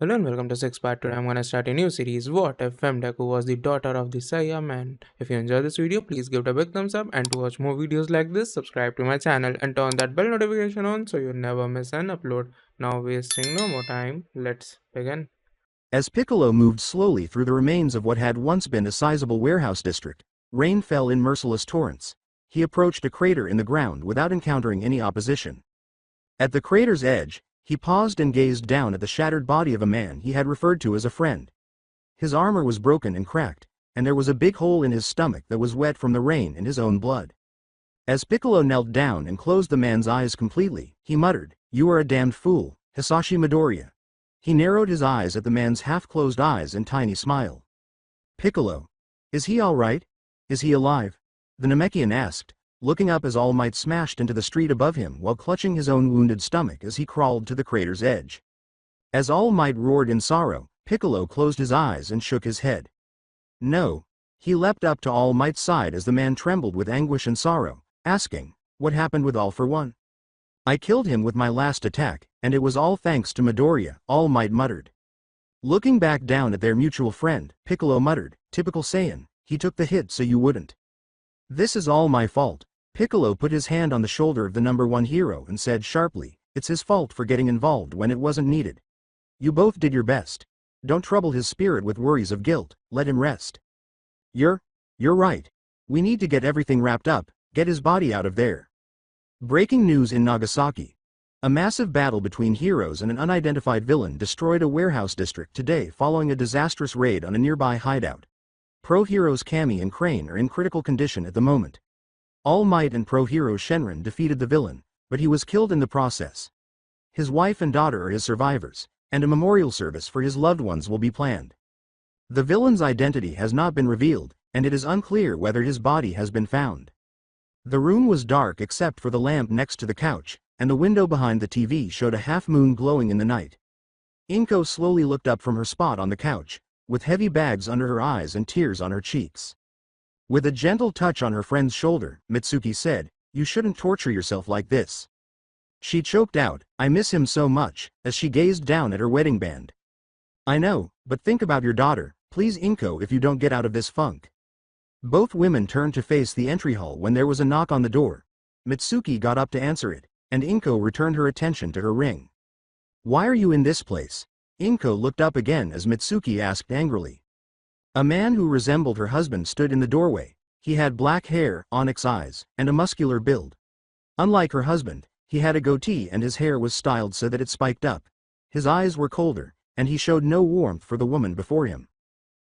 Hello and welcome to Six Part. Today I'm gonna start a new series. What if Fem Deku was the daughter of the Saiyaman? If you enjoy this video, please give it a big thumbs up, and to watch more videos like this, subscribe to my channel and turn that bell notification on so you never miss an upload. Now wasting no more time, let's begin. As Piccolo moved slowly through the remains of what had once been a sizable warehouse district, rain fell in merciless torrents. He approached a crater in the ground without encountering any opposition. At the crater's edge, he paused and gazed down at the shattered body of a man he had referred to as a friend. His armor was broken and cracked, and there was a big hole in his stomach that was wet from the rain and his own blood. As Piccolo knelt down and closed the man's eyes completely, he muttered, "You are a damned fool, Hisashi Midoriya." He narrowed his eyes at the man's half-closed eyes and tiny smile. "Piccolo. Is he all right? Is he alive?" the Namekian asked, looking up as All Might smashed into the street above him while clutching his own wounded stomach as he crawled to the crater's edge. As All Might roared in sorrow, Piccolo closed his eyes and shook his head. "No." He leapt up to All Might's side as the man trembled with anguish and sorrow, asking, "What happened with All for One?" "I killed him with my last attack, and it was all thanks to Midoriya," All Might muttered. Looking back down at their mutual friend, Piccolo muttered, "Typical Saiyan, he took the hit so you wouldn't." "This is all my fault." Piccolo put his hand on the shoulder of the number one hero and said sharply, "It's his fault for getting involved when it wasn't needed. You both did your best. Don't trouble his spirit with worries of guilt, let him rest." You're right. We need to get everything wrapped up, get his body out of there." Breaking news in Nagasaki. A massive battle between heroes and an unidentified villain destroyed a warehouse district today following a disastrous raid on a nearby hideout. Pro-heroes Kami and Crane are in critical condition at the moment. All Might and pro-hero Shenron defeated the villain, but he was killed in the process. His wife and daughter are his survivors, and a memorial service for his loved ones will be planned. The villain's identity has not been revealed, and it is unclear whether his body has been found. The room was dark except for the lamp next to the couch, and the window behind the TV showed a half-moon glowing in the night. Inko slowly looked up from her spot on the couch, with heavy bags under her eyes and tears on her cheeks. With a gentle touch on her friend's shoulder, Mitsuki said, "You shouldn't torture yourself like this." She choked out, "I miss him so much," as she gazed down at her wedding band. "I know, but think about your daughter, please Inko, if you don't get out of this funk." Both women turned to face the entry hall when there was a knock on the door. Mitsuki got up to answer it, and Inko returned her attention to her ring. "Why are you in this place?" Inko looked up again as Mitsuki asked angrily. A man who resembled her husband stood in the doorway. He had black hair, onyx eyes, and a muscular build. Unlike her husband, he had a goatee and his hair was styled so that it spiked up. His eyes were colder, and he showed no warmth for the woman before him.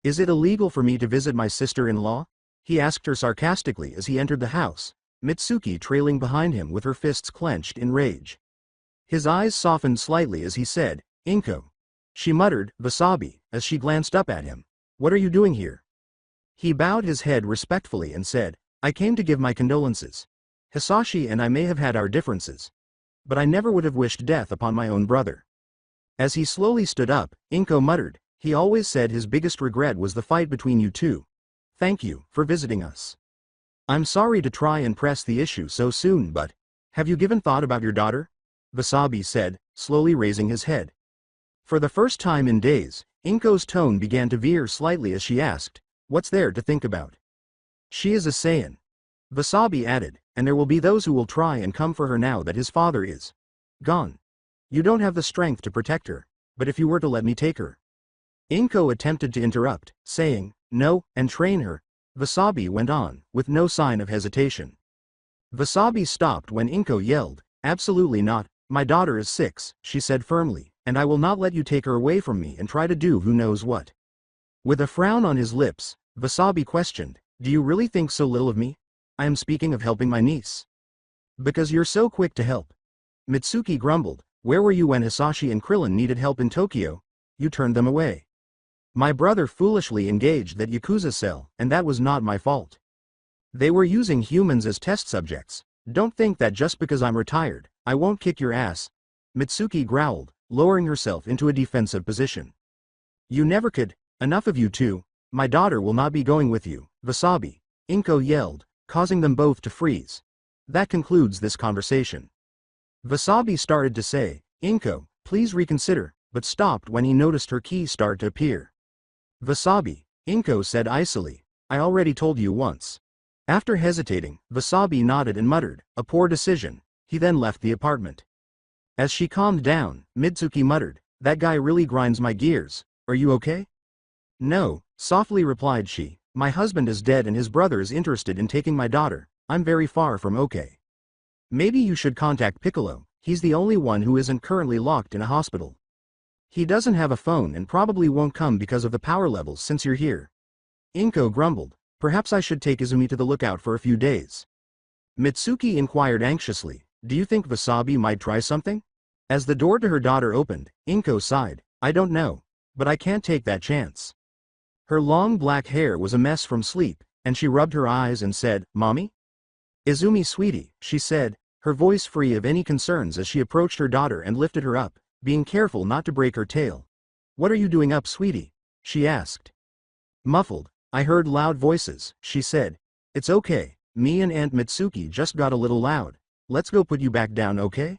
"Is it illegal for me to visit my sister-in-law?" he asked her sarcastically as he entered the house, Mitsuki trailing behind him with her fists clenched in rage. His eyes softened slightly as he said, "Inko." She muttered, "Wasabi," as she glanced up at him. "What are you doing here?" He bowed his head respectfully and said, "I came to give my condolences. Hisashi and I may have had our differences, but I never would have wished death upon my own brother." As he slowly stood up, Inko muttered, "He always said his biggest regret was the fight between you two. Thank you for visiting us. I'm sorry to try and press the issue so soon, but have you given thought about your daughter?" Wasabi said, slowly raising his head. For the first time in days, Inko's tone began to veer slightly as she asked, "What's there to think about?" "She is a Saiyan," Wasabi added, "and there will be those who will try and come for her now that his father is gone. You don't have the strength to protect her, but if you were to let me take her." Inko attempted to interrupt, saying, "No, and train her," Wasabi went on, with no sign of hesitation. Wasabi stopped when Inko yelled, "Absolutely not, my daughter is 6, she said firmly, "and I will not let you take her away from me and try to do who knows what." With a frown on his lips, Wasabi questioned, "Do you really think so little of me?" "I am speaking of helping my niece." "Because you're so quick to help." Mitsuki grumbled, "Where were you when Hisashi and Krillin needed help in Tokyo? You turned them away." "My brother foolishly engaged that Yakuza cell, and that was not my fault. They were using humans as test subjects. Don't think that just because I'm retired, I won't kick your ass," Mitsuki growled, lowering herself into a defensive position. "You never could. Enough of you two. My daughter will not be going with you, Wasabi," Inko yelled, causing them both to freeze. "That concludes this conversation." Wasabi started to say, "Inko, please reconsider," but stopped when he noticed her key start to appear. "Wasabi," Inko said icily, "I already told you once." After hesitating, Wasabi nodded and muttered, "A poor decision." He then left the apartment. As she calmed down, Mitsuki muttered, "That guy really grinds my gears. Are you okay?" "No," softly replied she. "My husband is dead and his brother is interested in taking my daughter. I'm very far from okay." "Maybe you should contact Piccolo. He's the only one who isn't currently locked in a hospital. He doesn't have a phone and probably won't come because of the power levels since you're here." Inko grumbled, "Perhaps I should take Izumi to the lookout for a few days." Mitsuki inquired anxiously, "Do you think Wasabi might try something?" As the door to her daughter opened, Inko sighed, "I don't know. But I can't take that chance." Her long black hair was a mess from sleep, and she rubbed her eyes and said, "Mommy?" "Izumi sweetie," she said, her voice free of any concerns as she approached her daughter and lifted her up, being careful not to break her tail. "What are you doing up, sweetie?" she asked. Muffled, "I heard loud voices," she said. "It's okay, me and Aunt Mitsuki just got a little loud. Let's go put you back down, okay?"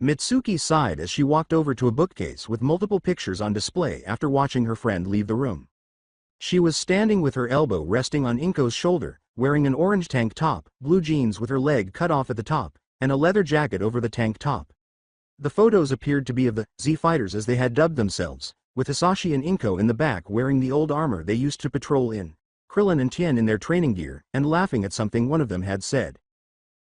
Mitsuki sighed as she walked over to a bookcase with multiple pictures on display after watching her friend leave the room. She was standing with her elbow resting on Inko's shoulder, wearing an orange tank top, blue jeans with her leg cut off at the top, and a leather jacket over the tank top. The photos appeared to be of the Z Fighters as they had dubbed themselves, with Hisashi and Inko in the back wearing the old armor they used to patrol in, Krillin and Tien in their training gear, and laughing at something one of them had said.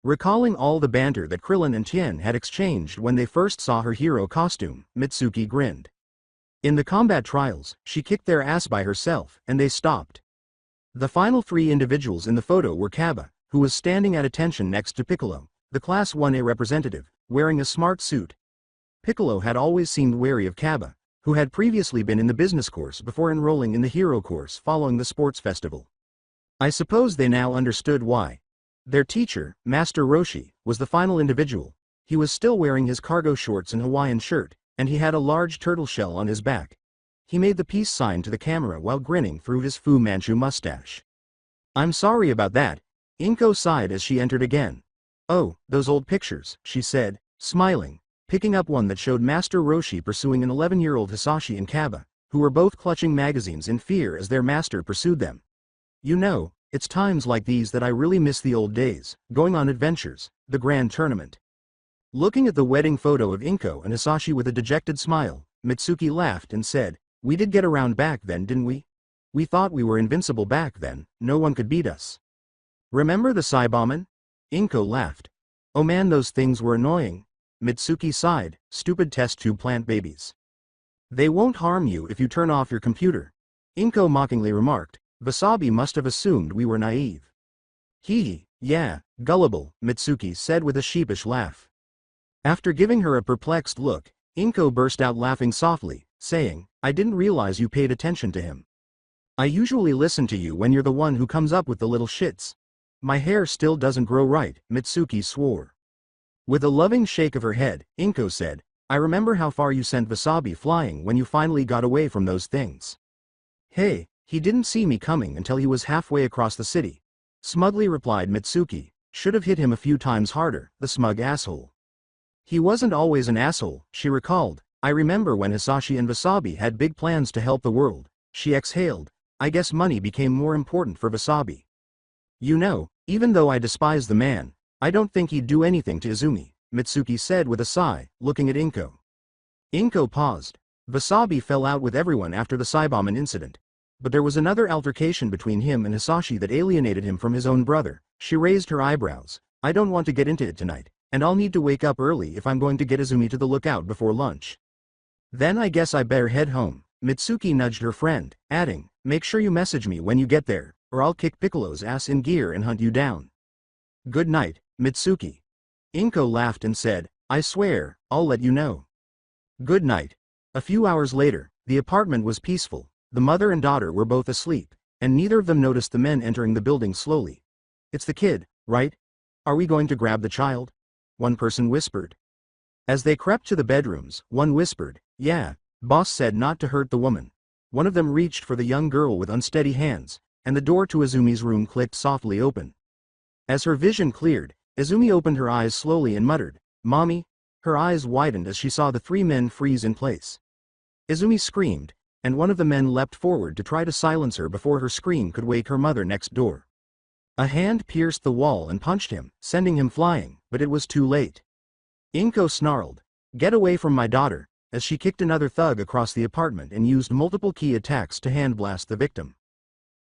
Recalling all the banter that Krillin and Tien had exchanged when they first saw her hero costume, Mitsuki grinned. In the combat trials, she kicked their ass by herself, and they stopped. The final three individuals in the photo were Kaba, who was standing at attention next to Piccolo, the Class 1A representative, wearing a smart suit. Piccolo had always seemed wary of Kaba, who had previously been in the business course before enrolling in the hero course following the sports festival. I suppose they now understood why. Their teacher, Master Roshi, was the final individual. He was still wearing his cargo shorts and Hawaiian shirt, and he had a large turtle shell on his back. He made the peace sign to the camera while grinning through his Fu Manchu mustache. "I'm sorry about that," Inko sighed as she entered again. "Oh, those old pictures," she said, smiling, picking up one that showed Master Roshi pursuing an 11-year-old Hisashi and Kaba, who were both clutching magazines in fear as their master pursued them. "You know, it's times like these that I really miss the old days, going on adventures, the grand tournament." Looking at the wedding photo of Inko and Hisashi with a dejected smile, Mitsuki laughed and said, "We did get around back then, didn't we? We thought we were invincible back then, no one could beat us. Remember the Saiyaman?" Inko laughed. "Oh man, those things were annoying." Mitsuki sighed, "Stupid test tube plant babies. They won't harm you if you turn off your computer." Inko mockingly remarked, "Wasabi must have assumed we were naive." "Hee, yeah, gullible," Mitsuki said with a sheepish laugh. After giving her a perplexed look, Inko burst out laughing softly, saying, "I didn't realize you paid attention to him. I usually listen to you when you're the one who comes up with the little shits." "My hair still doesn't grow right," Mitsuki swore. With a loving shake of her head, Inko said, "I remember how far you sent Wasabi flying when you finally got away from those things." "Hey, he didn't see me coming until he was halfway across the city," smugly replied Mitsuki. "Should have hit him a few times harder, the smug asshole." "He wasn't always an asshole," she recalled. "I remember when Hisashi and Wasabi had big plans to help the world." She exhaled. "I guess money became more important for Wasabi. You know, even though I despise the man, I don't think he'd do anything to Izumi," Mitsuki said with a sigh, looking at Inko. Inko paused. Wasabi fell out with everyone after the Saiyaman incident. But there was another altercation between him and Hisashi that alienated him from his own brother. She raised her eyebrows. "I don't want to get into it tonight, and I'll need to wake up early if I'm going to get Izumi to the lookout before lunch. Then I guess I better head home." Mitsuki nudged her friend, adding, "Make sure you message me when you get there, or I'll kick Piccolo's ass in gear and hunt you down." "Good night, Mitsuki." Inko laughed and said, "I swear, I'll let you know." Good night. A few hours later, the apartment was peaceful. The mother and daughter were both asleep, and neither of them noticed the men entering the building slowly. "It's the kid, right? Are we going to grab the child?" one person whispered. As they crept to the bedrooms, one whispered, "Yeah, boss said not to hurt the woman." One of them reached for the young girl with unsteady hands, and the door to Izumi's room clicked softly open. As her vision cleared, Izumi opened her eyes slowly and muttered, "Mommy?" Her eyes widened as she saw the three men freeze in place. Izumi screamed, and one of the men leapt forward to try to silence her before her scream could wake her mother next door. A hand pierced the wall and punched him, sending him flying, but it was too late. Inko snarled, "Get away from my daughter," as she kicked another thug across the apartment and used multiple key attacks to handblast the victim.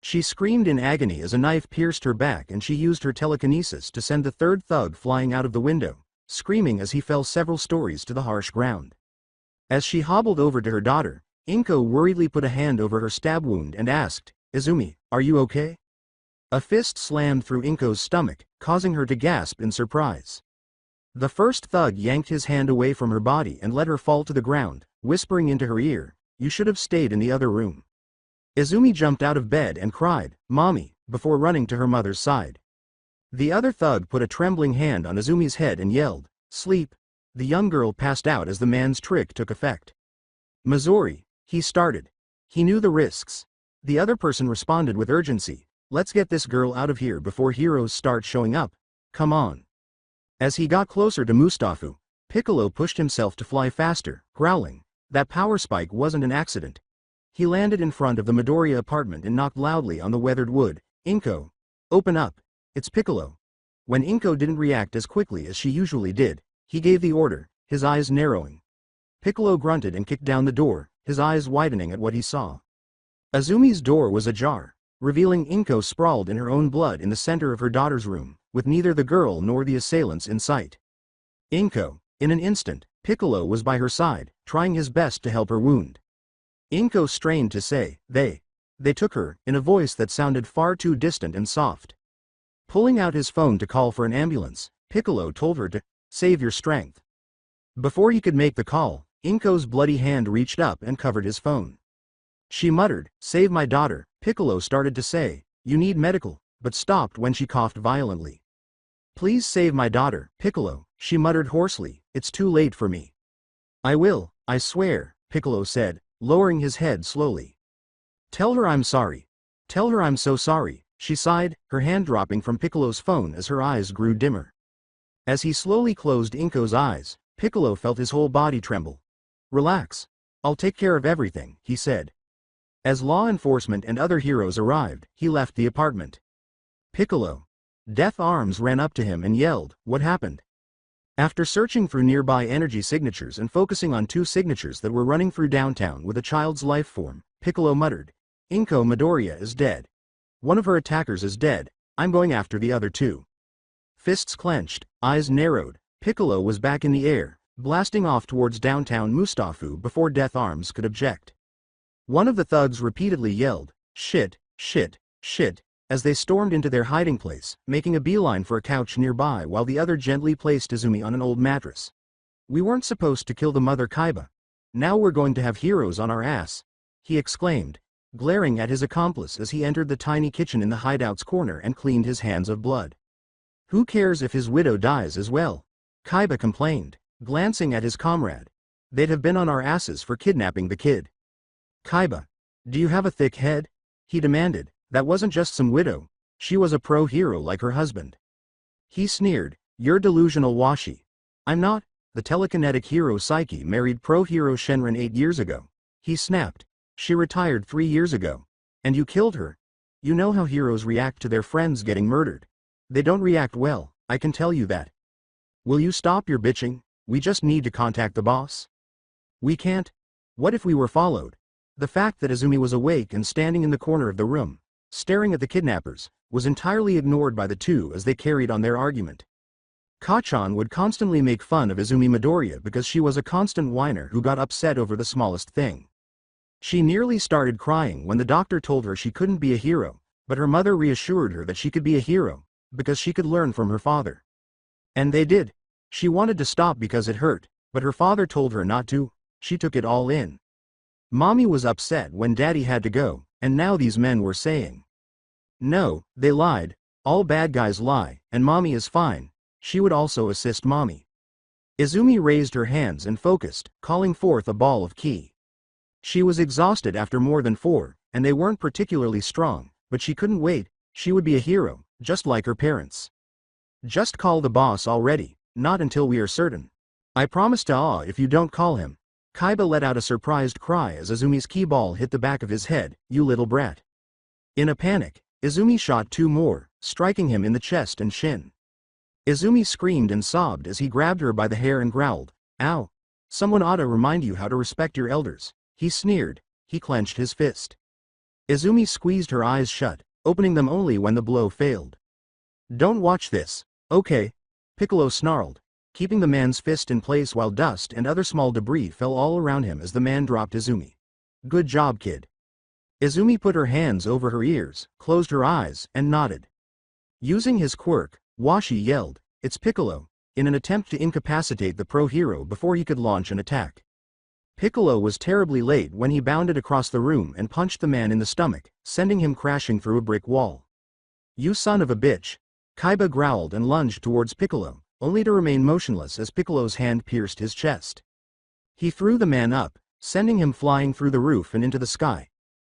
She screamed in agony as a knife pierced her back, and she used her telekinesis to send the third thug flying out of the window, screaming as he fell several stories to the harsh ground. As she hobbled over to her daughter, Inko worriedly put a hand over her stab wound and asked, "Izumi, are you okay?" A fist slammed through Inko's stomach, causing her to gasp in surprise. The first thug yanked his hand away from her body and let her fall to the ground, whispering into her ear, "You should have stayed in the other room." Izumi jumped out of bed and cried, "Mommy," before running to her mother's side. The other thug put a trembling hand on Izumi's head and yelled, "Sleep." The young girl passed out as the man's trick took effect. "Missouri," he started. He knew the risks. The other person responded with urgency, "Let's get this girl out of here before heroes start showing up. Come on." As he got closer to Mustafa, Piccolo pushed himself to fly faster, growling, "That power spike wasn't an accident." He landed in front of the Midoriya apartment and knocked loudly on the weathered wood. "Inko, open up. It's Piccolo." When Inko didn't react as quickly as she usually did, he gave the order, his eyes narrowing. Piccolo grunted and kicked down the door, his eyes widening at what he saw. Izumi's door was ajar, revealing Inko sprawled in her own blood in the center of her daughter's room, with neither the girl nor the assailants in sight. "Inko." In an instant, Piccolo was by her side, trying his best to help her wound. Inko strained to say, They took her," in a voice that sounded far too distant and soft. Pulling out his phone to call for an ambulance, Piccolo told her to save your strength. Before he could make the call, Inko's bloody hand reached up and covered his phone. She muttered, "Save my daughter." Piccolo started to say, "You need medical," but stopped when she coughed violently. "Please save my daughter, Piccolo," she muttered hoarsely, "It's too late for me." "I will, I swear," Piccolo said, lowering his head slowly. "Tell her I'm sorry. Tell her I'm so sorry," she sighed, her hand dropping from Piccolo's phone as her eyes grew dimmer. As he slowly closed Inko's eyes, Piccolo felt his whole body tremble. "Relax. I'll take care of everything," he said. As law enforcement and other heroes arrived, he left the apartment. "Piccolo." Death Arms ran up to him and yelled, "What happened?" After searching through nearby energy signatures and focusing on two signatures that were running through downtown with a child's life form, Piccolo muttered, "Inko Midoriya is dead. One of her attackers is dead, I'm going after the other two." Fists clenched, eyes narrowed, Piccolo was back in the air, blasting off towards downtown Mustafa before Death Arms could object. One of the thugs repeatedly yelled, "Shit, shit, shit," as they stormed into their hiding place, making a beeline for a couch nearby while the other gently placed Izumi on an old mattress. "We weren't supposed to kill the mother Kaiba. Now we're going to have heroes on our ass," he exclaimed, glaring at his accomplice as he entered the tiny kitchen in the hideout's corner and cleaned his hands of blood. "Who cares if his widow dies as well?" Kaiba complained, glancing at his comrade. "They'd have been on our asses for kidnapping the kid." "Kaiba, do you have a thick head?" he demanded. "That wasn't just some widow, she was a pro-hero like her husband." He sneered, "You're delusional washi. I'm not. The telekinetic hero Psyche married pro-hero Shenron 8 years ago." He snapped. "She retired 3 years ago. And you killed her. You know how heroes react to their friends getting murdered. They don't react well, I can tell you that. Will you stop your bitching? We just need to contact the boss." "We can't. What if we were followed?" The fact that Izumi was awake and standing in the corner of the room, staring at the kidnappers, was entirely ignored by the two as they carried on their argument. Kachan would constantly make fun of Izumi Midoriya because she was a constant whiner who got upset over the smallest thing. She nearly started crying when the doctor told her she couldn't be a hero, but her mother reassured her that she could be a hero, because she could learn from her father. And they did. She wanted to stop because it hurt, but her father told her not to. She took it all in. Mommy was upset when Daddy had to go, and now these men were saying, "No, they lied, all bad guys lie, and Mommy is fine, she would also assist Mommy." Izumi raised her hands and focused, calling forth a ball of ki. She was exhausted after more than 4, and they weren't particularly strong, but she couldn't wait, she would be a hero, just like her parents. "Just call the boss already, not until we are certain. I promise to if you don't call him." Kaiba let out a surprised cry as Izumi's key ball hit the back of his head. You little brat. In a panic, Izumi shot 2 more, striking him in the chest and shin. Izumi screamed and sobbed as he grabbed her by the hair and growled, "Ow! Someone ought to remind you how to respect your elders." He sneered. He clenched his fist. Izumi squeezed her eyes shut, opening them only when the blow failed. "Don't watch this, okay?" Piccolo snarled, keeping the man's fist in place while dust and other small debris fell all around him as the man dropped Izumi. "Good job, kid." Izumi put her hands over her ears, closed her eyes, and nodded. Using his quirk, Washi yelled, "It's Piccolo," in an attempt to incapacitate the pro-hero before he could launch an attack. Piccolo was terribly late when he bounded across the room and punched the man in the stomach, sending him crashing through a brick wall. "You son of a bitch!" Kaiba growled and lunged towards Piccolo, only to remain motionless as Piccolo's hand pierced his chest. He threw the man up, sending him flying through the roof and into the sky.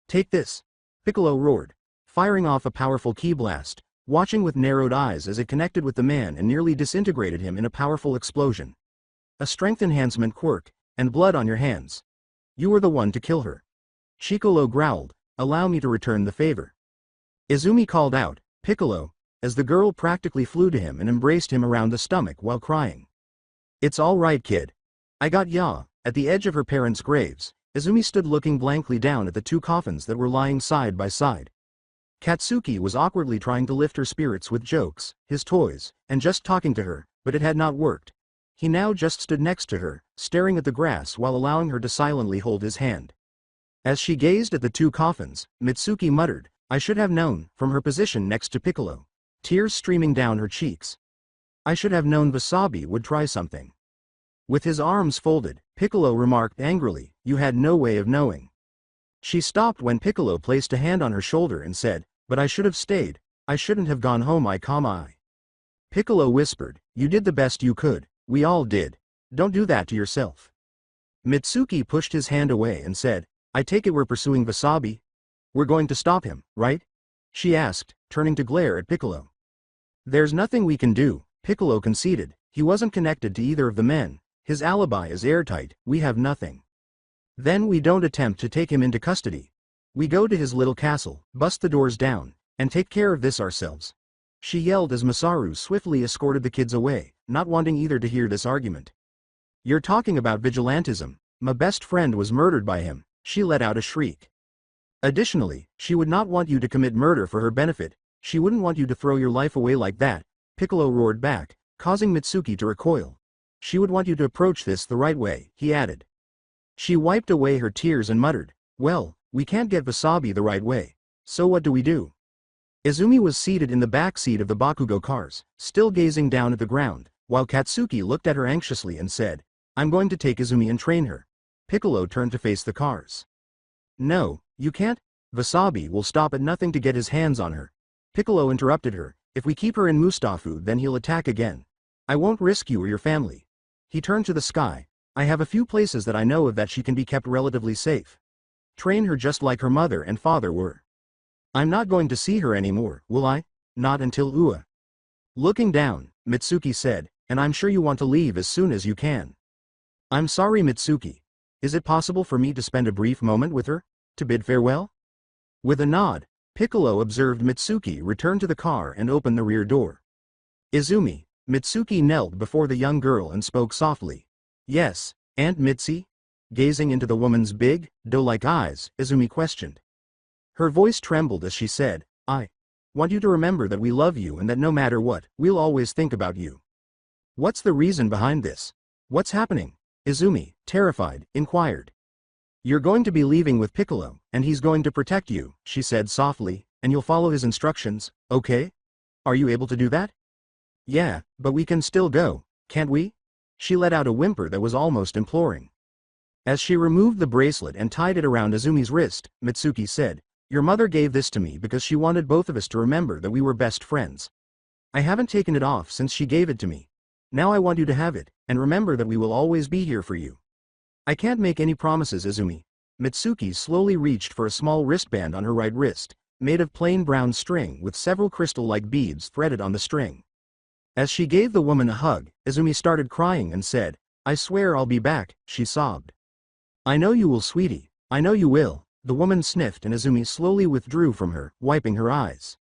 "Take this!" Piccolo roared, firing off a powerful ki blast, watching with narrowed eyes as it connected with the man and nearly disintegrated him in a powerful explosion. "A strength enhancement quirk, and blood on your hands. You were the one to kill her." Piccolo growled, "Allow me to return the favor." Izumi called out, "Piccolo," as the girl practically flew to him and embraced him around the stomach while crying. "It's all right, kid. I got ya." At the edge of her parents' graves, Izumi stood looking blankly down at the 2 coffins that were lying side by side. Katsuki was awkwardly trying to lift her spirits with jokes, his toys, and just talking to her, but it had not worked. He now just stood next to her, staring at the grass while allowing her to silently hold his hand. As she gazed at the 2 coffins, Mitsuki muttered, "I should have known," from her position next to Piccolo, tears streaming down her cheeks. "I should have known Wasabi would try something." With his arms folded, Piccolo remarked angrily, "You had no way of knowing." She stopped when Piccolo placed a hand on her shoulder and said, "But I should have stayed. I shouldn't have gone home. I." Piccolo whispered, "You did the best you could. We all did. Don't do that to yourself." Mitsuki pushed his hand away and said, "I take it we're pursuing Wasabi? We're going to stop him, right?" she asked, turning to glare at Piccolo. "There's nothing we can do," Piccolo conceded. He wasn't connected to either of the men. His alibi is airtight. We have nothing. "Then we don't attempt to take him into custody. We go to his little castle, bust the doors down, and take care of this ourselves," she yelled as Masaru swiftly escorted the kids away, not wanting either to hear this argument. "You're talking about vigilantism. My best friend was murdered by him," she let out a shriek. "Additionally, she would not want you to commit murder for her benefit. She wouldn't want you to throw your life away like that," Piccolo roared back, causing Mitsuki to recoil. "She would want you to approach this the right way," he added. She wiped away her tears and muttered, "Well, we can't get Wasabi the right way. So what do we do?" Izumi was seated in the back seat of the Bakugo cars, still gazing down at the ground, while Katsuki looked at her anxiously and said, "I'm going to take Izumi and train her." Piccolo turned to face the cars. "No, you can't. Wasabi will stop at nothing to get his hands on her." Piccolo interrupted her, "If we keep her in Mustafu then he'll attack again. I won't risk you or your family." He turned to the sky. "I have a few places that I know of that she can be kept relatively safe. Train her just like her mother and father were. I'm not going to see her anymore, will I? Not until Ua." Looking down, Mitsuki said, "And I'm sure you want to leave as soon as you can." "I'm sorry, Mitsuki. Is it possible for me to spend a brief moment with her? To bid farewell?" With a nod, Piccolo observed Mitsuki return to the car and open the rear door. "Izumi." Mitsuki knelt before the young girl and spoke softly. "Yes, Aunt Mitzi?" Gazing into the woman's big, doe-like eyes, Izumi questioned. Her voice trembled as she said, "I want you to remember that we love you and that no matter what, we'll always think about you." "What's the reason behind this? What's happening?" Izumi, terrified, inquired. "You're going to be leaving with Piccolo, and he's going to protect you," she said softly, "and you'll follow his instructions, okay? Are you able to do that?" "Yeah, but we can still go, can't we?" She let out a whimper that was almost imploring. As she removed the bracelet and tied it around Izumi's wrist, Mitsuki said, "Your mother gave this to me because she wanted both of us to remember that we were best friends. I haven't taken it off since she gave it to me. Now I want you to have it, and remember that we will always be here for you." "I can't make any promises, Izumi." Mitsuki slowly reached for a small wristband on her right wrist, made of plain brown string with several crystal-like beads threaded on the string. As she gave the woman a hug, Izumi started crying and said, "I swear I'll be back," she sobbed. I know you will, sweetie. I know you will. The woman sniffed and Izumi slowly withdrew from her, wiping her eyes.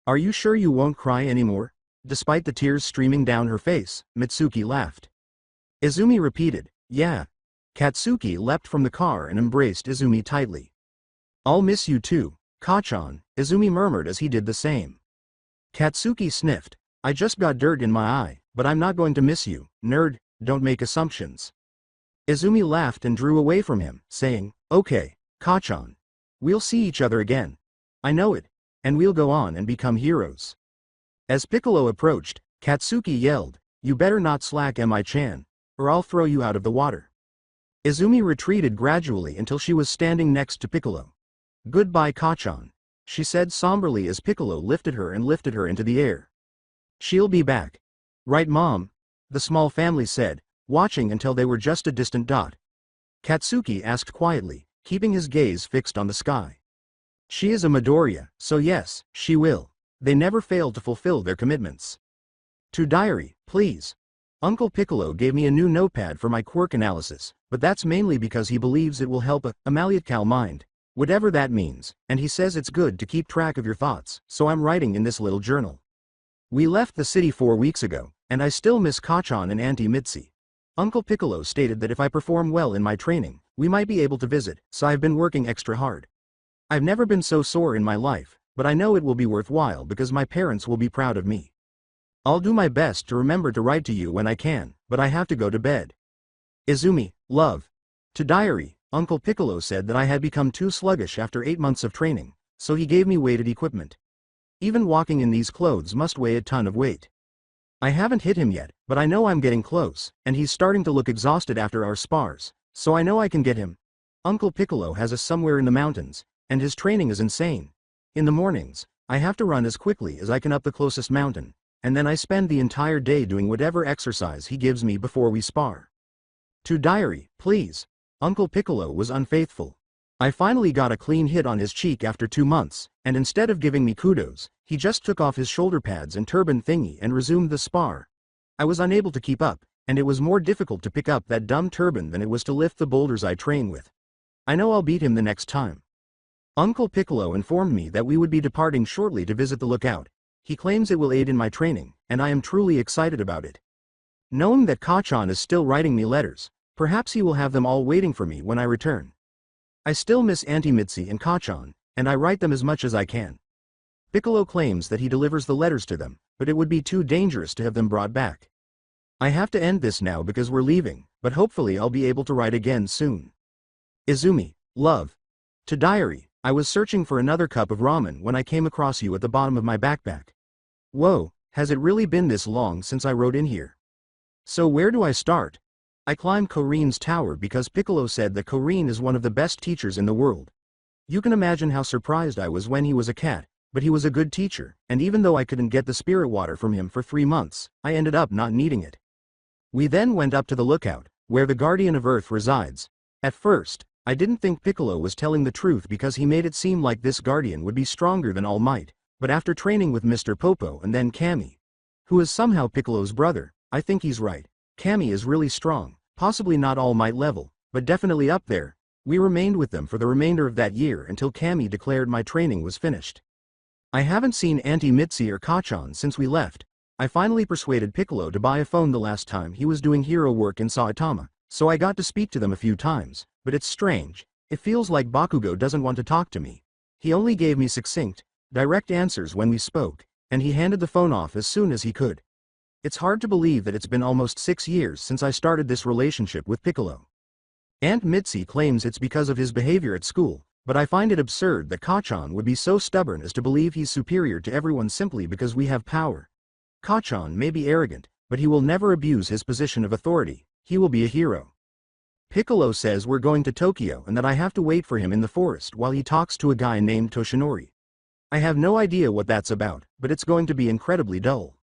Are you sure you won't cry anymore? Despite the tears streaming down her face, Mitsuki laughed. Izumi repeated, yeah. Katsuki leapt from the car and embraced Izumi tightly. I'll miss you too, Kachan, Izumi murmured as he did the same. Katsuki sniffed. I just got dirt in my eye, but I'm not going to miss you, nerd, don't make assumptions. Izumi laughed and drew away from him, saying, okay, Kachan. We'll see each other again. I know it. And we'll go on and become heroes. As Piccolo approached, Katsuki yelled, you better not slack Mi-chan, or I'll throw you out of the water. Izumi retreated gradually until she was standing next to Piccolo. Goodbye, Kachan, she said somberly as Piccolo lifted her into the air. She'll be back. Right, Mom? The small family said, watching until they were just a distant dot. Katsuki asked quietly, keeping his gaze fixed on the sky. She is a Midoriya, so yes, she will. They never fail to fulfill their commitments. To diary, please. Uncle Piccolo gave me a new notepad for my quirk analysis, but that's mainly because he believes it will help a Amaliacal mind, whatever that means, and he says it's good to keep track of your thoughts, so I'm writing in this little journal. We left the city 4 weeks ago, and I still miss Kachan and Auntie Mitzi. Uncle Piccolo stated that if I perform well in my training, we might be able to visit, so I've been working extra hard. I've never been so sore in my life, but I know it will be worthwhile because my parents will be proud of me. I'll do my best to remember to write to you when I can, but I have to go to bed. Izumi, love. To diary, Uncle Piccolo said that I had become too sluggish after 8 months of training, so he gave me weighted equipment. Even walking in these clothes must weigh a ton of weight. I haven't hit him yet, but I know I'm getting close, and he's starting to look exhausted after our spars, so I know I can get him. Uncle Piccolo has us somewhere in the mountains, and his training is insane. In the mornings, I have to run as quickly as I can up the closest mountain, and then I spend the entire day doing whatever exercise he gives me before we spar. To diary, please. Uncle Piccolo was unfaithful. I finally got a clean hit on his cheek after 2 months, and instead of giving me kudos, he just took off his shoulder pads and turban thingy and resumed the spar. I was unable to keep up, and it was more difficult to pick up that dumb turban than it was to lift the boulders I train with. I know I'll beat him the next time. Uncle Piccolo informed me that we would be departing shortly to visit the lookout. He claims it will aid in my training, and I am truly excited about it. Knowing that Kachan is still writing me letters, perhaps he will have them all waiting for me when I return. I still miss Auntie Mitzi and Kachan, and I write them as much as I can. Piccolo claims that he delivers the letters to them, but it would be too dangerous to have them brought back. I have to end this now because we're leaving, but hopefully I'll be able to write again soon. Izumi, love. To diary, I was searching for another cup of ramen when I came across you at the bottom of my backpack. Whoa, has it really been this long since I rode in here? So where do I start? I climbed Korin's tower because Piccolo said that Korin is one of the best teachers in the world. You can imagine how surprised I was when he was a cat, but he was a good teacher, and even though I couldn't get the spirit water from him for 3 months, I ended up not needing it. We then went up to the lookout, where the Guardian of Earth resides. At first, I didn't think Piccolo was telling the truth because he made it seem like this Guardian would be stronger than All Might, but after training with Mr. Popo and then Kami, who is somehow Piccolo's brother, I think he's right. Kami is really strong, possibly not All Might level, but definitely up there. We remained with them for the remainder of that year until Kami declared my training was finished. I haven't seen Auntie Mitzi or Kachan since we left. I finally persuaded Piccolo to buy a phone the last time he was doing hero work in Saitama, so I got to speak to them a few times, but it's strange. It feels like Bakugo doesn't want to talk to me. He only gave me succinct, direct answers when we spoke, and he handed the phone off as soon as he could. It's hard to believe that it's been almost 6 years since I started this relationship with Piccolo. Aunt Mitzi claims it's because of his behavior at school, but I find it absurd that Kachan would be so stubborn as to believe he's superior to everyone simply because we have power. Kachan may be arrogant, but he will never abuse his position of authority. He will be a hero. Piccolo says we're going to Tokyo and that I have to wait for him in the forest while he talks to a guy named Toshinori. I have no idea what that's about, but it's going to be incredibly dull.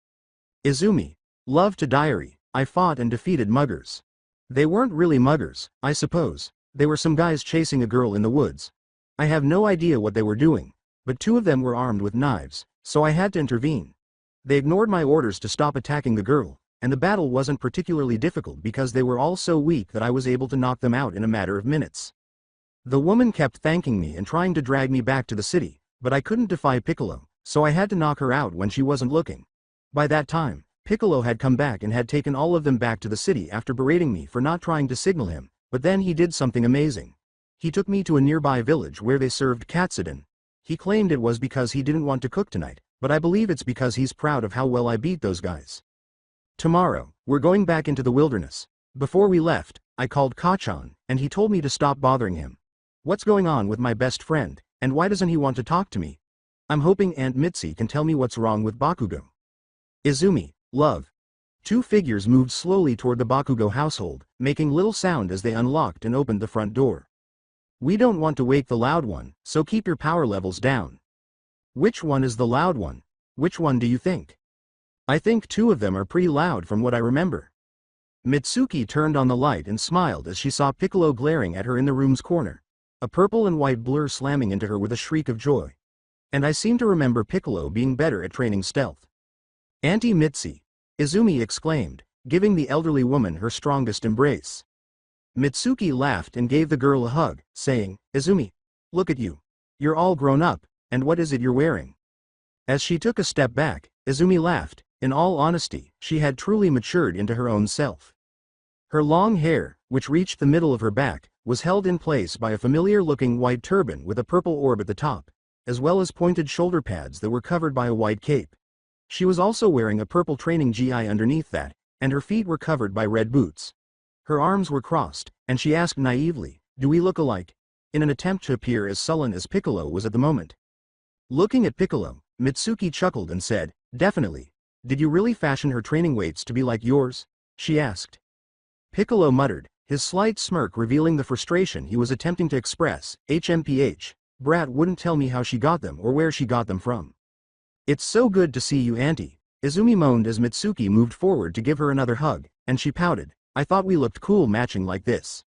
Izumi, love to diary, I fought and defeated muggers. They weren't really muggers, I suppose. They were some guys chasing a girl in the woods. I have no idea what they were doing, but 2 of them were armed with knives, so I had to intervene. They ignored my orders to stop attacking the girl, and the battle wasn't particularly difficult because they were all so weak that I was able to knock them out in a matter of minutes. The woman kept thanking me and trying to drag me back to the city, but I couldn't defy Piccolo, so I had to knock her out when she wasn't looking. By that time, Piccolo had come back and had taken all of them back to the city after berating me for not trying to signal him, but then he did something amazing. He took me to a nearby village where they served katsudon. He claimed it was because he didn't want to cook tonight, but I believe it's because he's proud of how well I beat those guys. Tomorrow, we're going back into the wilderness. Before we left, I called Kachan, and he told me to stop bothering him. What's going on with my best friend, and why doesn't he want to talk to me? I'm hoping Aunt Mitzi can tell me what's wrong with Bakugo. Izumi, love. Two figures moved slowly toward the Bakugo household, making little sound as they unlocked and opened the front door. We don't want to wake the loud one, so keep your power levels down. Which one is the loud one? Which one do you think? I think two of them are pretty loud from what I remember. Mitsuki turned on the light and smiled as she saw Piccolo glaring at her in the room's corner, a purple and white blur slamming into her with a shriek of joy. And I seem to remember Piccolo being better at training stealth. Auntie Mitzi, Izumi exclaimed, giving the elderly woman her strongest embrace. Mitsuki laughed and gave the girl a hug, saying, Izumi, look at you. You're all grown up, and what is it you're wearing? As she took a step back, Izumi laughed. In all honesty, she had truly matured into her own self. Her long hair, which reached the middle of her back, was held in place by a familiar-looking white turban with a purple orb at the top, as well as pointed shoulder pads that were covered by a white cape. She was also wearing a purple training gi underneath that, and her feet were covered by red boots. Her arms were crossed, and she asked naively, "Do we look alike?" in an attempt to appear as sullen as Piccolo was at the moment. Looking at Piccolo, Mitsuki chuckled and said, "Definitely. Did you really fashion her training weights to be like yours?" she asked. Piccolo muttered, his slight smirk revealing the frustration he was attempting to express. HMPH, Brat wouldn't tell me how she got them or where she got them from. "It's so good to see you, Auntie," Izumi moaned as Mitsuki moved forward to give her another hug, and she pouted, "I thought we looked cool matching like this."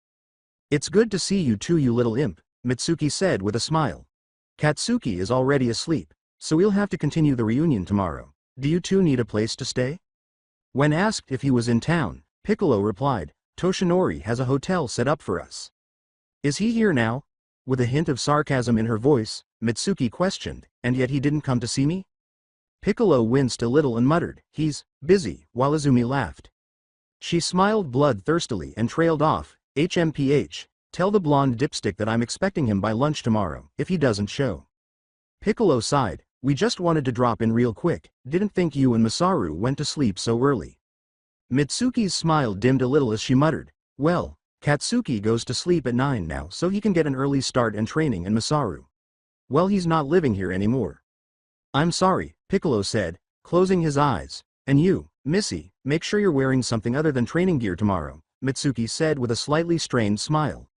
"It's good to see you too, you little imp," Mitsuki said with a smile. "Katsuki is already asleep, so we'll have to continue the reunion tomorrow. Do you two need a place to stay?" When asked if he was in town, Piccolo replied, "Toshinori has a hotel set up for us." "Is he here now?" With a hint of sarcasm in her voice, Mitsuki questioned, "And yet he didn't come to see me?" Piccolo winced a little and muttered, "He's busy," while Izumi laughed. She smiled bloodthirstily and trailed off, "HMPH, tell the blonde dipstick that I'm expecting him by lunch tomorrow, if he doesn't show." Piccolo sighed, "We just wanted to drop in real quick, didn't think you and Masaru went to sleep so early." Mitsuki's smile dimmed a little as she muttered, "Well, Katsuki goes to sleep at 9 now so he can get an early start and training, and Masaru, well, he's not living here anymore." "I'm sorry," Piccolo said, closing his eyes. "And you, Missy, make sure you're wearing something other than training gear tomorrow," Mitsuki said with a slightly strained smile.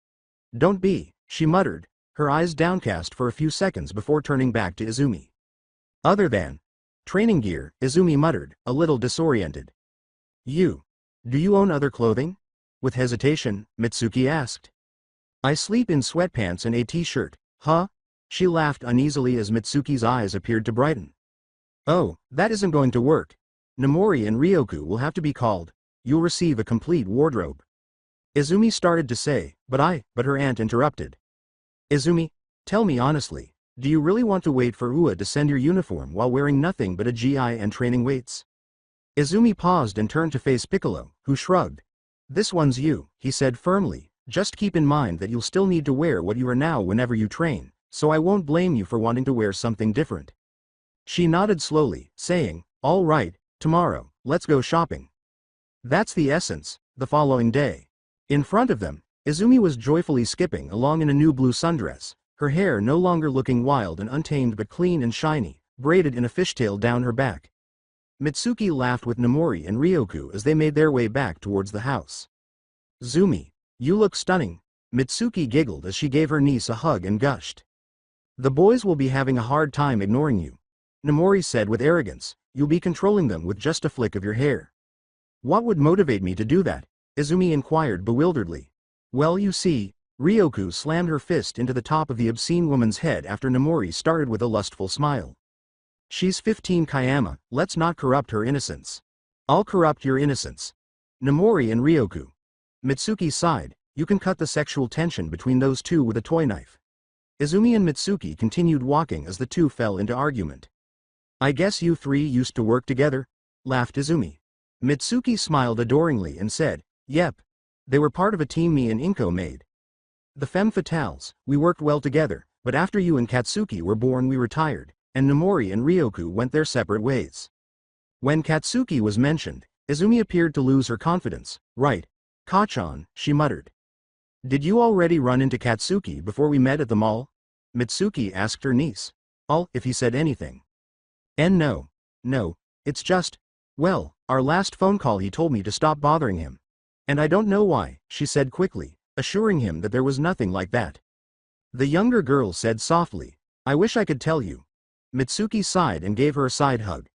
"Don't be," she muttered, her eyes downcast for a few seconds before turning back to Izumi. "Other than training gear," Izumi muttered, a little disoriented. Do you own other clothing?" With hesitation, Mitsuki asked. "I sleep in sweatpants and a t-shirt." "Huh?" She laughed uneasily as Mitsuki's eyes appeared to brighten. "Oh, that isn't going to work. Nomori and Ryoku will have to be called. You'll receive a complete wardrobe." Izumi started to say, but her aunt interrupted. "Izumi, tell me honestly, do you really want to wait for Ua to send your uniform while wearing nothing but a gi and training weights?" Izumi paused and turned to face Piccolo, who shrugged. "This one's you," he said firmly, "just keep in mind that you'll still need to wear what you are now whenever you train, so I won't blame you for wanting to wear something different." She nodded slowly, saying, "All right, tomorrow, let's go shopping." That's the essence. The following day. In front of them, Izumi was joyfully skipping along in a new blue sundress, her hair no longer looking wild and untamed but clean and shiny, braided in a fishtail down her back. Mitsuki laughed with Nomori and Ryoku as they made their way back towards the house. "Zumi, you look stunning," Mitsuki giggled as she gave her niece a hug and gushed. "The boys will be having a hard time ignoring you," Nomori said with arrogance. "You'll be controlling them with just a flick of your hair." "What would motivate me to do that?" Izumi inquired bewilderedly. "Well, you see," Ryoku slammed her fist into the top of the obscene woman's head after Nomori started with a lustful smile. "She's 15 Kayama, let's not corrupt her innocence." I'll corrupt your innocence. Nomori and Ryoku. Mitsuki sighed, you can cut the sexual tension between those two with a toy knife. Izumi and Mitsuki continued walking as the two fell into argument. I guess you three used to work together? Laughed Izumi. Mitsuki smiled adoringly and said, yep. They were part of a team me and Inko made. The Femme Fatales, we worked well together, but after you and Katsuki were born we retired, and Nomori and Ryoku went their separate ways. When Katsuki was mentioned, Izumi appeared to lose her confidence. Right. Kachan, she muttered. Did you already run into Katsuki before we met at the mall? Mitsuki asked her niece. All, if he said anything. And no. No, it's just, well, our last phone call he told me to stop bothering him. And I don't know why, she said quickly, assuring him that there was nothing like that. The younger girl said softly, I wish I could tell you. Mitsuki sighed and gave her a side hug.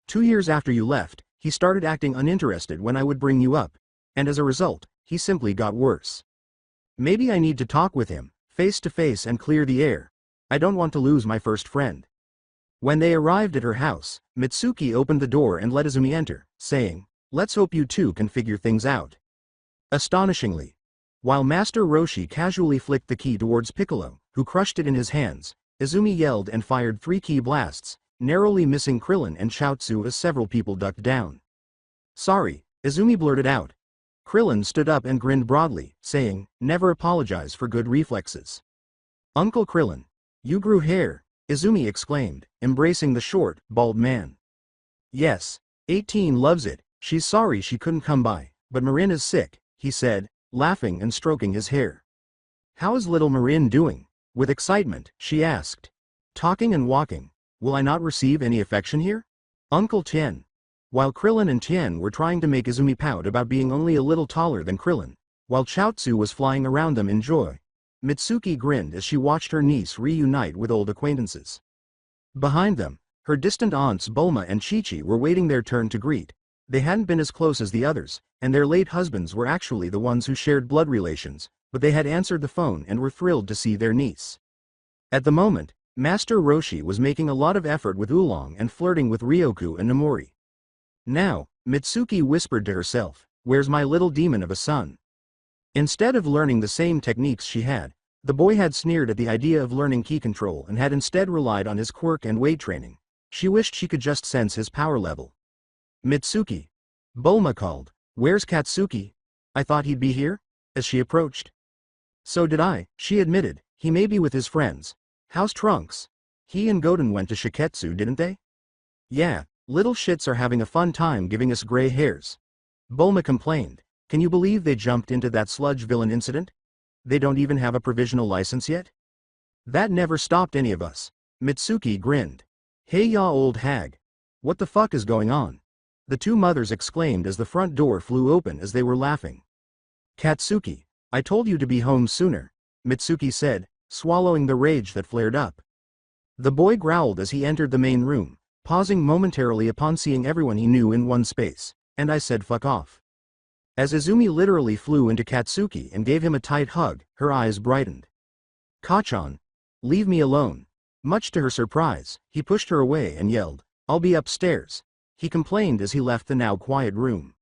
2 years after you left, he started acting uninterested when I would bring you up, and as a result, he simply got worse. Maybe I need to talk with him, face to face and clear the air. I don't want to lose my first friend. When they arrived at her house, Mitsuki opened the door and let Izumi enter, saying, let's hope you two can figure things out. Astonishingly, while Master Roshi casually flicked the key towards Piccolo, who crushed it in his hands, Izumi yelled and fired 3 key blasts, narrowly missing Krillin and Chaozu as several people ducked down. Sorry, Izumi blurted out. Krillin stood up and grinned broadly, saying, never apologize for good reflexes. Uncle Krillin, you grew hair, Izumi exclaimed, embracing the short, bald man. Yes, 18 loves it, she's sorry she couldn't come by, but Marin is sick, he said, laughing and stroking his hair. How is little Marin doing? With excitement, she asked. Talking and walking, will I not receive any affection here? Uncle Tien. While Krillin and Tien were trying to make Izumi pout about being only a little taller than Krillin, while Chaozu was flying around them in joy, Mitsuki grinned as she watched her niece reunite with old acquaintances. Behind them, her distant aunts Bulma and Chi-Chi were waiting their turn to greet. They hadn't been as close as the others, and their late husbands were actually the ones who shared blood relations, but they had answered the phone and were thrilled to see their niece. At the moment, Master Roshi was making a lot of effort with Oolong and flirting with Ryoku and Nomori. Now, Mitsuki whispered to herself, where's my little demon of a son? Instead of learning the same techniques she had, the boy had sneered at the idea of learning ki control and had instead relied on his quirk and weight training. She wished she could just sense his power level. Mitsuki. Bulma called, where's Katsuki? I thought he'd be here? As she approached. So did I, she admitted, he may be with his friends. How's Trunks? He and Goten went to Shiketsu, didn't they? Yeah, little shits are having a fun time giving us gray hairs. Bulma complained. Can you believe they jumped into that sludge villain incident? They don't even have a provisional license yet? That never stopped any of us. Mitsuki grinned. Hey ya old hag. What the fuck is going on? The two mothers exclaimed as the front door flew open as they were laughing. Katsuki, I told you to be home sooner, Mitsuki said, swallowing the rage that flared up. The boy growled as he entered the main room, pausing momentarily upon seeing everyone he knew in one space, and I said fuck off. As Izumi literally flew into Katsuki and gave him a tight hug, her eyes brightened. Kachan, leave me alone. Much to her surprise, he pushed her away and yelled, I'll be upstairs, he complained as he left the now quiet room.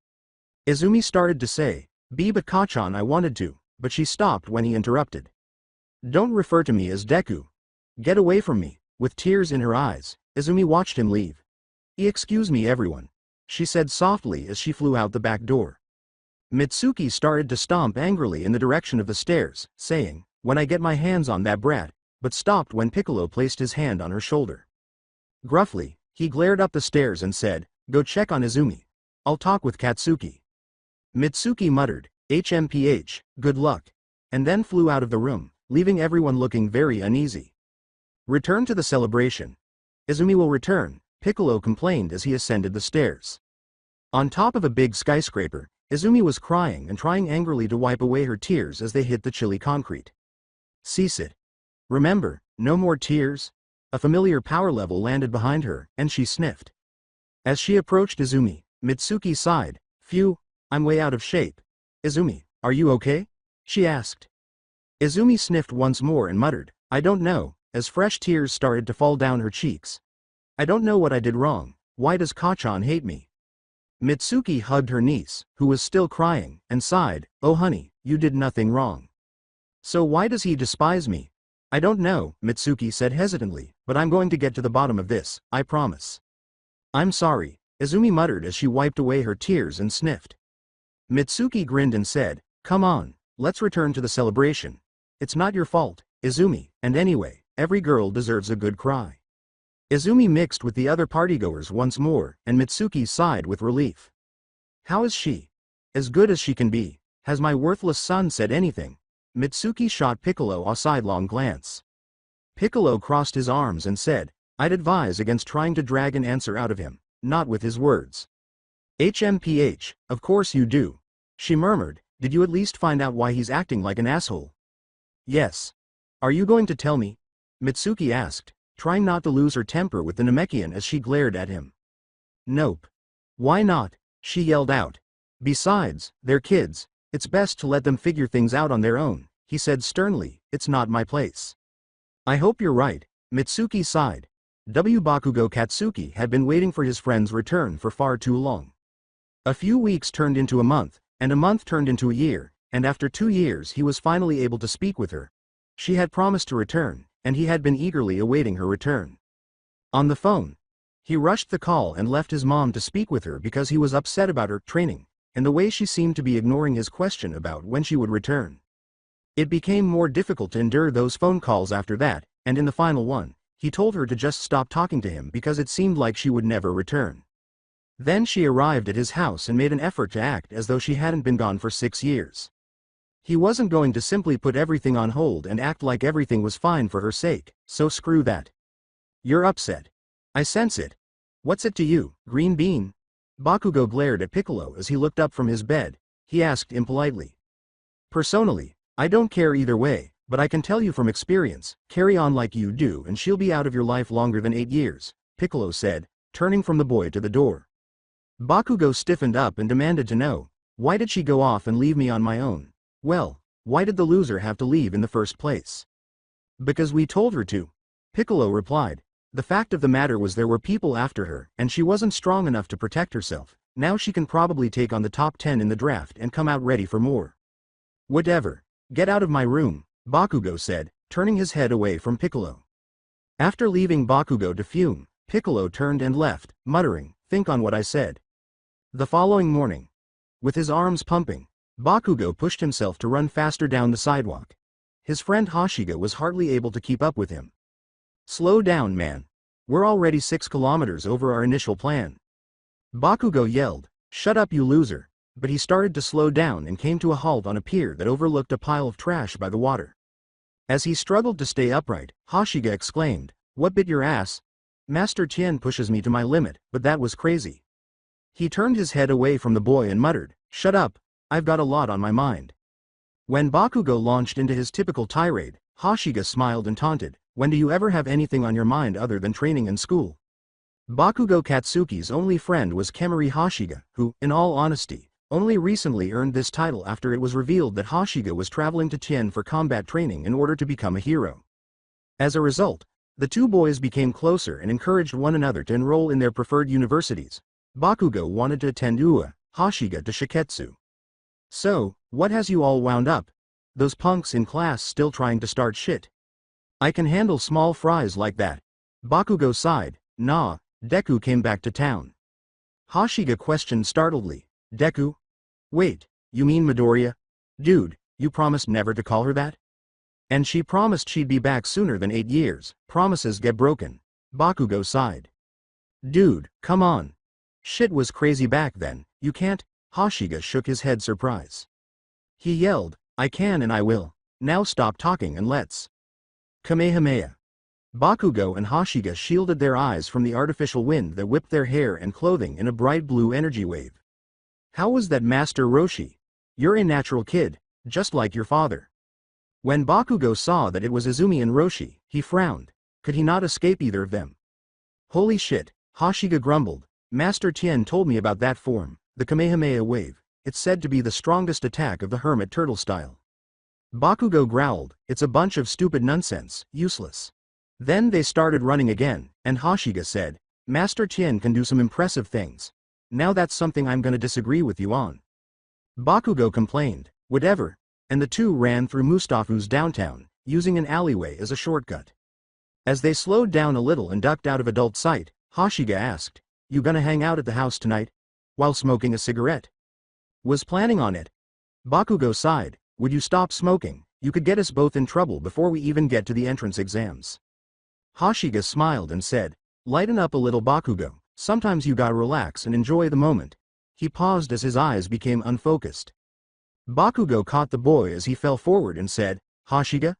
Izumi started to say, but Kachan I wanted to, but she stopped when he interrupted. Don't refer to me as Deku. Get away from me, with tears in her eyes, Izumi watched him leave. Excuse me everyone, she said softly as she flew out the back door. Mitsuki started to stomp angrily in the direction of the stairs, saying, when I get my hands on that brat, but stopped when Piccolo placed his hand on her shoulder. Gruffly, he glared up the stairs and said, go check on Izumi. I'll talk with Katsuki. Mitsuki muttered, HMPH, good luck, and then flew out of the room, leaving everyone looking very uneasy. Return to the celebration. Izumi will return, Piccolo complained as he ascended the stairs. On top of a big skyscraper, Izumi was crying and trying angrily to wipe away her tears as they hit the chilly concrete. Cease it. Remember, no more tears? A familiar power level landed behind her, and she sniffed. As she approached Izumi, Mitsuki sighed, phew, I'm way out of shape. Izumi, are you okay? She asked. Izumi sniffed once more and muttered, I don't know, as fresh tears started to fall down her cheeks. I don't know what I did wrong, why does Kachan hate me? Mitsuki hugged her niece, who was still crying, and sighed, "Oh honey, you did nothing wrong. So why does he despise me?" "I don't know," Mitsuki said hesitantly, "but I'm going to get to the bottom of this, I promise." "I'm sorry," Izumi muttered as she wiped away her tears and sniffed. Mitsuki grinned and said, "Come on, let's return to the celebration. It's not your fault, Izumi, and anyway, every girl deserves a good cry." Izumi mixed with the other partygoers once more, and Mitsuki sighed with relief. "How is she? As good as she can be. Has my worthless son said anything?" Mitsuki shot Piccolo a sidelong glance. Piccolo crossed his arms and said, "I'd advise against trying to drag an answer out of him, not with his words." "HMPH, of course you do," she murmured. "Did you at least find out why he's acting like an asshole?" "Yes. Are you going to tell me?" Mitsuki asked, trying not to lose her temper with the Namekian as she glared at him. "Nope. Why not?" she yelled out. "Besides, they're kids. It's best to let them figure things out on their own," he said sternly. "It's not my place." "I hope you're right," Mitsuki sighed. Bakugo Katsuki had been waiting for his friend's return for far too long. A few weeks turned into a month, and a month turned into a year, and after 2 years he was finally able to speak with her. She had promised to return, and he had been eagerly awaiting her return. On the phone, he rushed the call and left his mom to speak with her because he was upset about her training, and the way she seemed to be ignoring his question about when she would return. It became more difficult to endure those phone calls after that, and in the final one, he told her to just stop talking to him because it seemed like she would never return. Then she arrived at his house and made an effort to act as though she hadn't been gone for 6 years. He wasn't going to simply put everything on hold and act like everything was fine for her sake, so screw that. "You're upset. I sense it. What's it to you, green bean?" Bakugo glared at Piccolo as he looked up from his bed. He asked impolitely. "Personally, I don't care either way, but I can tell you from experience, carry on like you do and she'll be out of your life longer than 8 years, Piccolo said, turning from the boy to the door. Bakugo stiffened up and demanded to know, "Why did she go off and leave me on my own?" "Well, why did the loser have to leave in the first place?" "Because we told her to," Piccolo replied. "The fact of the matter was there were people after her, and she wasn't strong enough to protect herself. Now she can probably take on the top 10 in the draft and come out ready for more." "Whatever. Get out of my room," Bakugo said, turning his head away from Piccolo. After leaving Bakugo to fume, Piccolo turned and left, muttering, "Think on what I said." The following morning, with his arms pumping, Bakugo pushed himself to run faster down the sidewalk. His friend Hashiga was hardly able to keep up with him. "Slow down, man. We're already 6 kilometers over our initial plan." Bakugo yelled, "Shut up, you loser," but he started to slow down and came to a halt on a pier that overlooked a pile of trash by the water. As he struggled to stay upright, Hashiga exclaimed, "What bit your ass?" "Master Tien pushes me to my limit, but that was crazy." He turned his head away from the boy and muttered, "Shut up. I've got a lot on my mind." When Bakugo launched into his typical tirade, Hashiga smiled and taunted, "When do you ever have anything on your mind other than training and school?" Bakugo Katsuki's only friend was Kemari Hashiga, who, in all honesty, only recently earned this title after it was revealed that Hashiga was traveling to Tien for combat training in order to become a hero. As a result, the two boys became closer and encouraged one another to enroll in their preferred universities. Bakugo wanted to attend UA, Hashiga to Shiketsu. "So, what has you all wound up? Those punks in class still trying to start shit?" "I can handle small fries like that." Bakugo sighed. "Nah, Deku came back to town." Hashiga questioned startledly, "Deku? Wait, you mean Midoriya? Dude, you promised never to call her that?" "And she promised she'd be back sooner than 8 years, promises get broken." Bakugo sighed. "Dude, come on. Shit was crazy back then, you can't." Hashiga shook his head surprise. He yelled, "I can and I will. Now stop talking and let's." Kamehameha. Bakugo and Hashiga shielded their eyes from the artificial wind that whipped their hair and clothing in a bright blue energy wave. "How was that, Master Roshi? You're a natural kid, just like your father." When Bakugo saw that it was Izumi and Roshi, he frowned. Could he not escape either of them? "Holy shit," Hashiga grumbled. "Master Tien told me about that form, the Kamehameha wave. It's said to be the strongest attack of the hermit turtle style." Bakugo growled, "It's a bunch of stupid nonsense, useless." Then they started running again, and Hashiga said, "Master Tien can do some impressive things." Now that's something I'm gonna disagree with you on. Bakugo complained, whatever, and the two ran through Mustafu's downtown, using an alleyway as a shortcut. As they slowed down a little and ducked out of adult sight, Hashiga asked, "You gonna hang out at the house tonight? While smoking a cigarette?" "Was planning on it." Bakugo sighed, "Would you stop smoking? You could get us both in trouble before we even get to the entrance exams." Hashiga smiled and said, "Lighten up a little, Bakugo, sometimes you gotta relax and enjoy the moment." He paused as his eyes became unfocused. Bakugo caught the boy as he fell forward and said, "Hashiga?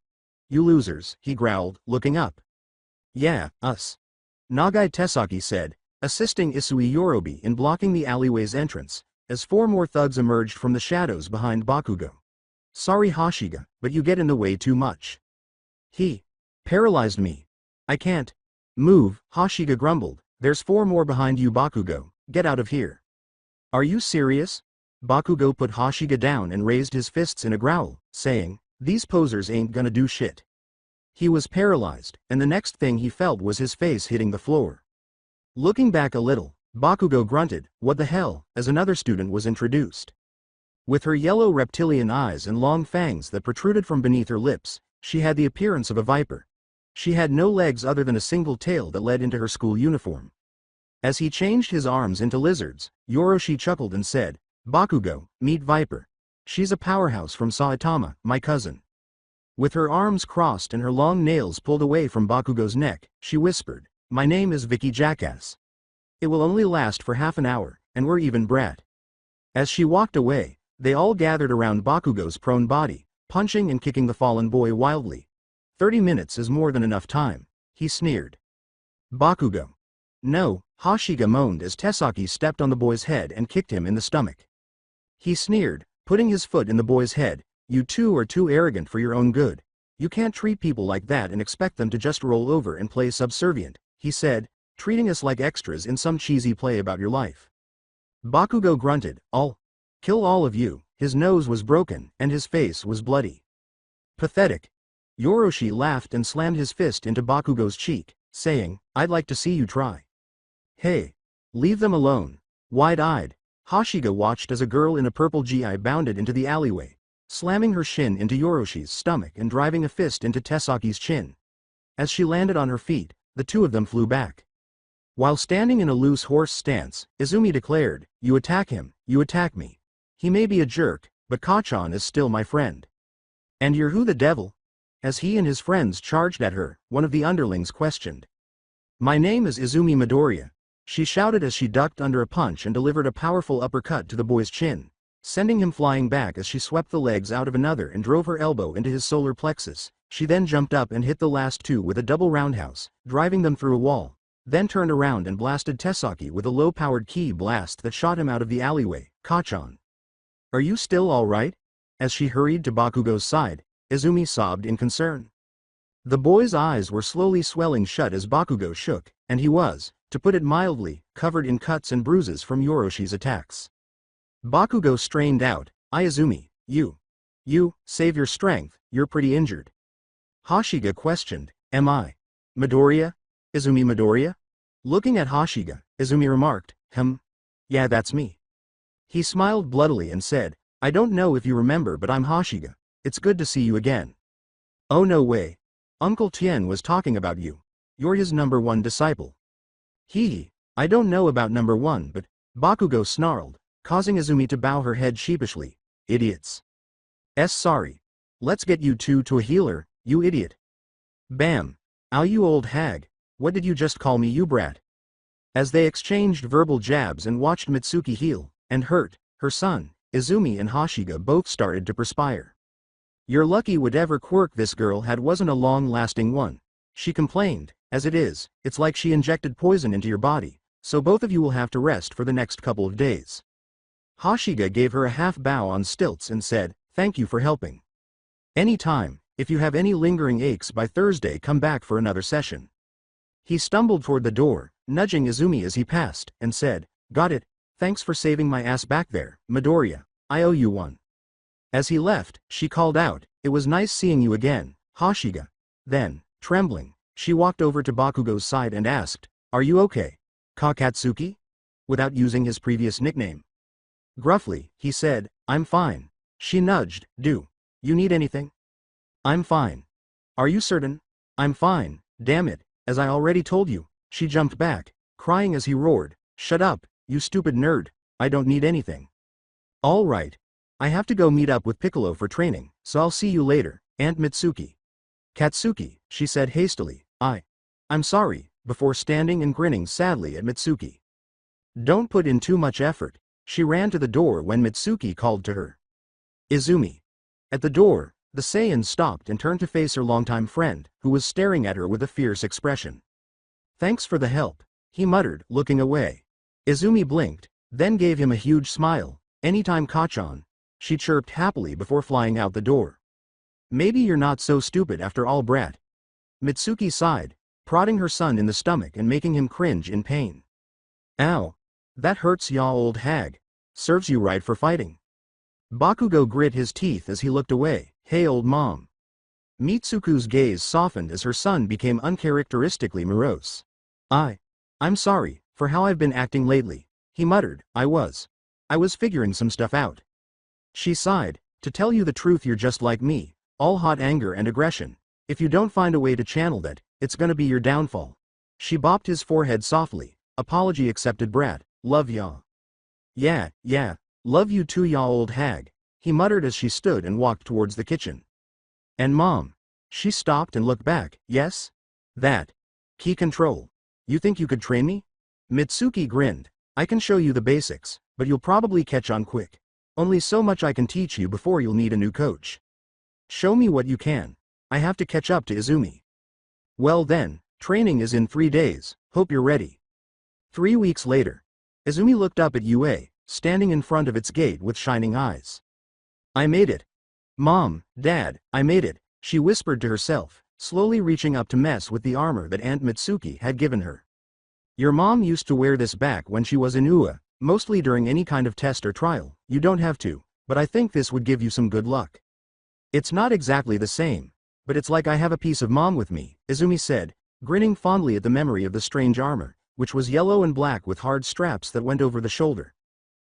You losers," he growled, looking up. "Yeah, us." Nagai Tesaki said, assisting Isui Yorobi in blocking the alleyway's entrance, as four more thugs emerged from the shadows behind Bakugo. "Sorry Hashiga, but you get in the way too much." "He paralyzed me. I can't move," Hashiga grumbled. "There's four more behind you, Bakugo, get out of here." "Are you serious?" Bakugo put Hashiga down and raised his fists in a growl, saying, "These posers ain't gonna do shit." He was paralyzed, and the next thing he felt was his face hitting the floor. Looking back a little, Bakugo grunted, "What the hell," as another student was introduced. With her yellow reptilian eyes and long fangs that protruded from beneath her lips, she had the appearance of a viper. She had no legs other than a single tail that led into her school uniform. As he changed his arms into lizards, Yoroshi chuckled and said, "Bakugo, meet Viper. She's a powerhouse from Saitama, my cousin." With her arms crossed and her long nails pulled away from Bakugo's neck, she whispered, "My name is Vicky Jackass. It will only last for half an hour, and we're even brat." As she walked away, they all gathered around Bakugo's prone body, punching and kicking the fallen boy wildly. 30 minutes is more than enough time, he sneered. "Bakugo." "No," Hashiga moaned as Tesaki stepped on the boy's head and kicked him in the stomach. He sneered, putting his foot in the boy's head, "You two are too arrogant for your own good. You can't treat people like that and expect them to just roll over and play subservient," he said, "treating us like extras in some cheesy play about your life." Bakugo grunted, "I'll kill all of you." His nose was broken, and his face was bloody. "Pathetic." Yoroshi laughed and slammed his fist into Bakugo's cheek, saying, "I'd like to see you try." "Hey, leave them alone." Wide-eyed, Hashiga watched as a girl in a purple GI bounded into the alleyway, slamming her shin into Yoroshi's stomach and driving a fist into Tesaki's chin. As she landed on her feet, the two of them flew back. While standing in a loose horse stance, Izumi declared, "You attack him, you attack me. He may be a jerk, but Kachan is still my friend." "And you're who the devil?" As he and his friends charged at her, one of the underlings questioned. "My name is Izumi Midoriya," she shouted as she ducked under a punch and delivered a powerful uppercut to the boy's chin, sending him flying back as she swept the legs out of another and drove her elbow into his solar plexus. She then jumped up and hit the last two with a double roundhouse, driving them through a wall, then turned around and blasted Tesaki with a low-powered ki blast that shot him out of the alleyway. "Kachan, are you still all right?" As she hurried to Bakugo's side, Izumi sobbed in concern. The boy's eyes were slowly swelling shut as Bakugo shook, and he was, to put it mildly, covered in cuts and bruises from Yoroshi's attacks. Bakugo strained out, "Izumi, you, save your strength, you're pretty injured." Hashiga questioned, "Am I Midoriya? Izumi Midoriya?" Looking at Hashiga, Izumi remarked, Yeah, that's me." He smiled bloodily and said, "I don't know if you remember, but I'm Hashiga. It's good to see you again." "Oh no way. Uncle Tien was talking about you. You're his #1 disciple." I don't know about #1, but," Bakugo snarled, causing Izumi to bow her head sheepishly. "Idiots. Sorry. Let's get you two to a healer, you idiot." "Bam. Ow, you old hag, what did you just call me, you brat?" As they exchanged verbal jabs and watched Mitsuki heal and hurt her son, Izumi and Hashiga both started to perspire. "You're lucky whatever quirk this girl had wasn't a long-lasting one," she complained. "As it is, it's like she injected poison into your body, so both of you will have to rest for the next couple of days." Hashiga gave her a half bow on stilts and said, "Thank you for helping. Any time, if you have any lingering aches by Thursday, come back for another session." He stumbled toward the door, nudging Izumi as he passed, and said, "Got it, thanks for saving my ass back there, Midoriya, I owe you one." As he left, she called out, "It was nice seeing you again, Hashiga." Then, trembling, she walked over to Bakugo's side and asked, "Are you okay, Kakatsuki?" without using his previous nickname. Gruffly, he said, I'm fine. She nudged, do you need anything? I'm fine. Are you certain? I'm fine, damn it, as I already told you. She jumped back, crying as he roared, shut up, you stupid nerd, I don't need anything. All right. I have to go meet up with Piccolo for training, so I'll see you later, Aunt Mitsuki. Katsuki, she said hastily, I'm sorry, before standing and grinning sadly at Mitsuki. Don't put in too much effort. She ran to the door when Mitsuki called to her. Izumi. At the door, the Saiyan stopped and turned to face her longtime friend, who was staring at her with a fierce expression. Thanks for the help, he muttered, looking away. Izumi blinked, then gave him a huge smile. Anytime, Kachan, she chirped happily before flying out the door. Maybe you're not so stupid after all, brat. Mitsuki sighed, prodding her son in the stomach and making him cringe in pain. Ow. That hurts, ya old hag. Serves you right for fighting. Bakugo grit his teeth as he looked away. Hey old mom. Mitsuku's gaze softened as her son became uncharacteristically morose. I'm sorry for how I've been acting lately, he muttered. I was figuring some stuff out. She sighed, to tell you the truth, you're just like me, all hot anger and aggression. If you don't find a way to channel that, it's gonna be your downfall. She bopped his forehead softly. Apology accepted, brat. Love ya. Yeah, love you too, ya old hag, he muttered as she stood and walked towards the kitchen. And mom. She stopped and looked back. Yes? That. Key control. You think you could train me? Mitsuki grinned. I can show you the basics, but you'll probably catch on quick. Only so much I can teach you before you'll need a new coach. Show me what you can. I have to catch up to Izumi. Well then, training is in 3 days, hope you're ready. 3 weeks later. Izumi looked up at UA, standing in front of its gate with shining eyes. I made it. Mom, Dad, I made it, she whispered to herself, slowly reaching up to mess with the armor that Aunt Mitsuki had given her. Your mom used to wear this back when she was in UA, mostly during any kind of test or trial. You don't have to, but I think this would give you some good luck. It's not exactly the same, but it's like I have a piece of mom with me, Izumi said, grinning fondly at the memory of the strange armor, which was yellow and black with hard straps that went over the shoulder.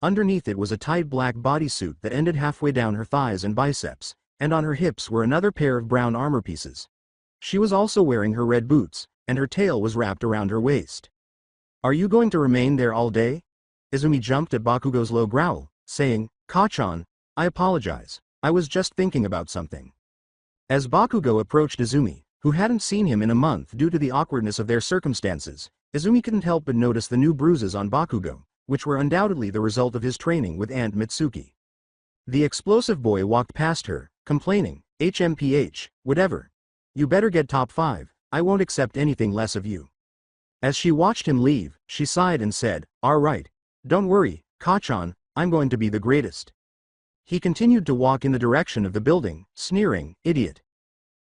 Underneath it was a tight black bodysuit that ended halfway down her thighs and biceps, and on her hips were another pair of brown armor pieces. She was also wearing her red boots, and her tail was wrapped around her waist. Are you going to remain there all day? Izumi jumped at Bakugo's low growl, saying, Kachan, I apologize, I was just thinking about something. As Bakugo approached Izumi, who hadn't seen him in a month due to the awkwardness of their circumstances, Izumi couldn't help but notice the new bruises on Bakugo, which were undoubtedly the result of his training with Aunt Mitsuki. The explosive boy walked past her, complaining, HMPH, whatever. You better get top 5, I won't accept anything less of you. As she watched him leave, she sighed and said, all right. Don't worry, Kachan, I'm going to be the greatest. He continued to walk in the direction of the building, sneering, idiot.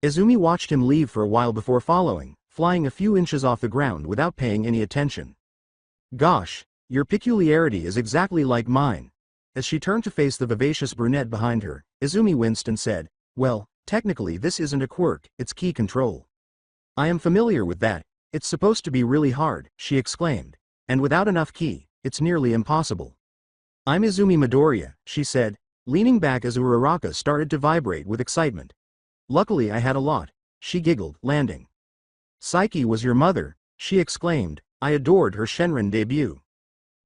Izumi watched him leave for a while before following, flying a few inches off the ground without paying any attention. Gosh, your peculiarity is exactly like mine. As she turned to face the vivacious brunette behind her, Izumi winced and said, well, technically this isn't a quirk, it's key control. I am familiar with that, it's supposed to be really hard, she exclaimed. And without enough ki, it's nearly impossible. I'm Izumi Midoriya, she said, leaning back as Uraraka started to vibrate with excitement. Luckily I had a lot, she giggled, landing. Psyche was your mother, she exclaimed, I adored her Shenron debut.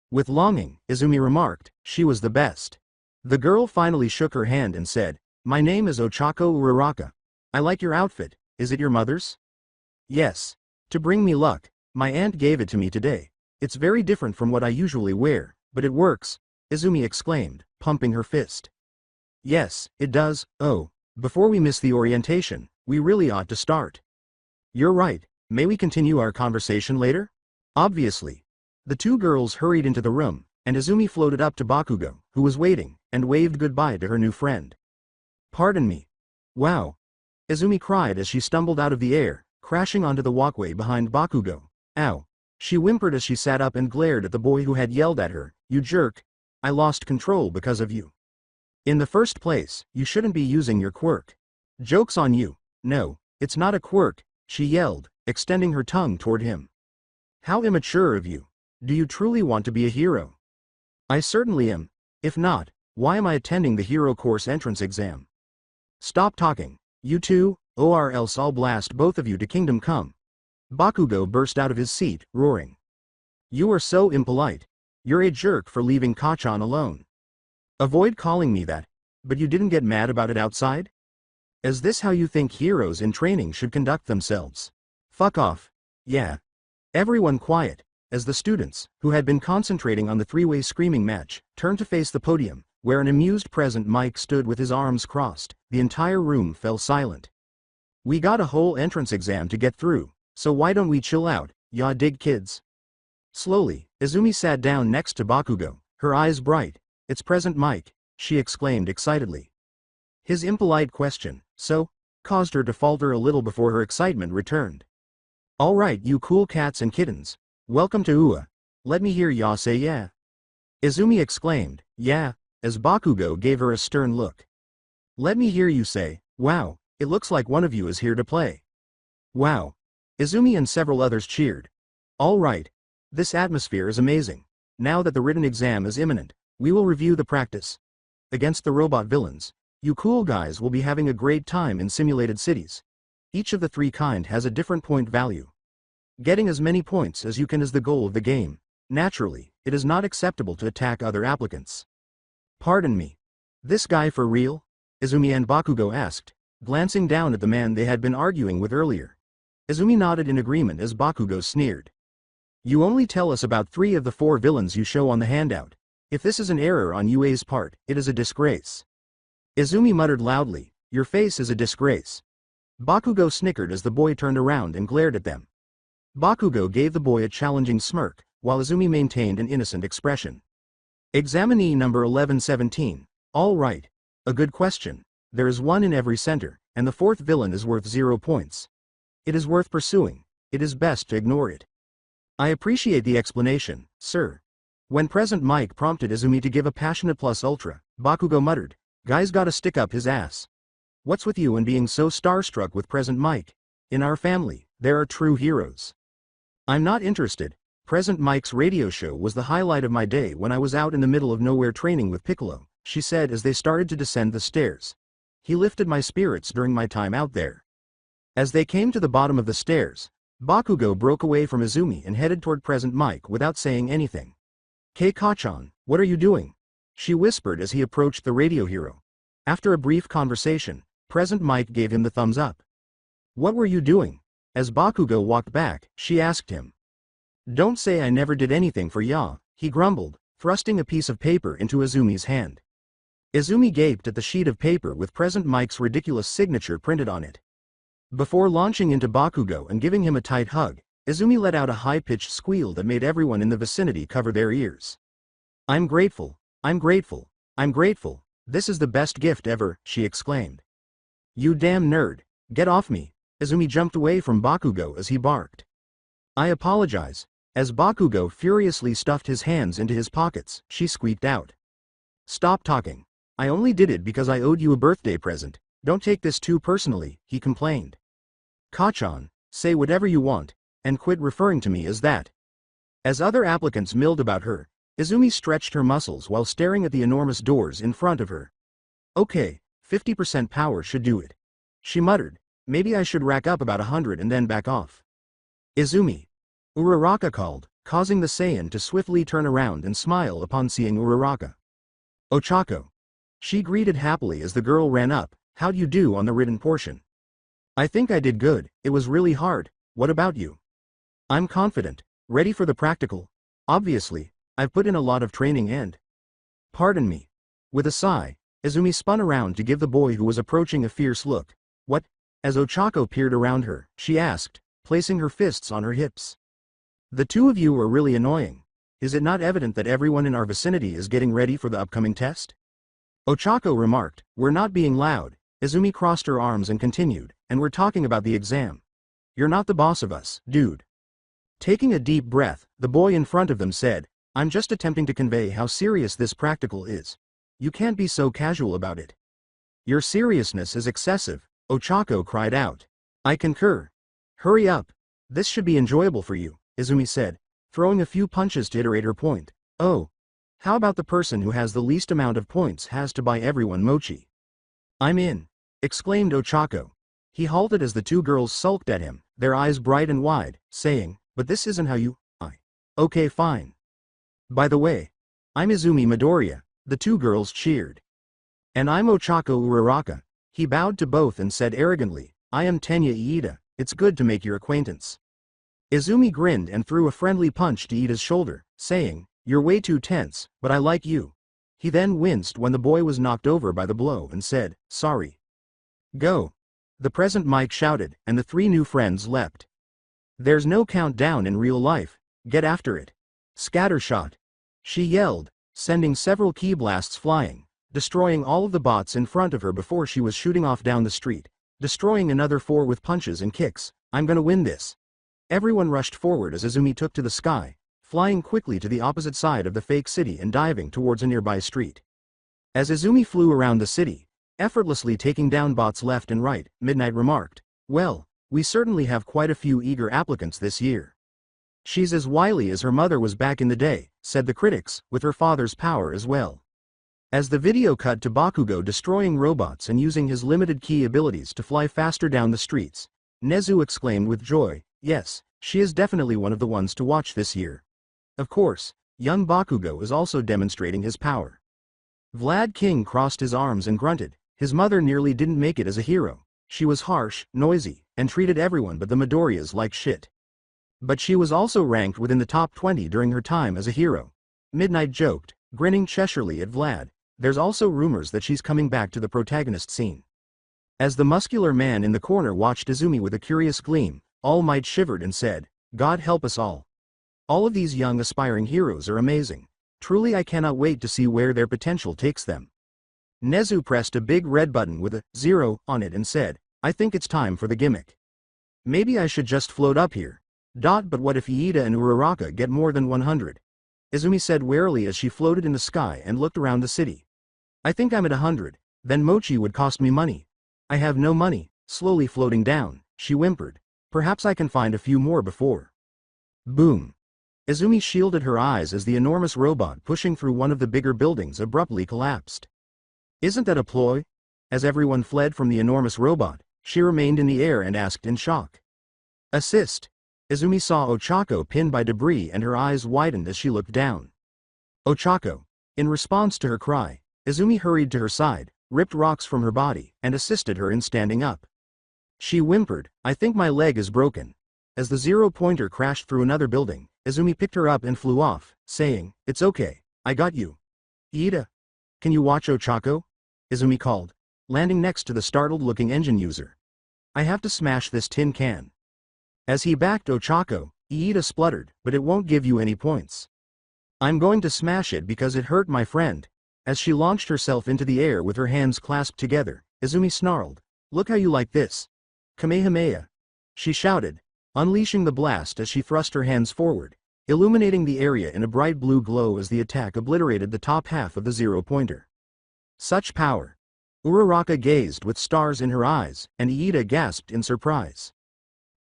With longing, Izumi remarked, she was the best. The girl finally shook her hand and said, my name is Ochako Uraraka. I like your outfit, is it your mother's? Yes. To bring me luck, my aunt gave it to me today. It's very different from what I usually wear, but it works, Izumi exclaimed, pumping her fist. Yes, it does. Oh, before we miss the orientation, we really ought to start. You're right, may we continue our conversation later? Obviously. The two girls hurried into the room, and Izumi floated up to Bakugo, who was waiting, and waved goodbye to her new friend. Pardon me. Wow. Izumi cried as she stumbled out of the air, crashing onto the walkway behind Bakugo. Ow. She whimpered as she sat up and glared at the boy who had yelled at her, you jerk. I lost control because of you. In the first place, you shouldn't be using your quirk. Joke's on you. No, it's not a quirk, she yelled, extending her tongue toward him. How immature of you. Do you truly want to be a hero? I certainly am. If not, why am I attending the hero course entrance exam? Stop talking, you two, or else I'll blast both of you to kingdom come. Bakugo burst out of his seat, roaring. You are so impolite. You're a jerk for leaving Kachan alone. Avoid calling me that, but you didn't get mad about it outside? Is this how you think heroes in training should conduct themselves? Fuck off. Yeah. Everyone quiet, as the students, who had been concentrating on the three-way screaming match, turned to face the podium, where an amused present Mike stood with his arms crossed. The entire room fell silent. We got a whole entrance exam to get through, so why don't we chill out, ya dig kids? Slowly, Izumi sat down next to Bakugo, her eyes bright. It's present Mike, she exclaimed excitedly. His impolite question, caused her to falter a little before her excitement returned. Alright you cool cats and kittens, welcome to UA. Let me hear ya say yeah. Izumi exclaimed, yeah, as Bakugo gave her a stern look. Let me hear you say, wow, it looks like one of you is here to play. Wow. Izumi and several others cheered. Alright. This atmosphere is amazing. Now that the written exam is imminent, we will review the practice. Against the robot villains, you cool guys will be having a great time in simulated cities. Each of the three kind has a different point value. Getting as many points as you can is the goal of the game. Naturally, it is not acceptable to attack other applicants. Pardon me. This guy for real? Izumi and Bakugo asked, glancing down at the man they had been arguing with earlier. Izumi nodded in agreement as Bakugo sneered. You only tell us about 3 of the 4 villains you show on the handout. If this is an error on UA's part, it is a disgrace. Izumi muttered loudly, your face is a disgrace. Bakugo snickered as the boy turned around and glared at them. Bakugo gave the boy a challenging smirk, while Izumi maintained an innocent expression. Examinee number 1117. All right. A good question. There is one in every center, and the 4th villain is worth 0 points. It is worth pursuing. It is best to ignore it. I appreciate the explanation, sir. When present Mike prompted Izumi to give a passionate plus ultra, Bakugo muttered, guy's gotta stick up his ass. What's with you and being so starstruck with present Mike? In our family, there are true heroes. I'm not interested. Present Mike's radio show was the highlight of my day when I was out in the middle of nowhere training with Piccolo, she said as they started to descend the stairs. He lifted my spirits during my time out there. As they came to the bottom of the stairs, Bakugo broke away from Izumi and headed toward present Mike without saying anything. Keikachan, what are you doing? She whispered as he approached the radio hero. After a brief conversation, present Mike gave him the thumbs up. What were you doing? As Bakugo walked back, she asked him. Don't say I never did anything for ya, he grumbled, thrusting a piece of paper into Izumi's hand. Izumi gaped at the sheet of paper with present Mike's ridiculous signature printed on it. Before launching into Bakugo and giving him a tight hug, Izumi let out a high-pitched squeal that made everyone in the vicinity cover their ears. I'm grateful, I'm grateful, I'm grateful, this is the best gift ever, she exclaimed. You damn nerd, get off me. Izumi jumped away from Bakugo as he barked. I apologize. As Bakugo furiously stuffed his hands into his pockets, she squeaked out. Stop talking. I only did it because I owed you a birthday present. Don't take this too personally, he complained. Kachan, say whatever you want, and quit referring to me as that. As other applicants milled about her, Izumi stretched her muscles while staring at the enormous doors in front of her. Okay, 50% power should do it. She muttered, maybe I should rack up about 100 and then back off. Izumi. Uraraka called, causing the Saiyan to swiftly turn around and smile upon seeing Uraraka. Ochako. She greeted happily as the girl ran up, how'd you do on the written portion? I think I did good, it was really hard, what about you? I'm confident, ready for the practical. Obviously, I've put in a lot of training and... Pardon me. With a sigh, Izumi spun around to give the boy who was approaching a fierce look. What? As Ochako peered around her, she asked, placing her fists on her hips. The two of you are really annoying. Is it not evident that everyone in our vicinity is getting ready for the upcoming test? Ochako remarked, we're not being loud. Izumi crossed her arms and continued, and we're talking about the exam. You're not the boss of us, dude. Taking a deep breath, the boy in front of them said, I'm just attempting to convey how serious this practical is. You can't be so casual about it. Your seriousness is excessive, Ochako cried out. I concur. Hurry up. This should be enjoyable for you, Izumi said, throwing a few punches to iterate her point. Oh. How about the person who has the least amount of points has to buy everyone mochi? I'm in, exclaimed Ochako. He halted as the two girls sulked at him, their eyes bright and wide, saying, but this isn't how you. Okay, fine. By the way, I'm Izumi Midoriya, the two girls cheered. And I'm Ochako Uraraka. He bowed to both and said arrogantly, I am Tenya Iida, it's good to make your acquaintance. Izumi grinned and threw a friendly punch to Iida's shoulder, saying, you're way too tense, but I like you. He then winced when the boy was knocked over by the blow and said, sorry. Go. The present Mike shouted, and the three new friends leapt. There's no countdown in real life, get after it. Scattershot. She yelled, sending several ki blasts flying, destroying all of the bots in front of her before she was shooting off down the street, destroying another 4 with punches and kicks. I'm gonna win this. Everyone rushed forward as Izumi took to the sky, flying quickly to the opposite side of the fake city and diving towards a nearby street. As Izumi flew around the city, effortlessly taking down bots left and right, Midnight remarked, well, we certainly have quite a few eager applicants this year. She's as wily as her mother was back in the day, said the critics, with her father's power as well. As the video cut to Bakugo destroying robots and using his limited ki abilities to fly faster down the streets, Nezu exclaimed with joy, yes, she is definitely one of the ones to watch this year. Of course, young Bakugo is also demonstrating his power. Vlad King crossed his arms and grunted, his mother nearly didn't make it as a hero. She was harsh, noisy, and treated everyone but the Midoriyas like shit. But she was also ranked within the top 20 during her time as a hero. Midnight joked, grinning Cheshirely at Vlad, there's also rumors that she's coming back to the protagonist scene. As the muscular man in the corner watched Izumi with a curious gleam, All Might shivered and said, God help us all. All of these young aspiring heroes are amazing. Truly I cannot wait to see where their potential takes them. Nezu pressed a big red button with a 0 on it and said, I think it's time for the gimmick. Maybe I should just float up here. But what if Iida and Uraraka get more than 100? Izumi said warily as she floated in the sky and looked around the city. I think I'm at 100, then mochi would cost me money. I have no money. Slowly floating down, she whimpered. Perhaps I can find a few more before. Boom. Izumi shielded her eyes as the enormous robot pushing through one of the bigger buildings abruptly collapsed. Isn't that a ploy? As everyone fled from the enormous robot, she remained in the air and asked in shock. Assist. Izumi saw Ochako pinned by debris and her eyes widened as she looked down. Ochako. In response to her cry, Izumi hurried to her side, ripped rocks from her body, and assisted her in standing up. She whimpered, I think my leg is broken. As the 0-pointer crashed through another building, Izumi picked her up and flew off, saying, it's okay, I got you. Iida. Can you watch Ochako? Izumi called, landing next to the startled-looking engine user. I have to smash this tin can. As he backed Ochako, Iida spluttered, but it won't give you any points. I'm going to smash it because it hurt my friend. As she launched herself into the air with her hands clasped together, Izumi snarled, look how you like this. Kamehameha. She shouted, unleashing the blast as she thrust her hands forward, illuminating the area in a bright blue glow as the attack obliterated the top half of the 0-pointer. Such power. Uraraka gazed with stars in her eyes, and Iida gasped in surprise.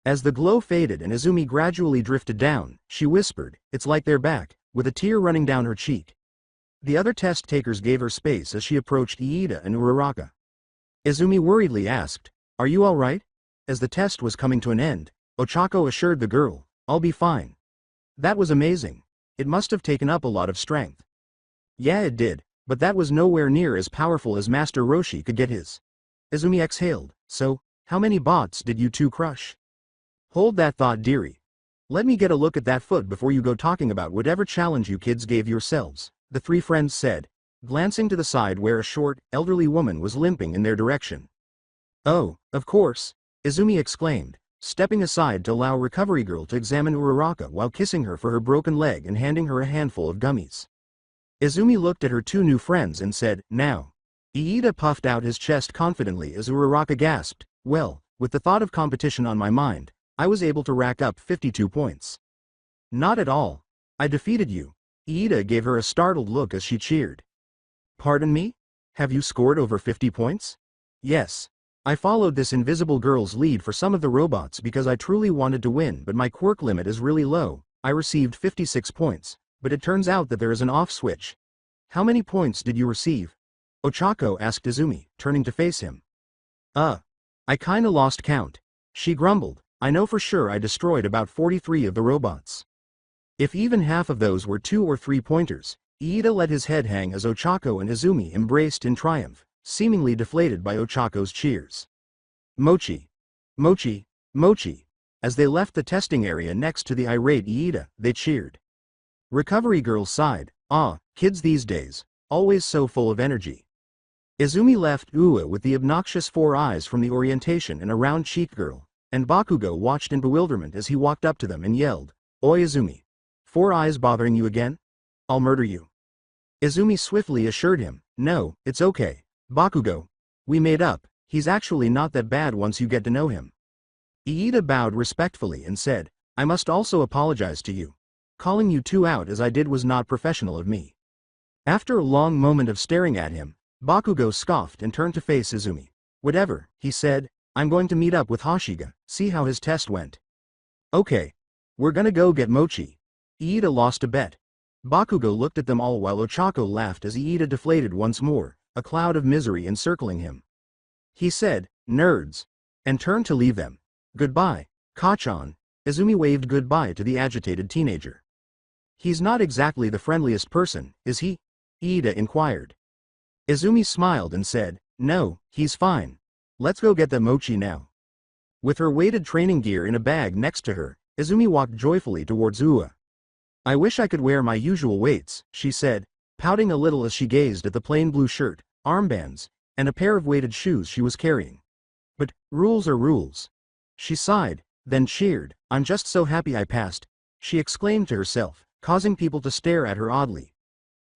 As the glow faded and Izumi gradually drifted down, she whispered, it's like they're back, with a tear running down her cheek. The other test takers gave her space as she approached Iida and Uraraka. Izumi worriedly asked, are you alright? As the test was coming to an end, Ochako assured the girl, I'll be fine. That was amazing. It must have taken up a lot of strength. Yeah, it did, but that was nowhere near as powerful as Master Roshi could get his. Izumi exhaled, so, how many bots did you two crush? Hold that thought, dearie. Let me get a look at that foot before you go talking about whatever challenge you kids gave yourselves, the three friends said, glancing to the side where a short, elderly woman was limping in their direction. Oh, of course, Izumi exclaimed, stepping aside to allow Recovery Girl to examine Uraraka while kissing her for her broken leg and handing her a handful of gummies. Izumi looked at her two new friends and said, now. Iida puffed out his chest confidently as Uraraka gasped, well, with the thought of competition on my mind, I was able to rack up 52 points. Not at all. I defeated you. Iida gave her a startled look as she cheered. Pardon me? Have you scored over 50 points? Yes. I followed this invisible girl's lead for some of the robots because I truly wanted to win, but my quirk limit is really low. I received 56 points, but it turns out that there is an off switch. How many points did you receive? Ochako asked Izumi, turning to face him. I kinda lost count. She grumbled. I know for sure I destroyed about 43 of the robots. If even half of those were 2 or 3 pointers, Iida let his head hang as Ochako and Izumi embraced in triumph, seemingly deflated by Ochako's cheers. Mochi. Mochi. Mochi. As they left the testing area next to the irate Iida, they cheered. Recovery girls sighed. Kids these days, always so full of energy. Izumi left Ua with the obnoxious 4 eyes from the orientation and a round-cheeked girl, and Bakugo watched in bewilderment as he walked up to them and yelled, Oi Izumi. 4 eyes bothering you again? I'll murder you. Izumi swiftly assured him, no, it's okay, Bakugo. We made up, he's actually not that bad once you get to know him. Iida bowed respectfully and said, I must also apologize to you. Calling you 2 out as I did was not professional of me. After a long moment of staring at him, Bakugo scoffed and turned to face Izumi. Whatever, he said, I'm going to meet up with Hashiga, see how his test went. Okay. We're gonna go get Mochi. Iida lost a bet. Bakugo looked at them all while Ochako laughed as Iida deflated once more, a cloud of misery encircling him. He said, nerds, and turned to leave them. Goodbye, Kachan. Izumi waved goodbye to the agitated teenager. He's not exactly the friendliest person, is he? Iida inquired. Izumi smiled and said, no, he's fine. Let's go get the Mochi now. With her weighted training gear in a bag next to her, Izumi walked joyfully towards Ua. I wish I could wear my usual weights, she said, pouting a little as she gazed at the plain blue shirt, armbands, and a pair of weighted shoes she was carrying. But, rules are rules. She sighed, then cheered, I'm just so happy I passed, she exclaimed to herself, causing people to stare at her oddly.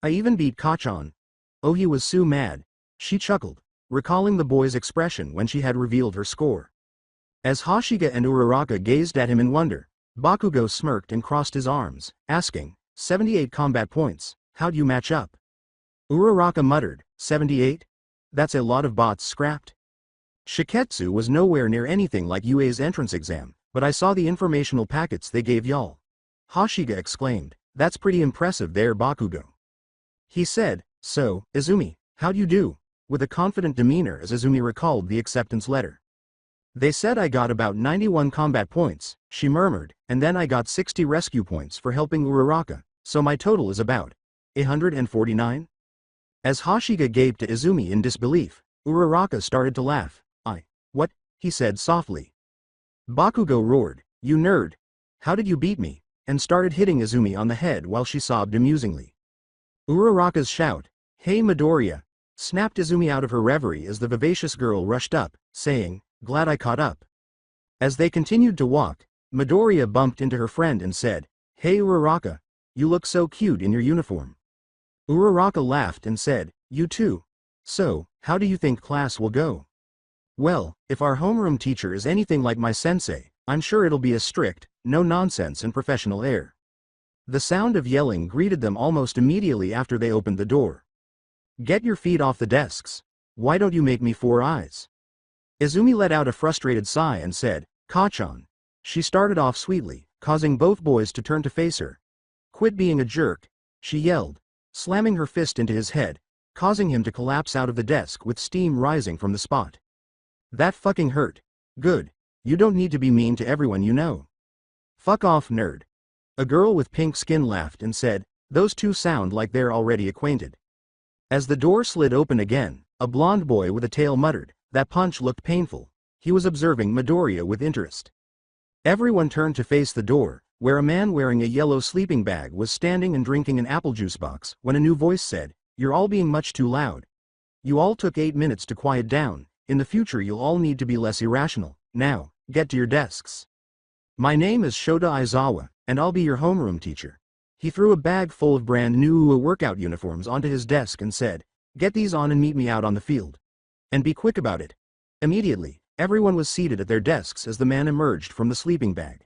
I even beat Kachan. Oh, he was so mad. She chuckled, recalling the boy's expression when she had revealed her score. As Hashiga and Uraraka gazed at him in wonder, Bakugo smirked and crossed his arms, asking, 78 combat points, how'd you match up? Uraraka muttered, 78? That's a lot of bots scrapped. Shiketsu was nowhere near anything like UA's entrance exam, but I saw the informational packets they gave y'all. Hashiga exclaimed, that's pretty impressive there, Bakugo. He said, so, Izumi, how'd you do? With a confident demeanor as Izumi recalled the acceptance letter. They said I got about 91 combat points, she murmured, and then I got 60 rescue points for helping Uraraka, so my total is about 149? As Hashiga gaped at Izumi in disbelief, Uraraka started to laugh. What? He said softly. Bakugo roared, you nerd. How did you beat me? And started hitting Izumi on the head while she sobbed amusingly. Uraraka's shout, hey Midoriya, snapped Izumi out of her reverie as the vivacious girl rushed up, saying, glad I caught up. As they continued to walk, Midoriya bumped into her friend and said, hey Uraraka, you look so cute in your uniform. Uraraka laughed and said, you too. So, how do you think class will go? Well, if our homeroom teacher is anything like my sensei, I'm sure it'll be a strict, no-nonsense and professional air. The sound of yelling greeted them almost immediately after they opened the door. Get your feet off the desks. Why don't you make me 4 eyes? Izumi let out a frustrated sigh and said, Kachan. She started off sweetly, causing both boys to turn to face her. Quit being a jerk, she yelled, slamming her fist into his head, causing him to collapse out of the desk with steam rising from the spot. That fucking hurt. Good. You don't need to be mean to everyone you know. Fuck off, nerd. A girl with pink skin laughed and said, those two sound like they're already acquainted. As the door slid open again, a blonde boy with a tail muttered, that punch looked painful. He was observing Midoriya with interest. Everyone turned to face the door, where a man wearing a yellow sleeping bag was standing and drinking an apple juice box, when a new voice said, you're all being much too loud. You all took 8 minutes to quiet down. In the future you'll all need to be less irrational. Now, get to your desks. My name is Shota Aizawa, and I'll be your homeroom teacher. He threw a bag full of brand new UA workout uniforms onto his desk and said, get these on and meet me out on the field. And be quick about it. Immediately, everyone was seated at their desks as the man emerged from the sleeping bag.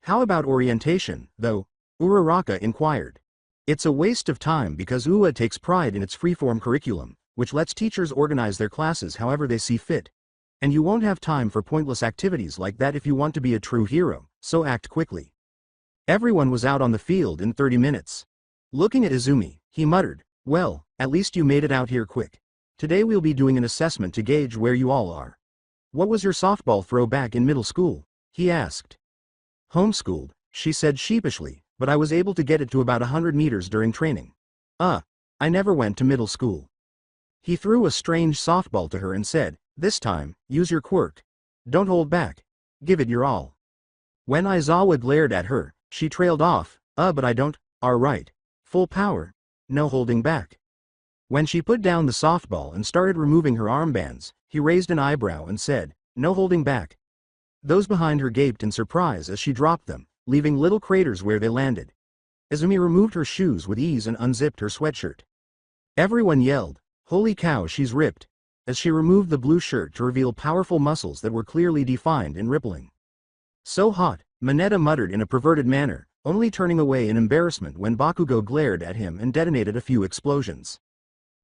How about orientation, though? Uraraka inquired. It's a waste of time because UA takes pride in its freeform curriculum, which lets teachers organize their classes however they see fit. And you won't have time for pointless activities like that if you want to be a true hero, so act quickly. Everyone was out on the field in 30 minutes. Looking at Izumi, he muttered, "Well, at least you made it out here quick. Today we'll be doing an assessment to gauge where you all are." "What was your softball throw back in middle school?" he asked. "Homeschooled," she said sheepishly, "but I was able to get it to about 100 meters during training." I never went to middle school." He threw a strange softball to her and said, "This time, use your quirk. Don't hold back. Give it your all." When Aizawa glared at her, she trailed off, but I don't, right. Full power. No holding back." When she put down the softball and started removing her armbands, he raised an eyebrow and said, "No holding back." Those behind her gaped in surprise as she dropped them, leaving little craters where they landed. Izumi removed her shoes with ease and unzipped her sweatshirt. Everyone yelled, "Holy cow, she's ripped," as she removed the blue shirt to reveal powerful muscles that were clearly defined and rippling. "So hot," Mineta muttered in a perverted manner, only turning away in embarrassment when Bakugo glared at him and detonated a few explosions.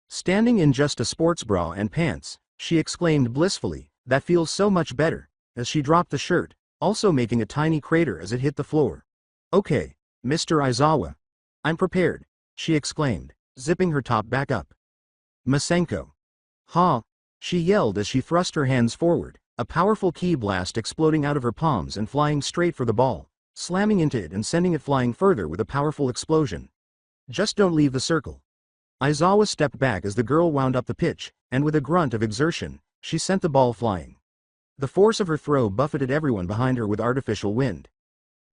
Standing in just a sports bra and pants, she exclaimed blissfully, "That feels so much better," as she dropped the shirt, also making a tiny crater as it hit the floor. "Okay, Mr. Aizawa. I'm prepared," she exclaimed, zipping her top back up. "Masenko." "Ha!" she yelled as she thrust her hands forward, a powerful ki blast exploding out of her palms and flying straight for the ball, slamming into it and sending it flying further with a powerful explosion. "Just don't leave the circle." Aizawa stepped back as the girl wound up the pitch, and with a grunt of exertion, she sent the ball flying. The force of her throw buffeted everyone behind her with artificial wind.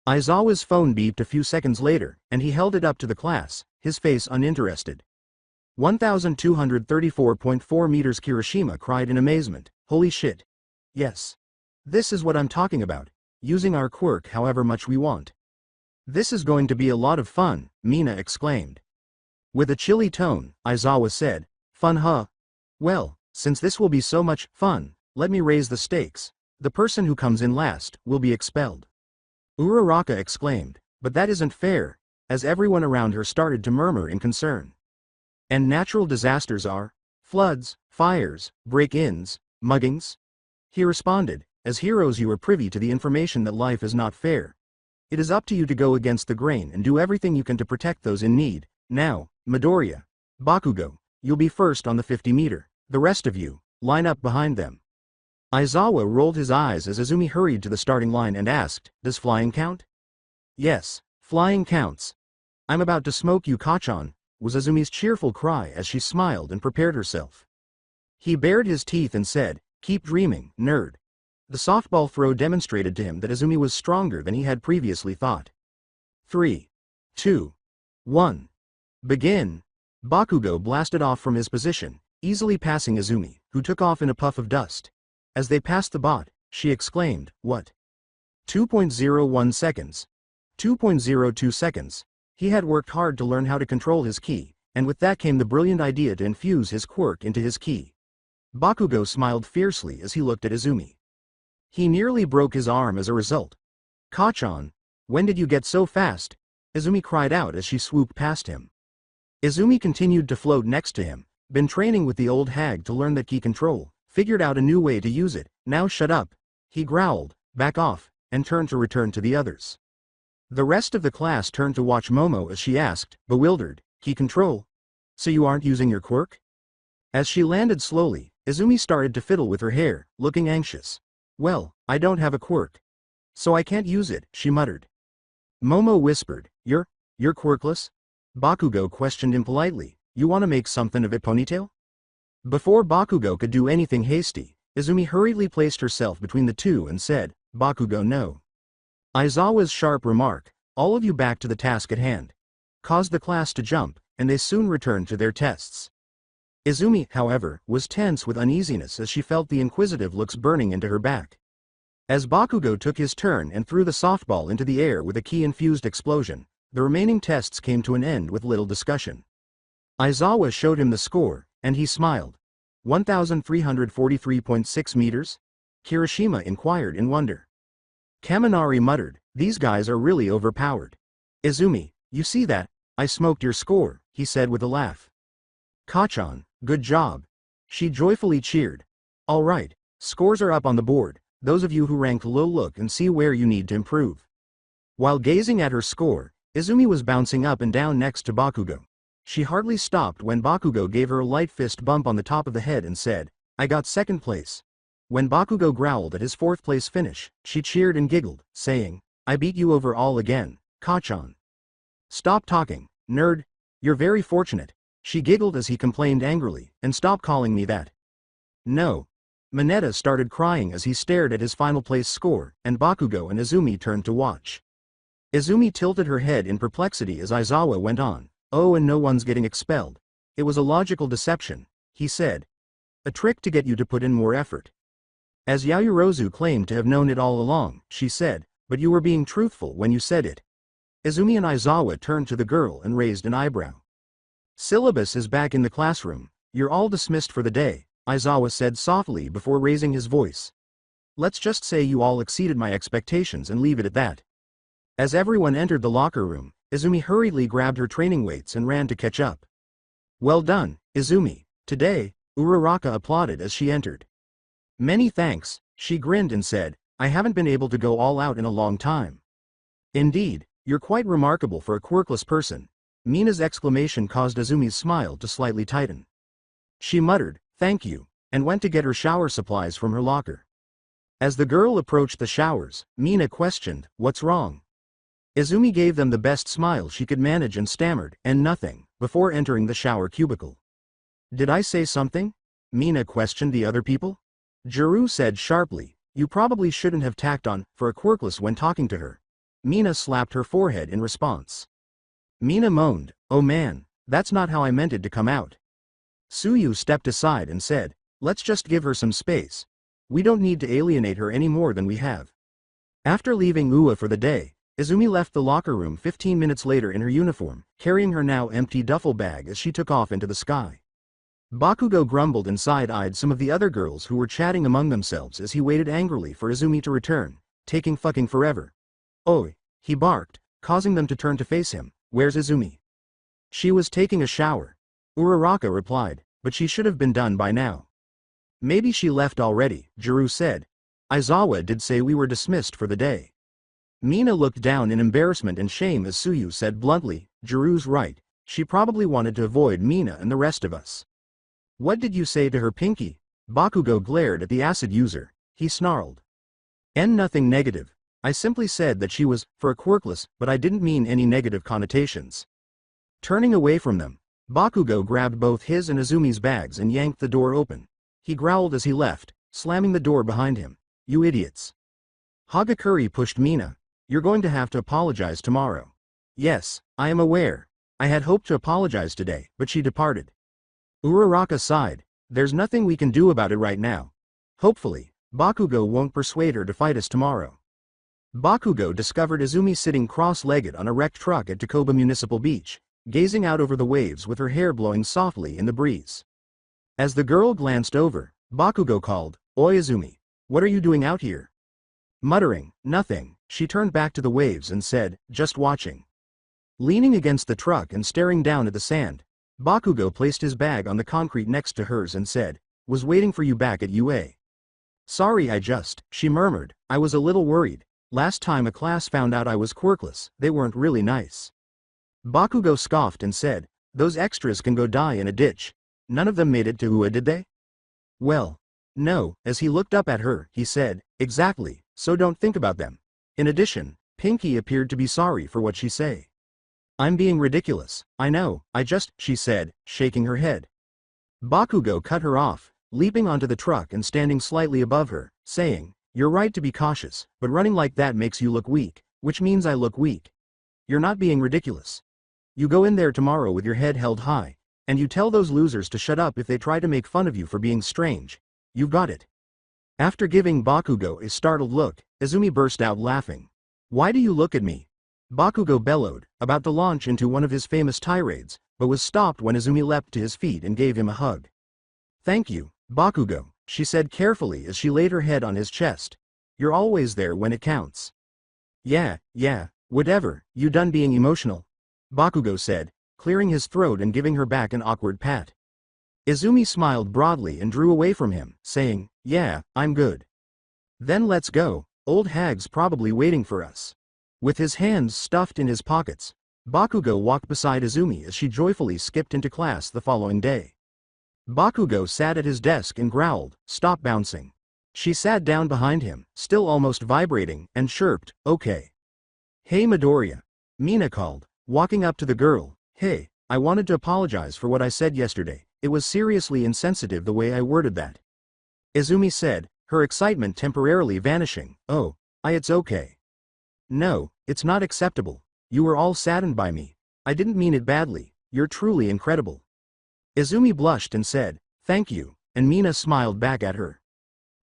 Aizawa's phone beeped a few seconds later, and he held it up to the class, his face uninterested. 1,234.4 meters. Kirishima cried in amazement, "Holy shit. Yes. This is what I'm talking about, using our quirk however much we want." "This is going to be a lot of fun," Mina exclaimed. With a chilly tone, Aizawa said, "Fun huh? Well, since this will be so much fun, let me raise the stakes. The person who comes in last will be expelled." Uraraka exclaimed, "But that isn't fair," as everyone around her started to murmur in concern. "And natural disasters are? Floods, fires, break-ins, muggings?" He responded, "As heroes you are privy to the information that life is not fair. It is up to you to go against the grain and do everything you can to protect those in need. Now, Midoriya, Bakugo, you'll be first on the 50-meter. The rest of you, line up behind them." Aizawa rolled his eyes as Izumi hurried to the starting line and asked, "Does flying count?" "Yes, flying counts. I'm about to smoke you, Kachan," was Izumi's cheerful cry as she smiled and prepared herself. He bared his teeth and said, "Keep dreaming, nerd." The softball throw demonstrated to him that Izumi was stronger than he had previously thought. 3, 2, 1. Begin. Bakugo blasted off from his position, easily passing Izumi, who took off in a puff of dust. As they passed the bot, she exclaimed, "What? 2.01 seconds. 2.02 seconds. He had worked hard to learn how to control his ki, and with that came the brilliant idea to infuse his quirk into his ki." Bakugo smiled fiercely as he looked at Izumi. He nearly broke his arm as a result. "Kachan, when did you get so fast?" Izumi cried out as she swooped past him. Izumi continued to float next to him, "Been training with the old hag to learn that ki control, figured out a new way to use it, now shut up." He growled, "Back off," and turned to return to the others. The rest of the class turned to watch Momo as she asked, bewildered, "Ki control? So you aren't using your quirk?" As she landed slowly, Izumi started to fiddle with her hair, looking anxious. "Well, I don't have a quirk. So I can't use it," she muttered. Momo whispered, You're quirkless?" Bakugo questioned impolitely, "You want to make something of it, ponytail?" Before Bakugo could do anything hasty, Izumi hurriedly placed herself between the two and said, "Bakugo, no." Aizawa's sharp remark, "All of you back to the task at hand," caused the class to jump, and they soon returned to their tests. Izumi, however, was tense with uneasiness as she felt the inquisitive looks burning into her back. As Bakugo took his turn and threw the softball into the air with a ki-infused explosion, the remaining tests came to an end with little discussion. Aizawa showed him the score, and he smiled. 1,343.6 meters? Kirishima inquired in wonder. Kaminari muttered, "These guys are really overpowered." "Izumi, you see that? I smoked your score," he said with a laugh. "Kachan, good job." She joyfully cheered. "All right, scores are up on the board. Those of you who ranked low, look and see where you need to improve." While gazing at her score, Izumi was bouncing up and down next to Bakugo. She hardly stopped when Bakugo gave her a light fist bump on the top of the head and said, "I got second place." When Bakugo growled at his fourth place finish, she cheered and giggled, saying, "I beat you over all again, Kachan." "Stop talking, nerd. You're very fortunate," she giggled as he complained angrily, "and stop calling me that." "No." Mineta started crying as he stared at his final place score, and Bakugo and Izumi turned to watch. Izumi tilted her head in perplexity as Aizawa went on, "Oh, and no one's getting expelled. It was a logical deception," he said. "A trick to get you to put in more effort." "As Yayorozu claimed to have known it all along," she said, "but you were being truthful when you said it." Izumi and Aizawa turned to the girl and raised an eyebrow. "Syllabus is back in the classroom. You're all dismissed for the day," Aizawa said softly before raising his voice. "Let's just say you all exceeded my expectations and leave it at that." As everyone entered the locker room, Izumi hurriedly grabbed her training weights and ran to catch up. "Well done, Izumi. Today," Uraraka applauded as she entered. "Many thanks," she grinned and said, "I haven't been able to go all out in a long time." "Indeed, you're quite remarkable for a quirkless person." Mina's exclamation caused Izumi's smile to slightly tighten. She muttered, "Thank you," and went to get her shower supplies from her locker. As the girl approached the showers, Mina questioned, "What's wrong?" Izumi gave them the best smile she could manage and stammered, "And nothing," before entering the shower cubicle. "Did I say something?" Mina questioned the other people. Juru said sharply, "You probably shouldn't have tacked on for a quirkless when talking to her." Mina slapped her forehead in response. Mina moaned, "Oh man, that's not how I meant it to come out." Suyu stepped aside and said, "Let's just give her some space. We don't need to alienate her any more than we have." After leaving Ua for the day, Izumi left the locker room 15 minutes later in her uniform, carrying her now empty duffel bag as she took off into the sky. Bakugo grumbled and side-eyed some of the other girls who were chatting among themselves as he waited angrily for Izumi to return, taking fucking forever. "Oi," he barked, causing them to turn to face him. "Where's Izumi?" "She was taking a shower," Uraraka replied, "but she should have been done by now." "Maybe she left already," Juru said. "Aizawa did say we were dismissed for the day." Mina looked down in embarrassment and shame as Suyu said bluntly, "Juru's right, she probably wanted to avoid Mina and the rest of us." "What did you say to her, Pinky?" Bakugo glared at the acid user. He snarled. Nothing negative. I simply said that she was, for a quirkless, but I didn't mean any negative connotations." Turning away from them, Bakugo grabbed both his and Izumi's bags and yanked the door open. He growled as he left, slamming the door behind him. "You idiots." Hagakure pushed Mina. "You're going to have to apologize tomorrow." "Yes, I am aware. I had hoped to apologize today," but she departed. Uraraka sighed. "There's nothing we can do about it right now. Hopefully, Bakugo won't persuade her to fight us tomorrow." Bakugo discovered Izumi sitting cross-legged on a wrecked truck at Takoba Municipal Beach, gazing out over the waves with her hair blowing softly in the breeze. As the girl glanced over, Bakugo called, "Oi Izumi, what are you doing out here?" Muttering, "Nothing," she turned back to the waves and said, "Just watching." Leaning against the truck and staring down at the sand, Bakugo placed his bag on the concrete next to hers and said, "Was waiting for you back at UA." "Sorry she murmured, "I was a little worried. Last time a class found out I was quirkless, they weren't really nice." Bakugo scoffed and said, "Those extras can go die in a ditch. None of them made it to UA, did they?" "Well, no," as he looked up at her, he said, "Exactly, so don't think about them." In addition, Pinky appeared to be sorry for what she say. "I'm being ridiculous, I know, she said, shaking her head. Bakugo cut her off, leaping onto the truck and standing slightly above her, saying, "You're right to be cautious, but running like that makes you look weak, which means I look weak. You're not being ridiculous. You go in there tomorrow with your head held high, and you tell those losers to shut up if they try to make fun of you for being strange. You've got it." After giving Bakugo a startled look, Izumi burst out laughing. "Why do you look at me?" Bakugo bellowed, about to launch into one of his famous tirades, but was stopped when Izumi leapt to his feet and gave him a hug. "Thank you, Bakugo," she said carefully as she laid her head on his chest. "You're always there when it counts." Yeah, whatever, you done being emotional?" Bakugo said, clearing his throat and giving her back an awkward pat. Izumi smiled broadly and drew away from him, saying, "Yeah, I'm good." "Then let's go, old hag's probably waiting for us." With his hands stuffed in his pockets, Bakugo walked beside Izumi as she joyfully skipped into class the following day. Bakugo sat at his desk and growled, "Stop bouncing." She sat down behind him, still almost vibrating, and chirped, "Okay." "Hey Midoriya," Mina called, walking up to the girl. "Hey, I wanted to apologize for what I said yesterday. It was seriously insensitive the way I worded that," Izumi said, her excitement temporarily vanishing. "Oh, it's okay." "No, it's not acceptable. You were all saddened by me. I didn't mean it badly. You're truly incredible." Izumi blushed and said, "Thank you," and Mina smiled back at her.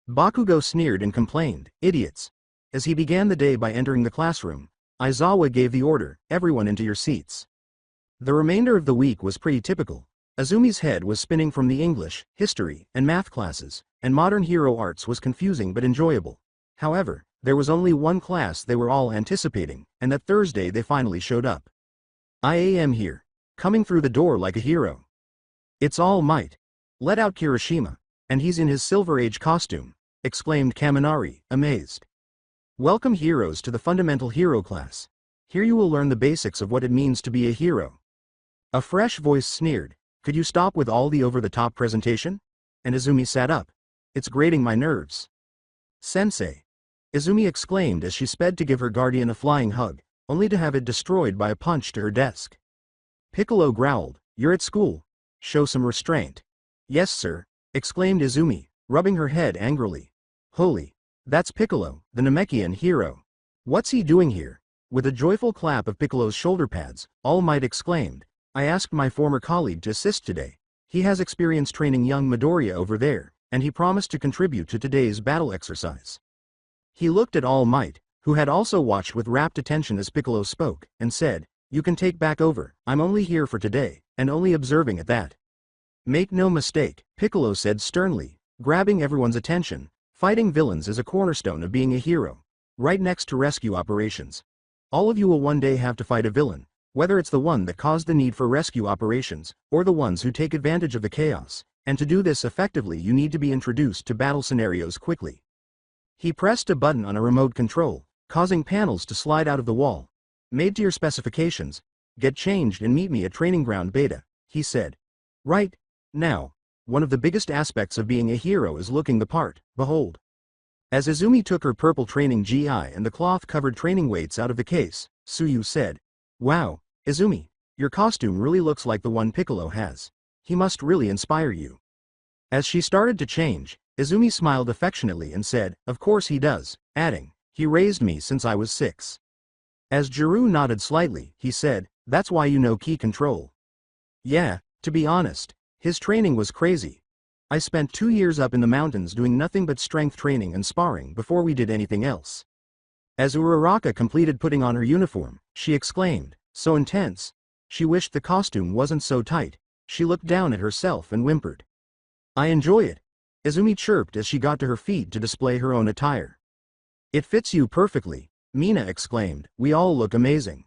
Bakugo sneered and complained, "Idiots." As he began the day by entering the classroom, Aizawa gave the order, "Everyone into your seats." The remainder of the week was pretty typical. Izumi's head was spinning from the English, history, and math classes, and modern hero arts was confusing but enjoyable. However, there was only one class they were all anticipating, and that Thursday they finally showed up. "I am here. Coming through the door like a hero. It's All Might. Let out Kirishima, and he's in his Silver Age costume," exclaimed Kaminari, amazed. "Welcome heroes to the Fundamental Hero class. Here you will learn the basics of what it means to be a hero." A fresh voice sneered, "Could you stop with all the over-the-top presentation?" And Izumi sat up. "It's grating my nerves." "Sensei," Izumi exclaimed as she sped to give her guardian a flying hug, only to have it destroyed by a punch to her desk. Piccolo growled, "You're at school. Show some restraint." "Yes sir," exclaimed Izumi, rubbing her head angrily. "Holy, that's Piccolo, the Namekian hero. What's he doing here?" With a joyful clap of Piccolo's shoulder pads, All Might exclaimed, "I asked my former colleague to assist today. He has experience training young Midoriya over there, and he promised to contribute to today's battle exercise." He looked at All Might, who had also watched with rapt attention as Piccolo spoke, and said, "You can take back over. I'm only here for today, and only observing at that." "Make no mistake," Piccolo said sternly, grabbing everyone's attention, "fighting villains is a cornerstone of being a hero. Right next to rescue operations. All of you will one day have to fight a villain, whether it's the one that caused the need for rescue operations, or the ones who take advantage of the chaos, and to do this effectively you need to be introduced to battle scenarios quickly." He pressed a button on a remote control, causing panels to slide out of the wall. "Made to your specifications. Get changed and meet me at Training Ground Beta," he said. "Right. Now, one of the biggest aspects of being a hero is looking the part, behold." As Izumi took her purple training GI and the cloth-covered training weights out of the case, Suyu said, "Wow, Izumi, your costume really looks like the one Piccolo has. He must really inspire you." As she started to change, Izumi smiled affectionately and said, "Of course he does," adding, "He raised me since I was 6. As Jiru nodded slightly, he said, "That's why you know key control." "Yeah, to be honest, his training was crazy. I spent 2 years up in the mountains doing nothing but strength training and sparring before we did anything else." As Uraraka completed putting on her uniform, she exclaimed, "So intense." She wished the costume wasn't so tight. She looked down at herself and whimpered. "I enjoy it," Izumi chirped as she got to her feet to display her own attire. "It fits you perfectly," Mina exclaimed, "We all look amazing."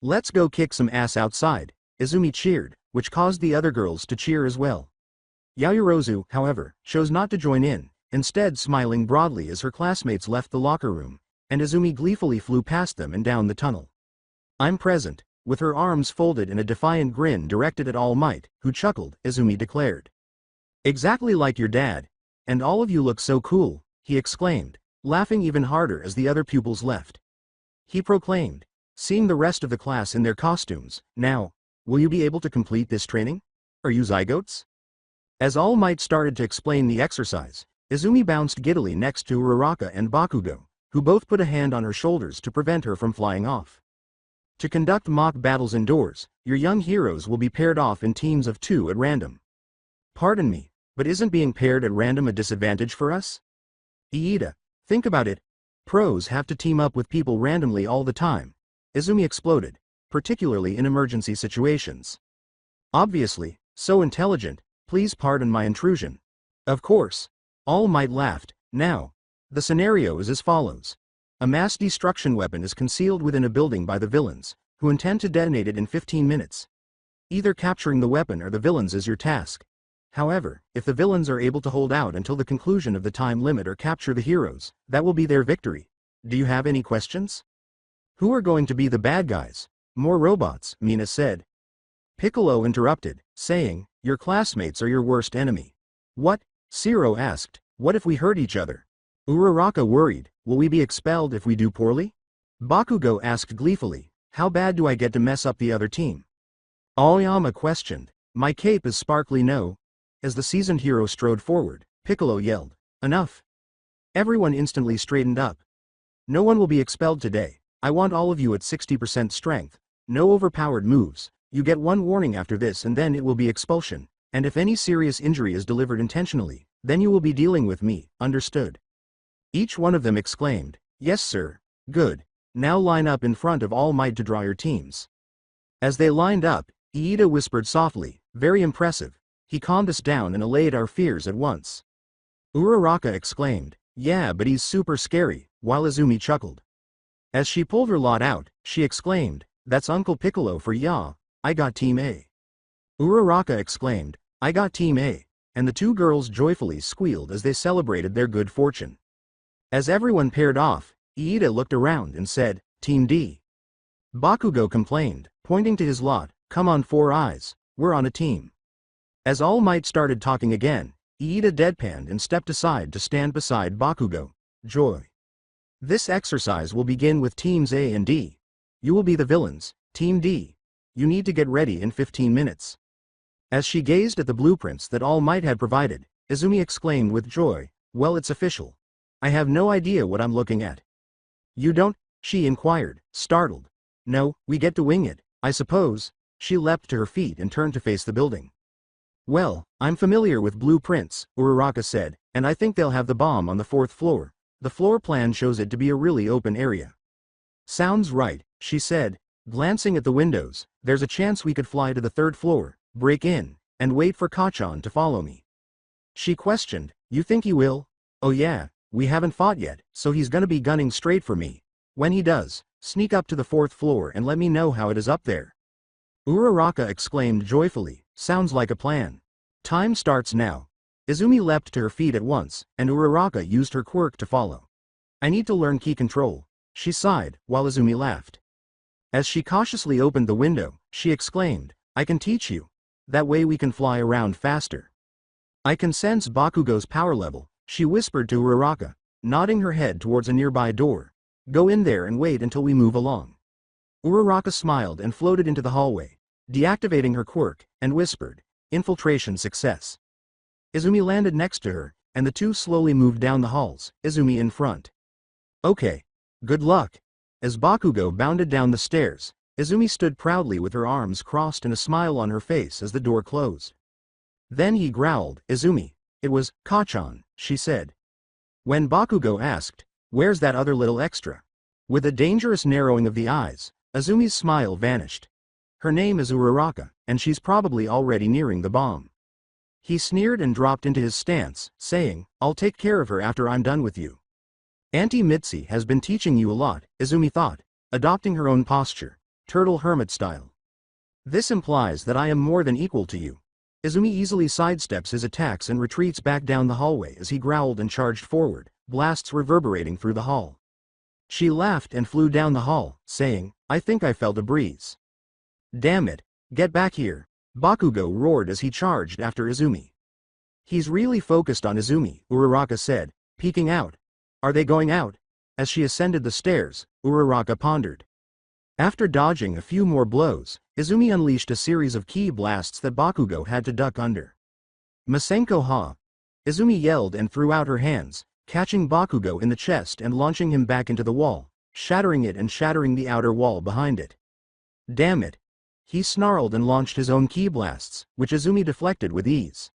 "Let's go kick some ass outside," Izumi cheered, which caused the other girls to cheer as well. Yaoyorozu, however, chose not to join in, instead smiling broadly as her classmates left the locker room, and Izumi gleefully flew past them and down the tunnel. "I'm present," with her arms folded in a defiant grin directed at All Might, who chuckled, Izumi declared. "Exactly like your dad. And all of you look so cool," he exclaimed, laughing even harder as the other pupils left. He proclaimed, seeing the rest of the class in their costumes, "Now, will you be able to complete this training? Are you zygotes?" As All Might started to explain the exercise, Izumi bounced giddily next to Uraraka and Bakugo, who both put a hand on her shoulders to prevent her from flying off. "To conduct mock battles indoors, your young heroes will be paired off in teams of 2 at random." "Pardon me, but isn't being paired at random a disadvantage for us?" "Iida, think about it. Pros have to team up with people randomly all the time," Izumi exploded, "particularly in emergency situations." "Obviously, so intelligent, please pardon my intrusion." "Of course." All Might laughed. "Now, the scenario is as follows. A mass destruction weapon is concealed within a building by the villains, who intend to detonate it in 15 minutes. Either capturing the weapon or the villains is your task. However, if the villains are able to hold out until the conclusion of the time limit or capture the heroes, that will be their victory. Do you have any questions?" Who are going to be the bad guys? More robots, Mina said. Piccolo interrupted, saying, your classmates are your worst enemy. What? Zero asked, what if we hurt each other? Uraraka worried, will we be expelled if we do poorly? Bakugo asked gleefully, how bad do I get to mess up the other team? Aoyama questioned, my cape is sparkly no? As the seasoned hero strode forward, Piccolo yelled, enough. Everyone instantly straightened up. No one will be expelled today. I want all of you at 60% strength. No overpowered moves. You get one warning after this and then it will be expulsion. And if any serious injury is delivered intentionally, then you will be dealing with me, understood? Each one of them exclaimed, yes sir. Good. Now line up in front of All Might to draw your teams. As they lined up, Iida whispered softly, very impressive. He calmed us down and allayed our fears at once. Uraraka exclaimed, yeah but he's super scary, while Izumi chuckled. As she pulled her lot out, she exclaimed, that's Uncle Piccolo for ya, I got Team A. Uraraka exclaimed, I got Team A, and the two girls joyfully squealed as they celebrated their good fortune. As everyone paired off, Iida looked around and said, Team D. Bakugo complained, pointing to his lot, come on 4 eyes, we're on a team. As All Might started talking again, Iida deadpanned and stepped aside to stand beside Bakugo. Joy. This exercise will begin with Teams A and D. You will be the villains, Team D. You need to get ready in 15 minutes. As she gazed at the blueprints that All Might had provided, Izumi exclaimed with joy, well it's official. I have no idea what I'm looking at. You don't? She inquired, startled. No, we get to wing it, I suppose. She leapt to her feet and turned to face the building. Well, I'm familiar with blueprints, Uraraka said, and I think they'll have the bomb on the 4th floor. The floor plan shows it to be a really open area. Sounds right, she said, glancing at the windows. There's a chance we could fly to the 3rd floor, break in, and wait for Kachan to follow me. She questioned, you think he will? Oh yeah, we haven't fought yet, so he's gonna be gunning straight for me. When he does, sneak up to the 4th floor and let me know how it is up there. Uraraka exclaimed joyfully, sounds like a plan. Time starts now. Izumi leapt to her feet at once, and Uraraka used her quirk to follow. I need to learn key control, she sighed, while Izumi laughed. As she cautiously opened the window, she exclaimed, I can teach you. That way we can fly around faster. I can sense Bakugo's power level, she whispered to Uraraka, nodding her head towards a nearby door. Go in there and wait until we move along. Uraraka smiled and floated into the hallway, deactivating her quirk, and whispered, infiltration success. Izumi landed next to her, and the two slowly moved down the halls, Izumi in front. Okay. Good luck. As Bakugo bounded down the stairs, Izumi stood proudly with her arms crossed and a smile on her face as the door closed. Then he growled, Izumi. It was, Kachan, she said. When Bakugo asked, where's that other little extra? With a dangerous narrowing of the eyes, Izumi's smile vanished. Her name is Uraraka, and she's probably already nearing the bomb. He sneered and dropped into his stance, saying, I'll take care of her after I'm done with you. Auntie Mitzi has been teaching you a lot, Izumi thought, adopting her own posture, turtle hermit style. This implies that I am more than equal to you. Izumi easily sidesteps his attacks and retreats back down the hallway as he growled and charged forward, blasts reverberating through the hall. She laughed and flew down the hall, saying, I think I felt a breeze. Damn it, get back here, Bakugo roared as he charged after Izumi. He's really focused on Izumi, Uraraka said, peeking out. Are they going out? As she ascended the stairs, Uraraka pondered. After dodging a few more blows, Izumi unleashed a series of ki blasts that Bakugo had to duck under. Masenko ha! Izumi yelled and threw out her hands, catching Bakugo in the chest and launching him back into the wall, shattering it and shattering the outer wall behind it. Damn it! He snarled and launched his own ki blasts, which Izumi deflected with ease.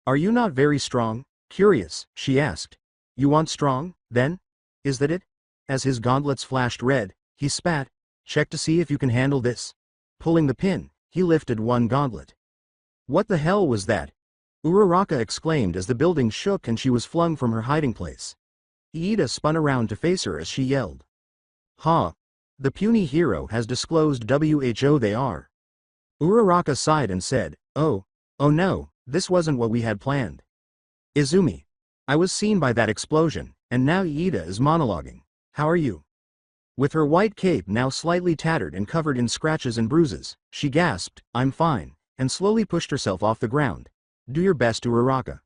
Are you not very strong? Curious, she asked. You want strong, then? Is that it? As his gauntlets flashed red, he spat. Check to see if you can handle this. Pulling the pin, he lifted one gauntlet. What the hell was that? Uraraka exclaimed as the building shook and she was flung from her hiding place. Iida spun around to face her as she yelled. Ha! The puny hero has disclosed who they are. Uraraka sighed and said, oh no, this wasn't what we had planned. Izumi. I was seen by that explosion, and now Iida is monologuing. How are you? With her white cape now slightly tattered and covered in scratches and bruises, she gasped, "I'm fine," and slowly pushed herself off the ground. "Do your best, Uraraka."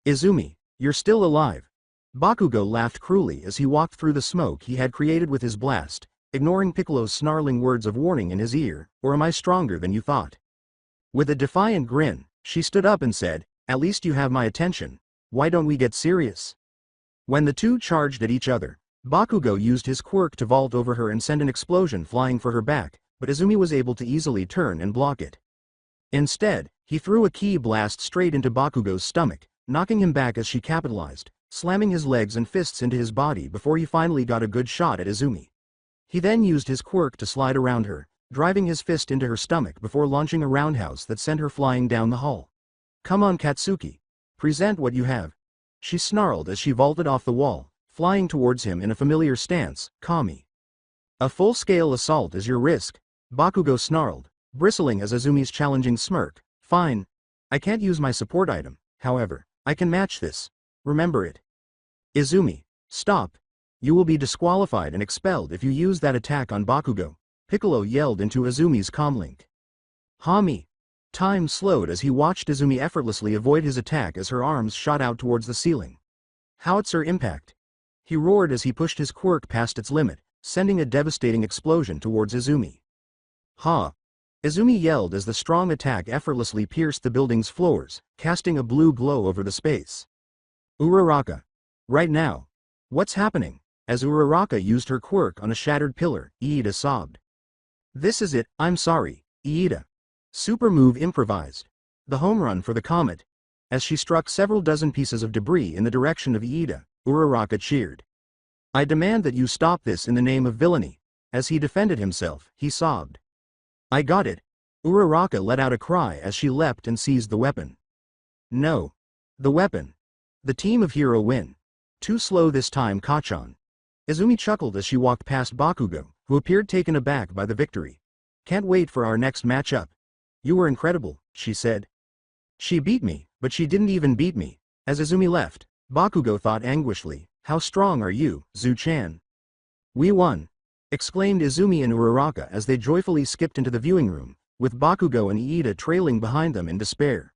"Izumi, you're still alive." Bakugo laughed cruelly as he walked through the smoke he had created with his blast, ignoring Piccolo's snarling words of warning in his ear, "Or am I stronger than you thought?" With a defiant grin, she stood up and said, "At least you have my attention. Why don't we get serious?" When the two charged at each other, Bakugo used his quirk to vault over her and send an explosion flying for her back, but Izumi was able to easily turn and block it. Instead, he threw a ki blast straight into Bakugo's stomach, knocking him back as she capitalized, slamming his legs and fists into his body before he finally got a good shot at Izumi. He then used his quirk to slide around her, driving his fist into her stomach before launching a roundhouse that sent her flying down the hall. "Come on, Katsuki. Present what you have," she snarled as she vaulted off the wall, flying towards him in a familiar stance, "Kami." "A full-scale assault is your risk," Bakugo snarled, bristling as Izumi's challenging smirk. "Fine. I can't use my support item, however, I can match this. Remember it." "Izumi, stop. You will be disqualified and expelled if you use that attack on Bakugo," Piccolo yelled into Izumi's comlink. "Hami." Time slowed as he watched Izumi effortlessly avoid his attack as her arms shot out towards the ceiling. "Howitzer impact." He roared as he pushed his quirk past its limit, sending a devastating explosion towards Izumi. "Ha!" Izumi yelled as the strong attack effortlessly pierced the building's floors, casting a blue glow over the space. "Uraraka. Right now. What's happening?" As Uraraka used her quirk on a shattered pillar, Iida sobbed. "This is it, I'm sorry, Iida." Super move improvised. The home run for the comet. As she struck several dozen pieces of debris in the direction of Iida, Uraraka cheered. "I demand that you stop this in the name of villainy." As he defended himself, he sobbed. "I got it." Uraraka let out a cry as she leapt and seized the weapon. "No. The weapon. The team of hero win. Too slow this time, Kachan." Izumi chuckled as she walked past Bakugo, who appeared taken aback by the victory. "Can't wait for our next matchup." "You were incredible," she said. "She beat me, but she didn't even beat me." As Izumi left, Bakugo thought anguishedly, "How strong are you, Zu-chan?" "We won!" exclaimed Izumi and Uraraka as they joyfully skipped into the viewing room, with Bakugo and Iida trailing behind them in despair.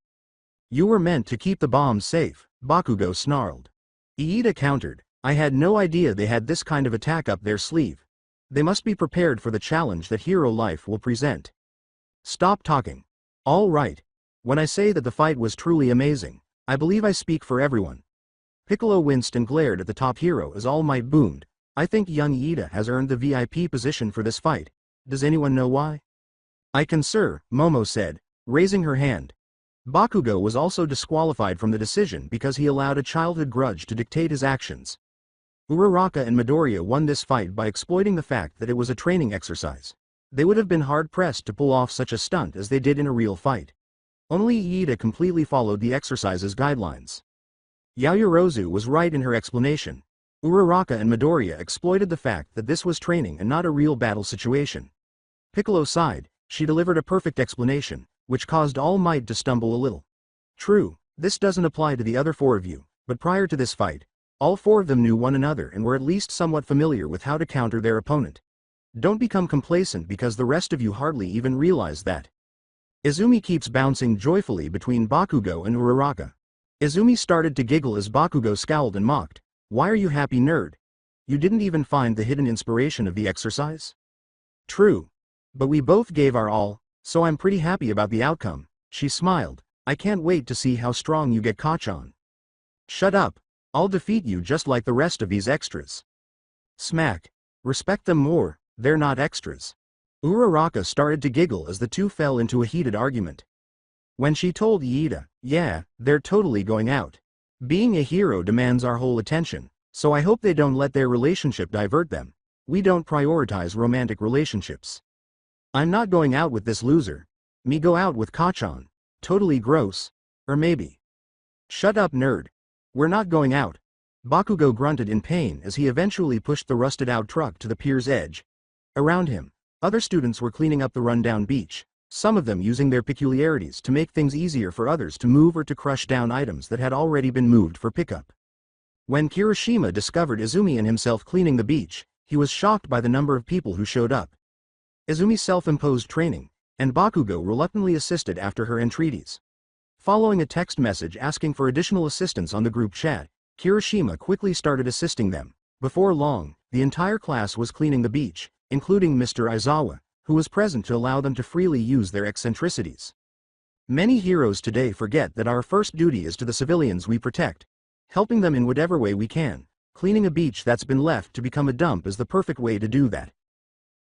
"You were meant to keep the bombs safe," Bakugo snarled. Iida countered, "I had no idea they had this kind of attack up their sleeve. They must be prepared for the challenge that Hero Life will present." "Stop talking. All right. When I say that the fight was truly amazing, I believe I speak for everyone." Piccolo winced and glared at the top hero as All Might boomed, "I think young Iida has earned the VIP position for this fight. Does anyone know why?" "I can, sir," Momo said, raising her hand. Bakugo was also disqualified from the decision because he allowed a childhood grudge to dictate his actions. Uraraka and Midoriya won this fight by exploiting the fact that it was a training exercise. They would have been hard-pressed to pull off such a stunt as they did in a real fight. Only Iida completely followed the exercise's guidelines. Yaoyorozu was right in her explanation. Uraraka and Midoriya exploited the fact that this was training and not a real battle situation. Piccolo sighed, she delivered a perfect explanation, which caused All Might to stumble a little. "True, this doesn't apply to the other four of you, but prior to this fight, all four of them knew one another and were at least somewhat familiar with how to counter their opponent. Don't become complacent because the rest of you hardly even realize that." Izumi keeps bouncing joyfully between Bakugo and Uraraka. Izumi started to giggle as Bakugo scowled and mocked, "Why are you happy, nerd? You didn't even find the hidden inspiration of the exercise?" "True. But we both gave our all, so I'm pretty happy about the outcome," she smiled. "I can't wait to see how strong you get, Kachan." "Shut up. I'll defeat you just like the rest of these extras." Smack. "Respect them more, they're not extras." Uraraka started to giggle as the two fell into a heated argument. When she told Iida, "Yeah, they're totally going out. Being a hero demands our whole attention, so I hope they don't let their relationship divert them. We don't prioritize romantic relationships. I'm not going out with this loser. Me go out with Kachan. Totally gross. Or maybe." "Shut up, nerd. We're not going out." Bakugo grunted in pain as he eventually pushed the rusted-out truck to the pier's edge. Around him, other students were cleaning up the rundown beach, some of them using their peculiarities to make things easier for others to move or to crush down items that had already been moved for pickup. When Kirishima discovered Izumi and himself cleaning the beach, He was shocked by the number of people who showed up. Izumi's self-imposed training, and Bakugo reluctantly assisted after her entreaties. Following a text message asking for additional assistance on the group chat, Kirishima quickly started assisting them. Before long, the entire class was cleaning the beach, including Mr. Aizawa, who was present to allow them to freely use their eccentricities. Many heroes today forget that our first duty is to the civilians we protect, helping them in whatever way we can. Cleaning a beach that's been left to become a dump is the perfect way to do that.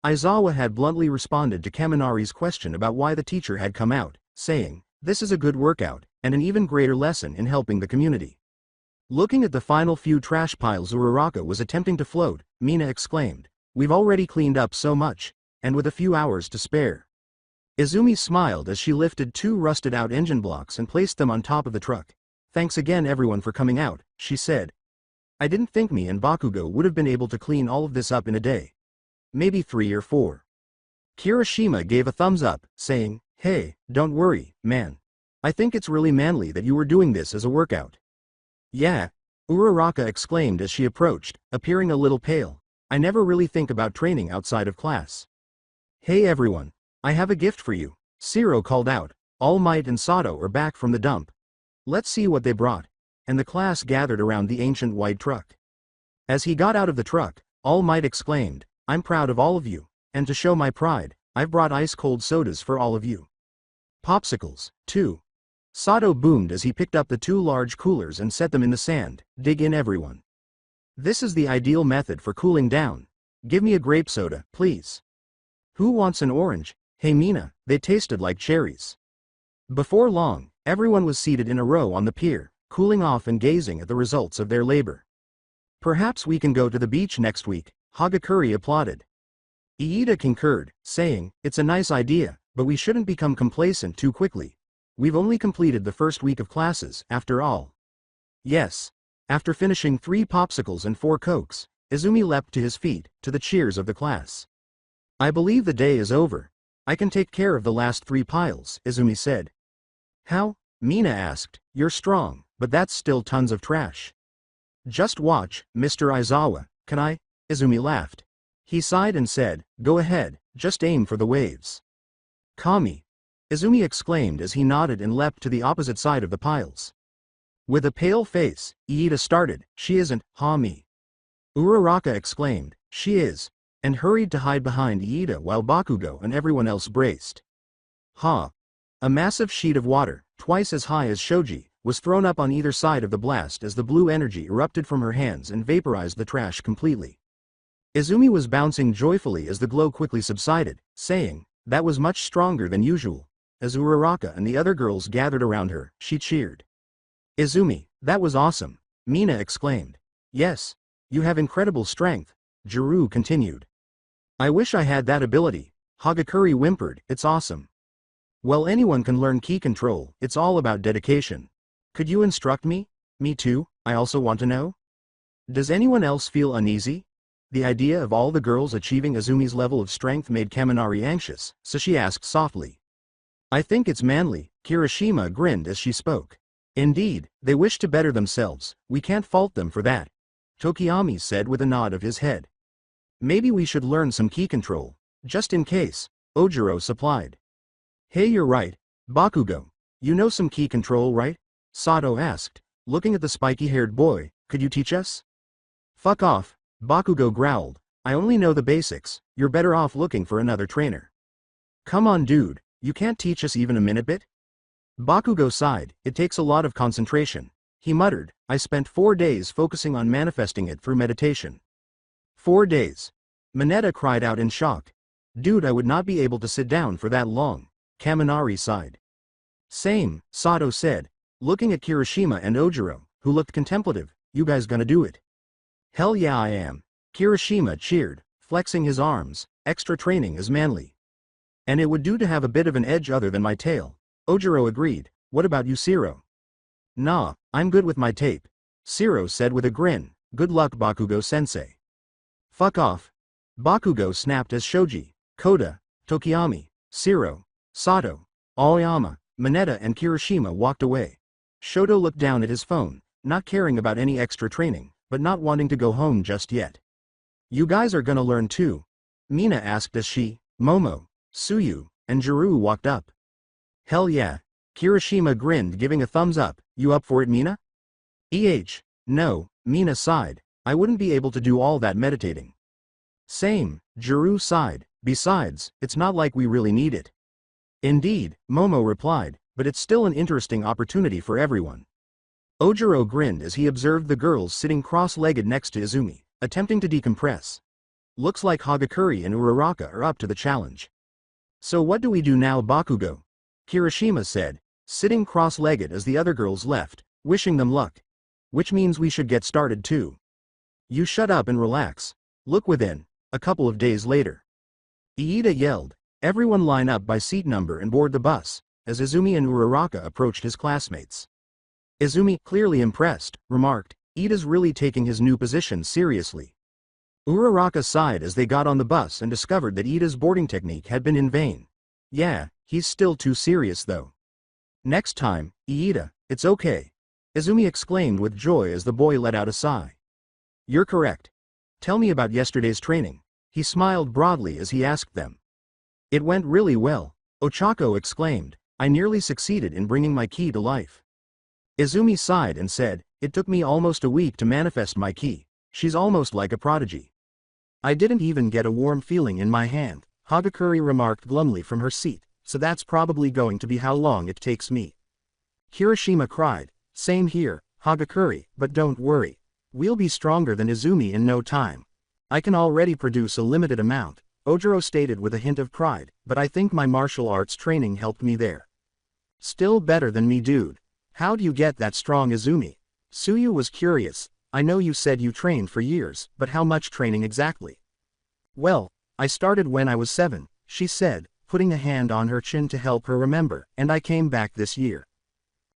Aizawa had bluntly responded to Kaminari's question about why the teacher had come out, saying, "This is a good workout, and an even greater lesson in helping the community." Looking at the final few trash piles Uraraka was attempting to float, Mina exclaimed, "We've already cleaned up so much, and with a few hours to spare." Izumi smiled as she lifted 2 rusted-out engine blocks and placed them on top of the truck. "Thanks again everyone for coming out," she said. "I didn't think me and Bakugo would have been able to clean all of this up in a day. Maybe 3 or 4. Kirishima gave a thumbs up, saying, "Hey, don't worry, man. I think it's really manly that you were doing this as a workout." "Yeah," Uraraka exclaimed as she approached, appearing a little pale. "I never really think about training outside of class." "Hey everyone, I have a gift for you," Shiro called out. All Might and Sato are back from the dump. Let's see what they brought. And the class gathered around the ancient white truck. As he got out of the truck, All Might exclaimed, "I'm proud of all of you, and to show my pride, I've brought ice-cold sodas for all of you. Popsicles, too." Sato boomed as he picked up the 2 large coolers and set them in the sand. "Dig in everyone. This is the ideal method for cooling down. Give me a grape soda, please. Who wants an orange? Hey Mina, they tasted like cherries." Before long, everyone was seated in a row on the pier, cooling off and gazing at the results of their labor. "Perhaps we can go to the beach next week," Hagakure applauded. Iida concurred, saying, "It's a nice idea, but we shouldn't become complacent too quickly. We've only completed the first week of classes, after all." "Yes." After finishing 3 popsicles and 4 cokes, Izumi leapt to his feet, to the cheers of the class. "I believe the day is over. I can take care of the last 3 piles," Izumi said. "How?" Mina asked. "You're strong, but that's still tons of trash." "Just watch, Mr. Aizawa, can I?" Izumi laughed. He sighed and said, "Go ahead, just aim for the waves." "Kami!" Izumi exclaimed as he nodded and leapt to the opposite side of the piles. With a pale face, Iida started, "She isn't, me." Uraraka exclaimed, "She is," and hurried to hide behind Iida while Bakugo and everyone else braced. Ha! A massive sheet of water, twice as high as Shoji, was thrown up on either side of the blast as the blue energy erupted from her hands and vaporized the trash completely. Izumi was bouncing joyfully as the glow quickly subsided, saying, "That was much stronger than usual." As Uraraka and the other girls gathered around her, she cheered. "Izumi, that was awesome," Mina exclaimed. "Yes, you have incredible strength," Juru continued. "I wish I had that ability," Hagakure whimpered. "It's awesome." "Well, anyone can learn ki control, it's all about dedication. Could you instruct me?" "Me too, I also want to know." "Does anyone else feel uneasy?" The idea of all the girls achieving Izumi's level of strength made Kaminari anxious, so she asked softly. "I think it's manly," Kirishima grinned as she spoke. "Indeed, they wish to better themselves, we can't fault them for that," Tokiyami said with a nod of his head. "Maybe we should learn some ki control, just in case," Ojiro supplied. "Hey, you're right, Bakugo. You know some ki control, right?" Sato asked, looking at the spiky-haired boy. "Could you teach us?" "Fuck off," Bakugo growled. "I only know the basics, you're better off looking for another trainer." "Come on dude, you can't teach us even a minute bit?" Bakugo sighed. "It takes a lot of concentration." He muttered, "I spent 4 days focusing on manifesting it through meditation." 4 days. Mineta cried out in shock. "Dude, I would not be able to sit down for that long." Kaminari sighed. "Same," Sato said, looking at Kirishima and Ojiro, who looked contemplative. "You guys gonna do it?" "Hell yeah I am." Kirishima cheered, flexing his arms. "Extra training is manly. And it would do to have a bit of an edge other than my tail." Ojiro agreed. "What about you, Shiro?" "Nah, I'm good with my tape," Shiro said with a grin. "Good luck, Bakugo-sensei." "Fuck off." Bakugo snapped as Shoji, Koda, Tokiyami, Shiro, Sato, Aoyama, Mineta and Kirishima walked away. Shoto looked down at his phone, not caring about any extra training, but not wanting to go home just yet. You guys are gonna learn too? Mina asked as she, Momo, Tsuyu, and Jiru walked up. Hell yeah. Kirishima grinned, giving a thumbs up. You up for it, Mina? No, Mina sighed. I wouldn't be able to do all that meditating. Same, Jiru sighed. Besides, it's not like we really need it. Indeed, Momo replied, but it's still an interesting opportunity for everyone. Ojiro grinned as he observed the girls sitting cross-legged next to Izumi, attempting to decompress. Looks like Hagakure and Uraraka are up to the challenge. So what do we do now, Bakugo? Kirishima said, sitting cross-legged as the other girls left, wishing them luck. Which means we should get started too. You shut up and relax. Look within. A couple of days later. Iida yelled, everyone line up by seat number and board the bus, as Izumi and Uraraka approached his classmates. Izumi, clearly impressed, remarked, Iida's really taking his new position seriously. Uraraka sighed as they got on the bus and discovered that Iida's boarding technique had been in vain. Yeah, he's still too serious though. Next time, Iida, it's okay. Izumi exclaimed with joy as the boy let out a sigh. You're correct. Tell me about yesterday's training. He smiled broadly as he asked them. It went really well, Ochako exclaimed. I nearly succeeded in bringing my ki to life. Izumi sighed and said, it took me almost a week to manifest my ki. She's almost like a prodigy. I didn't even get a warm feeling in my hand, Hagakure remarked glumly from her seat, so that's probably going to be how long it takes me. Kirishima cried, same here, Hagakure, but don't worry. We'll be stronger than Izumi in no time. I can already produce a limited amount, Ojiro stated with a hint of pride, but I think my martial arts training helped me there. Still better than me, dude. How do you get that strong, Izumi? Tsuyu was curious. I know you said you trained for years, but how much training exactly? Well, I started when I was 7, she said, putting a hand on her chin to help her remember, and I came back this year.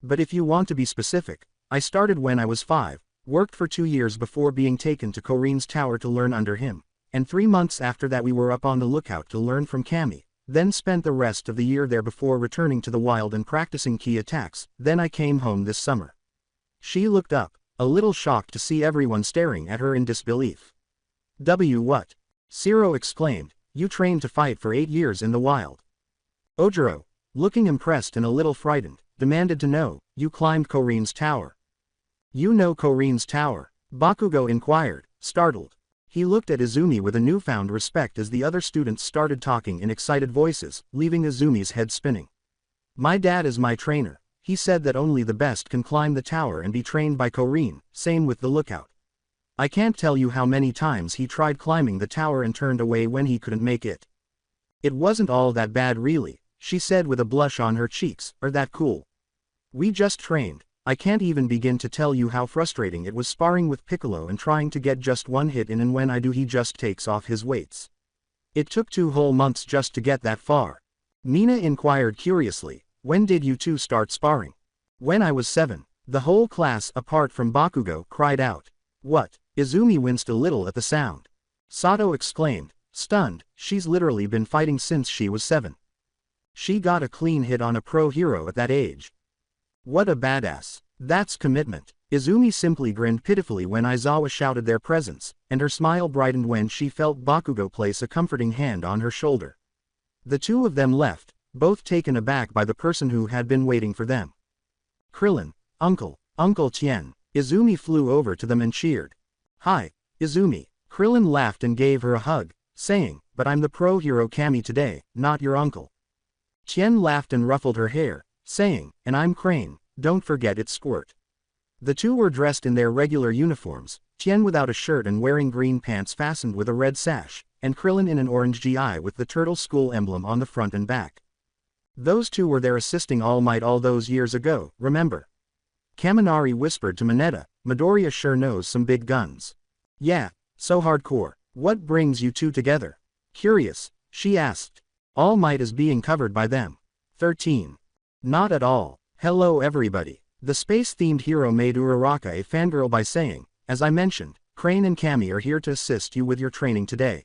But if you want to be specific, I started when I was 5, worked for 2 years before being taken to Korin's tower to learn under him, and 3 months after that we were up on the lookout to learn from Kami, then spent the rest of the year there before returning to the wild and practicing ki attacks, then I came home this summer. She looked up, a little shocked to see everyone staring at her in disbelief. What? Shiro exclaimed, you trained to fight for 8 years in the wild. Ojiro, looking impressed and a little frightened, demanded to know, you climbed Korin's tower. You know Korin's tower? Bakugo inquired, startled. He looked at Izumi with a newfound respect as the other students started talking in excited voices, leaving Izumi's head spinning. My dad is my trainer. He said that only the best can climb the tower and be trained by Korin, same with the lookout. I can't tell you how many times he tried climbing the tower and turned away when he couldn't make it. It wasn't all that bad really, she said with a blush on her cheeks, or that cool. We just trained. I can't even begin to tell you how frustrating it was sparring with Piccolo and trying to get just one hit in, and when I do he just takes off his weights. It took 2 whole months just to get that far. Mina inquired curiously, when did you two start sparring? When I was 7. The whole class apart from Bakugo cried out. What? Izumi winced a little at the sound. Sato exclaimed, stunned, she's literally been fighting since she was 7. She got a clean hit on a pro hero at that age. What a badass. That's commitment. Izumi simply grinned pitifully when Aizawa shouted their presence, and her smile brightened when she felt Bakugo place a comforting hand on her shoulder. The two of them left, both taken aback by the person who had been waiting for them. Krillin, Uncle Tien. Izumi flew over to them and cheered. Hi, Izumi. Krillin laughed and gave her a hug, saying, but I'm the pro hero Kami today, not your uncle. Tien laughed and ruffled her hair, saying, and I'm Crane, don't forget it's Squirt. The two were dressed in their regular uniforms, Tien without a shirt and wearing green pants fastened with a red sash, and Krillin in an orange GI with the Turtle School emblem on the front and back. Those two were there assisting All Might all those years ago, remember? Kaminari whispered to Mineta, Midoriya sure knows some big guns. Yeah, so hardcore. What brings you two together? Curious, she asked. All Might is being covered by them. 13. Not at all. Hello everybody. The space-themed hero made Uraraka a fangirl by saying, as I mentioned, Crane and Kami are here to assist you with your training today.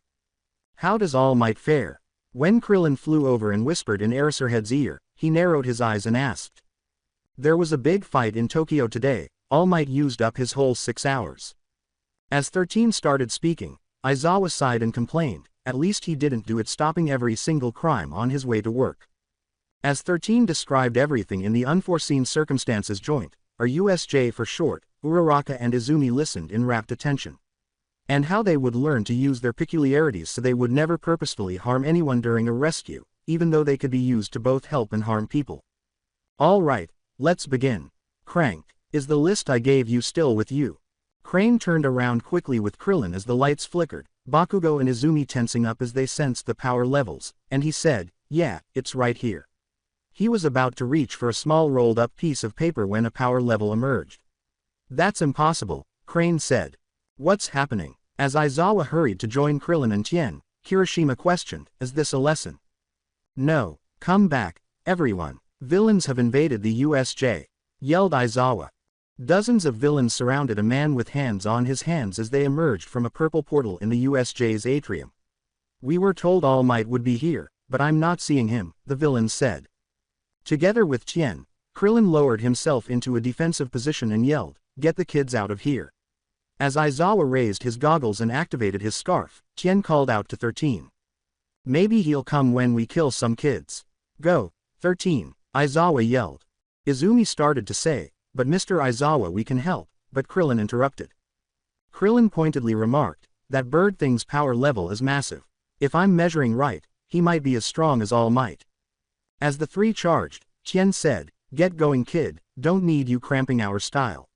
How does All Might fare? When Krillin flew over and whispered in Eraserhead's ear, he narrowed his eyes and asked. There was a big fight in Tokyo today. All Might used up his whole 6 hours. As 13 started speaking, Aizawa sighed and complained, at least he didn't do it stopping every single crime on his way to work. As 13 described everything in the unforeseen circumstances joint, or USJ for short, Uraraka and Izumi listened in rapt attention. And how they would learn to use their peculiarities so they would never purposefully harm anyone during a rescue, even though they could be used to both help and harm people. Alright, let's begin. Crank, is the list I gave you still with you? Crane turned around quickly with Krillin as the lights flickered, Bakugo and Izumi tensing up as they sensed the power levels, and he said, yeah, it's right here. He was about to reach for a small rolled-up piece of paper when a power level emerged. That's impossible, Crane said. What's happening? As Aizawa hurried to join Krillin and Tien, Kirishima questioned, is this a lesson? No, come back, everyone. Villains have invaded the USJ, yelled Aizawa. Dozens of villains surrounded a man with hands on his hands as they emerged from a purple portal in the USJ's atrium. We were told All Might would be here, but I'm not seeing him, the villains said. Together with Tien, Krillin lowered himself into a defensive position and yelled, get the kids out of here. As Aizawa raised his goggles and activated his scarf, Tien called out to 13. Maybe he'll come when we kill some kids. Go, 13, Aizawa yelled. Izumi started to say, but Mr. Aizawa, we can help, but Krillin interrupted. Krillin pointedly remarked, that bird thing's power level is massive. If I'm measuring right, he might be as strong as All Might. As the three charged, Tien said, get going kid, don't need you cramping our style.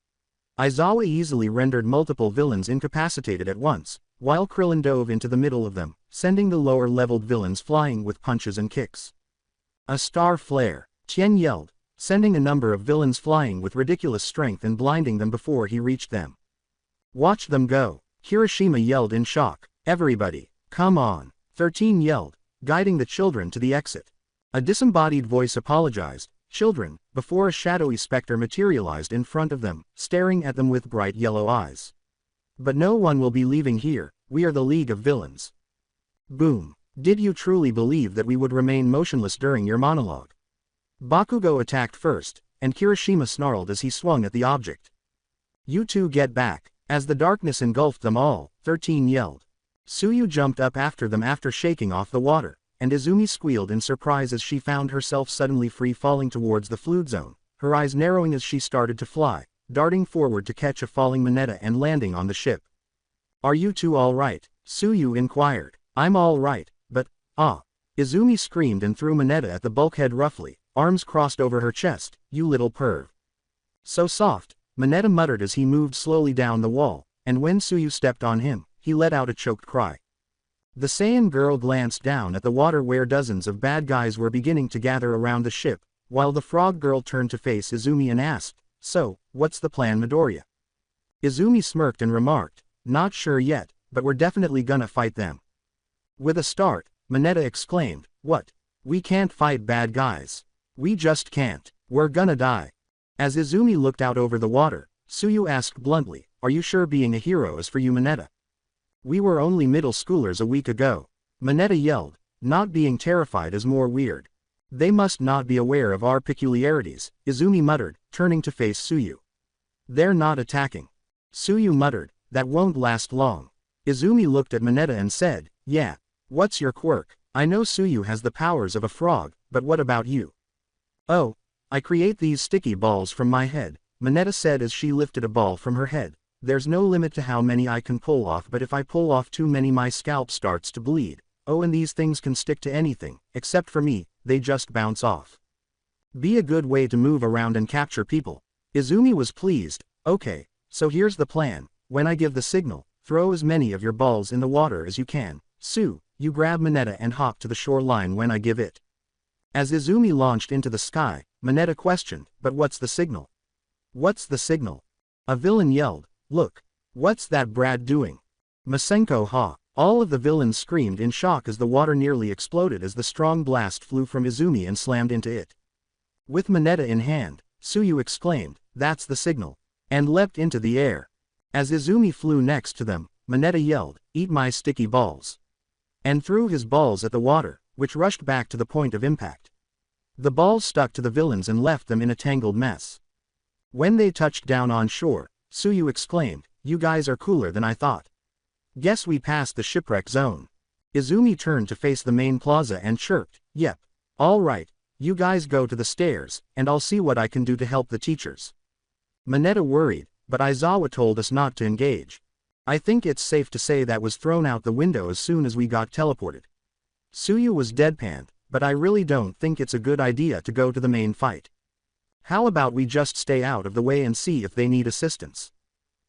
Aizawa easily rendered multiple villains incapacitated at once, while Krillin dove into the middle of them, sending the lower-leveled villains flying with punches and kicks. A star flare, Tien yelled, sending a number of villains flying with ridiculous strength and blinding them before he reached them. Watch them go, Kirishima yelled in shock. Everybody, come on, 13 yelled, guiding the children to the exit. A disembodied voice apologized, children, before a shadowy specter materialized in front of them, staring at them with bright yellow eyes. But no one will be leaving here, we are the League of Villains. Boom. Did you truly believe that we would remain motionless during your monologue? Bakugo attacked first, and Kirishima snarled as he swung at the object. You two get back. As the darkness engulfed them all, 13 yelled. Tsuyu jumped up after them after shaking off the water, and Izumi squealed in surprise as she found herself suddenly free falling towards the fluid zone, her eyes narrowing as she started to fly, darting forward to catch a falling Mineta and landing on the ship. Are you two all right? Tsuyu inquired. I'm all right, but, Izumi screamed and threw Mineta at the bulkhead roughly, arms crossed over her chest, you little perv. So soft, Mineta muttered as he moved slowly down the wall, and when Tsuyu stepped on him, he let out a choked cry. The Saiyan girl glanced down at the water where dozens of bad guys were beginning to gather around the ship, while the frog girl turned to face Izumi and asked, so, what's the plan, Midoriya? Izumi smirked and remarked, not sure yet, but we're definitely gonna fight them. With a start, Mineta exclaimed, what? We can't fight bad guys. We just can't. We're gonna die. As Izumi looked out over the water, Tsuyu asked bluntly, are you sure being a hero is for you, Mineta? We were only middle schoolers a week ago. Mineta yelled, not being terrified is more weird. They must not be aware of our peculiarities, Izumi muttered, turning to face Tsuyu. They're not attacking. Tsuyu muttered, that won't last long. Izumi looked at Mineta and said, yeah. What's your quirk? I know Tsuyu has the powers of a frog, but what about you? Oh, I create these sticky balls from my head, Mineta said as she lifted a ball from her head. There's no limit to how many I can pull off, but if I pull off too many my scalp starts to bleed. Oh, and these things can stick to anything, except for me, they just bounce off. Be a good way to move around and capture people. Izumi was pleased. Okay, so here's the plan. When I give the signal, throw as many of your balls in the water as you can. Sue, you grab Mineta and hop to the shoreline when I give it. As Izumi launched into the sky, Mineta questioned, but what's the signal? What's the signal? A villain yelled, look. What's that Brad doing? Masenko ha. All of the villains screamed in shock as the water nearly exploded as the strong blast flew from Izumi and slammed into it. With Mineta in hand, Tsuyu exclaimed, that's the signal, and leapt into the air. As Izumi flew next to them, Mineta yelled, eat my sticky balls, and threw his balls at the water, which rushed back to the point of impact. The balls stuck to the villains and left them in a tangled mess. When they touched down on shore, Tsuyu exclaimed, you guys are cooler than I thought. Guess we passed the shipwreck zone. Izumi turned to face the main plaza and chirped, "Yep. All right, you guys go to the stairs, and I'll see what I can do to help the teachers." Mineta worried, but Aizawa told us not to engage. I think it's safe to say that was thrown out the window as soon as we got teleported. Suyu was deadpanned, but I really don't think it's a good idea to go to the main fight. How about we just stay out of the way and see if they need assistance?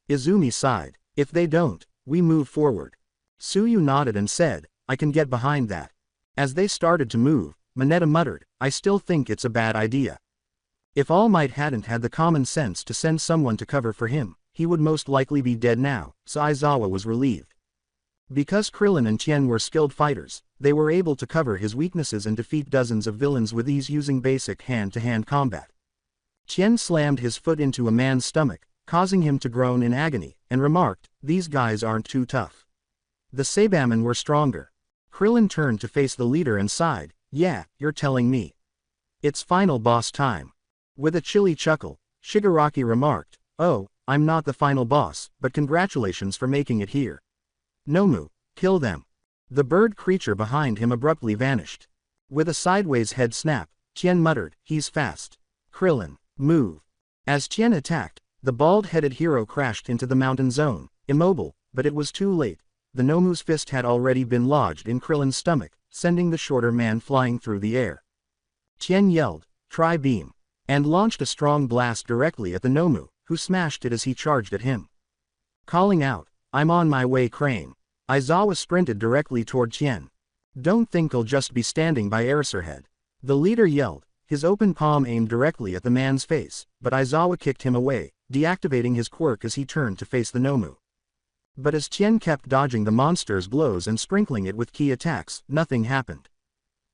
Izumi sighed. If they don't, we move forward. Suyu nodded and said, I can get behind that. As they started to move, Mineta muttered, I still think it's a bad idea. If All Might hadn't had the common sense to send someone to cover for him, he would most likely be dead now, so Aizawa was relieved. Because Krillin and Tien were skilled fighters, they were able to cover his weaknesses and defeat dozens of villains with ease using basic hand-to-hand combat. Tien slammed his foot into a man's stomach, causing him to groan in agony, and remarked, these guys aren't too tough. The Saiyaman were stronger. Krillin turned to face the leader and sighed, yeah, you're telling me. It's final boss time. With a chilly chuckle, Shigaraki remarked, oh, I'm not the final boss, but congratulations for making it here. Nomu, kill them. The bird creature behind him abruptly vanished. With a sideways head snap, Tien muttered, he's fast. Krillin, move. As Tien attacked, the bald-headed hero crashed into the mountain zone, immobile, but it was too late. The Nomu's fist had already been lodged in Krillin's stomach, sending the shorter man flying through the air. Tien yelled, try beam, and launched a strong blast directly at the Nomu, who smashed it as he charged at him. Calling out, I'm on my way, Crane. Aizawa sprinted directly toward Tien. Don't think I'll just be standing by Eraserhead. The leader yelled, his open palm aimed directly at the man's face, but Aizawa kicked him away, deactivating his quirk as he turned to face the Nomu. But as Tien kept dodging the monster's blows and sprinkling it with key attacks, nothing happened.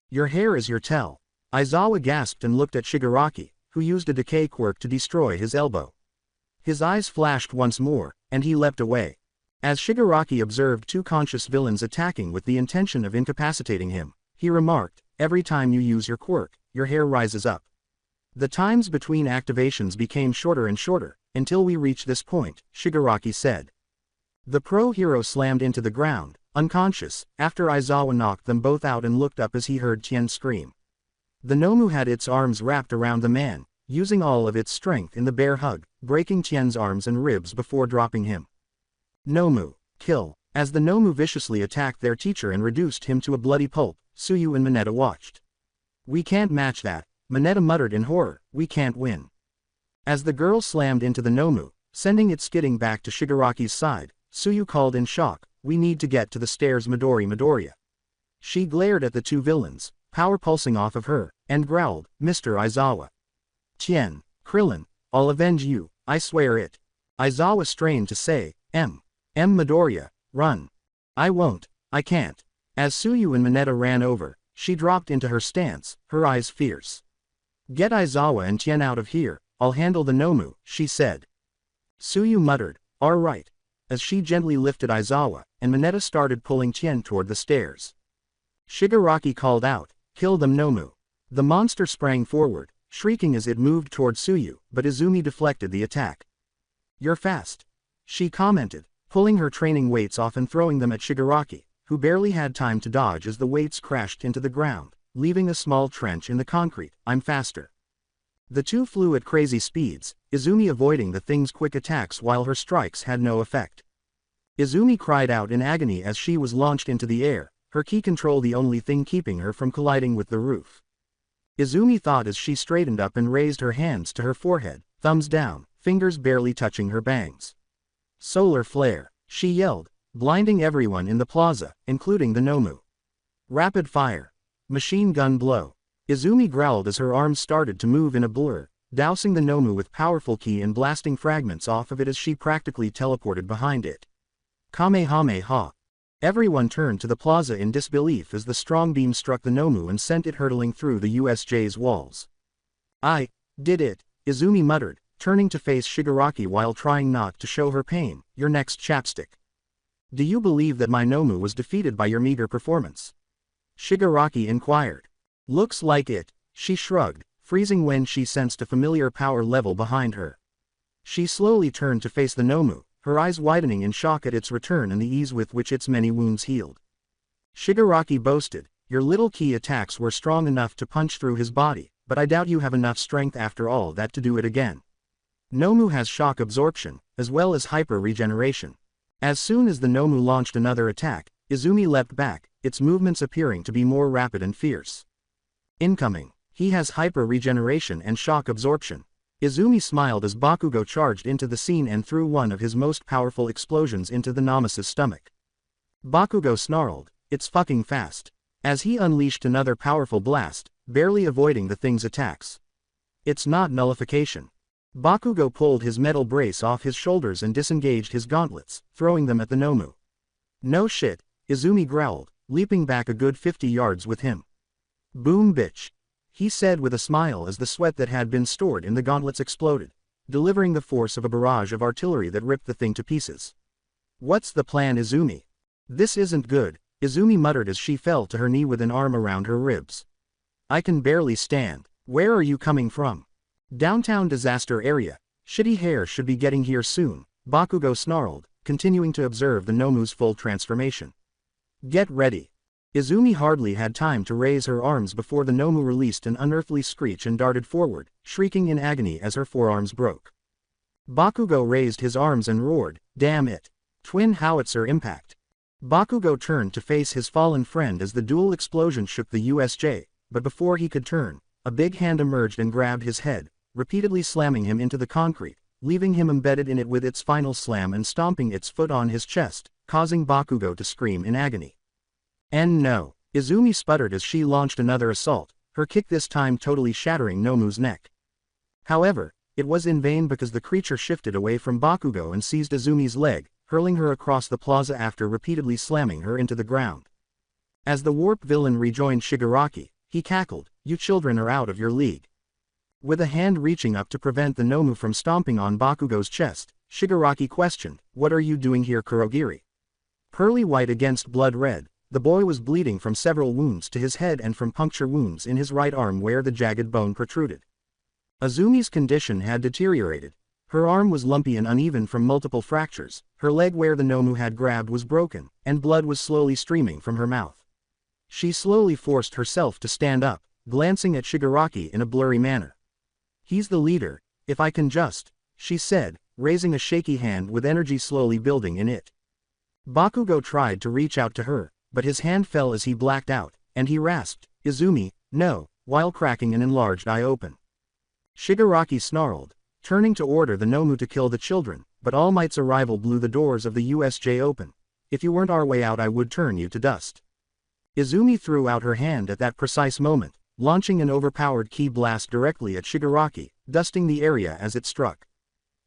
Your hair is your tell. Aizawa gasped and looked at Shigaraki, who used a decay quirk to destroy his elbow. His eyes flashed once more, and he leapt away. As Shigaraki observed two conscious villains attacking with the intention of incapacitating him, he remarked, every time you use your quirk, your hair rises up. The times between activations became shorter and shorter, until we reached this point, Shigaraki said. The pro-hero slammed into the ground, unconscious, after Aizawa knocked them both out and looked up as he heard Tien scream. The Nomu had its arms wrapped around the man, using all of its strength in the bear hug, breaking Tien's arms and ribs before dropping him. Nomu, kill. As the Nomu viciously attacked their teacher and reduced him to a bloody pulp, Suyu and Mineta watched. We can't match that, Mineta muttered in horror, we can't win. As the girl slammed into the Nomu, sending it skidding back to Shigaraki's side, Suyu called in shock, we need to get to the stairs Midoriya. She glared at the two villains, power pulsing off of her, and growled, Mr. Aizawa. Tien, Krillin, I'll avenge you, I swear it. Aizawa strained to say, Midoriya, run. I won't, I can't. As Suyu and Mineta ran over, she dropped into her stance, her eyes fierce. Get Aizawa and Tien out of here, I'll handle the Nomu, she said. Suyu muttered, all right. As she gently lifted Aizawa, and Mineta started pulling Tien toward the stairs. Shigaraki called out, kill them Nomu. The monster sprang forward, shrieking as it moved toward Suyu, but Izumi deflected the attack. You're fast. She commented, pulling her training weights off and throwing them at Shigaraki, who barely had time to dodge as the weights crashed into the ground, leaving a small trench in the concrete. I'm faster. The two flew at crazy speeds, Izumi avoiding the thing's quick attacks while her strikes had no effect. Izumi cried out in agony as she was launched into the air, her key control the only thing keeping her from colliding with the roof. Izumi thought as she straightened up and raised her hands to her forehead, thumbs down, fingers barely touching her bangs. Solar flare, she yelled, blinding everyone in the plaza, including the Nomu. Rapid fire. Machine gun blow. Izumi growled as her arms started to move in a blur, dousing the Nomu with powerful ki and blasting fragments off of it as she practically teleported behind it. Kamehameha. Everyone turned to the plaza in disbelief as the strong beam struck the Nomu and sent it hurtling through the USJ's walls. I did it, Izumi muttered, turning to face Shigaraki while trying not to show her pain, your next chapstick. Do you believe that my Nomu was defeated by your meager performance? Shigaraki inquired. Looks like it, she shrugged, freezing when she sensed a familiar power level behind her. She slowly turned to face the Nomu, her eyes widening in shock at its return and the ease with which its many wounds healed. Shigaraki boasted, "Your little key attacks were strong enough to punch through his body, but I doubt you have enough strength after all that to do it again." Nomu has shock absorption, as well as hyper regeneration. As soon as the Nomu launched another attack, Izumi leapt back, its movements appearing to be more rapid and fierce. Incoming. He has hyper regeneration and shock absorption. Izumi smiled as Bakugo charged into the scene and threw one of his most powerful explosions into the Namus's stomach. Bakugo snarled, "It's fucking fast," as he unleashed another powerful blast, barely avoiding the thing's attacks. It's not nullification. Bakugo pulled his metal brace off his shoulders and disengaged his gauntlets, throwing them at the Nomu. "No shit," Izumi growled, leaping back a good 50 yards with him. "Boom bitch," he said with a smile as the sweat that had been stored in the gauntlets exploded, delivering the force of a barrage of artillery that ripped the thing to pieces. "What's the plan, Izumi?" "This isn't good," Izumi muttered as she fell to her knee with an arm around her ribs. "I can barely stand. Where are you coming from?" "Downtown disaster area. Shitty hair should be getting here soon," Bakugo snarled, continuing to observe the Nomu's full transformation. "Get ready." Izumi hardly had time to raise her arms before the Nomu released an unearthly screech and darted forward, shrieking in agony as her forearms broke. Bakugo raised his arms and roared, "Damn it! Twin howitzer impact!" Bakugo turned to face his fallen friend as the dual explosion shook the USJ, but before he could turn, a big hand emerged and grabbed his head, repeatedly slamming him into the concrete, leaving him embedded in it with its final slam and stomping its foot on his chest, causing Bakugo to scream in agony. "And no," Izumi sputtered as she launched another assault, her kick this time totally shattering Nomu's neck. However, it was in vain because the creature shifted away from Bakugo and seized Izumi's leg, hurling her across the plaza after repeatedly slamming her into the ground. As the warp villain rejoined Shigaraki, he cackled, "You children are out of your league." With a hand reaching up to prevent the Nomu from stomping on Bakugo's chest, Shigaraki questioned, "What are you doing here, Kurogiri?" Pearly white against blood red, the boy was bleeding from several wounds to his head and from puncture wounds in his right arm where the jagged bone protruded. Izumi's condition had deteriorated. Her arm was lumpy and uneven from multiple fractures, her leg where the Nomu had grabbed was broken, and blood was slowly streaming from her mouth. She slowly forced herself to stand up, glancing at Shigaraki in a blurry manner. "He's the leader, if I can just," she said, raising a shaky hand with energy slowly building in it. Bakugo tried to reach out to her, but his hand fell as he blacked out, and he rasped, "Izumi, no," while cracking an enlarged eye open. Shigaraki snarled, turning to order the Nomu to kill the children, but All Might's arrival blew the doors of the USJ open. "If you weren't our way out, I would turn you to dust." Izumi threw out her hand at that precise moment, launching an overpowered ki blast directly at Shigaraki, dusting the area as it struck.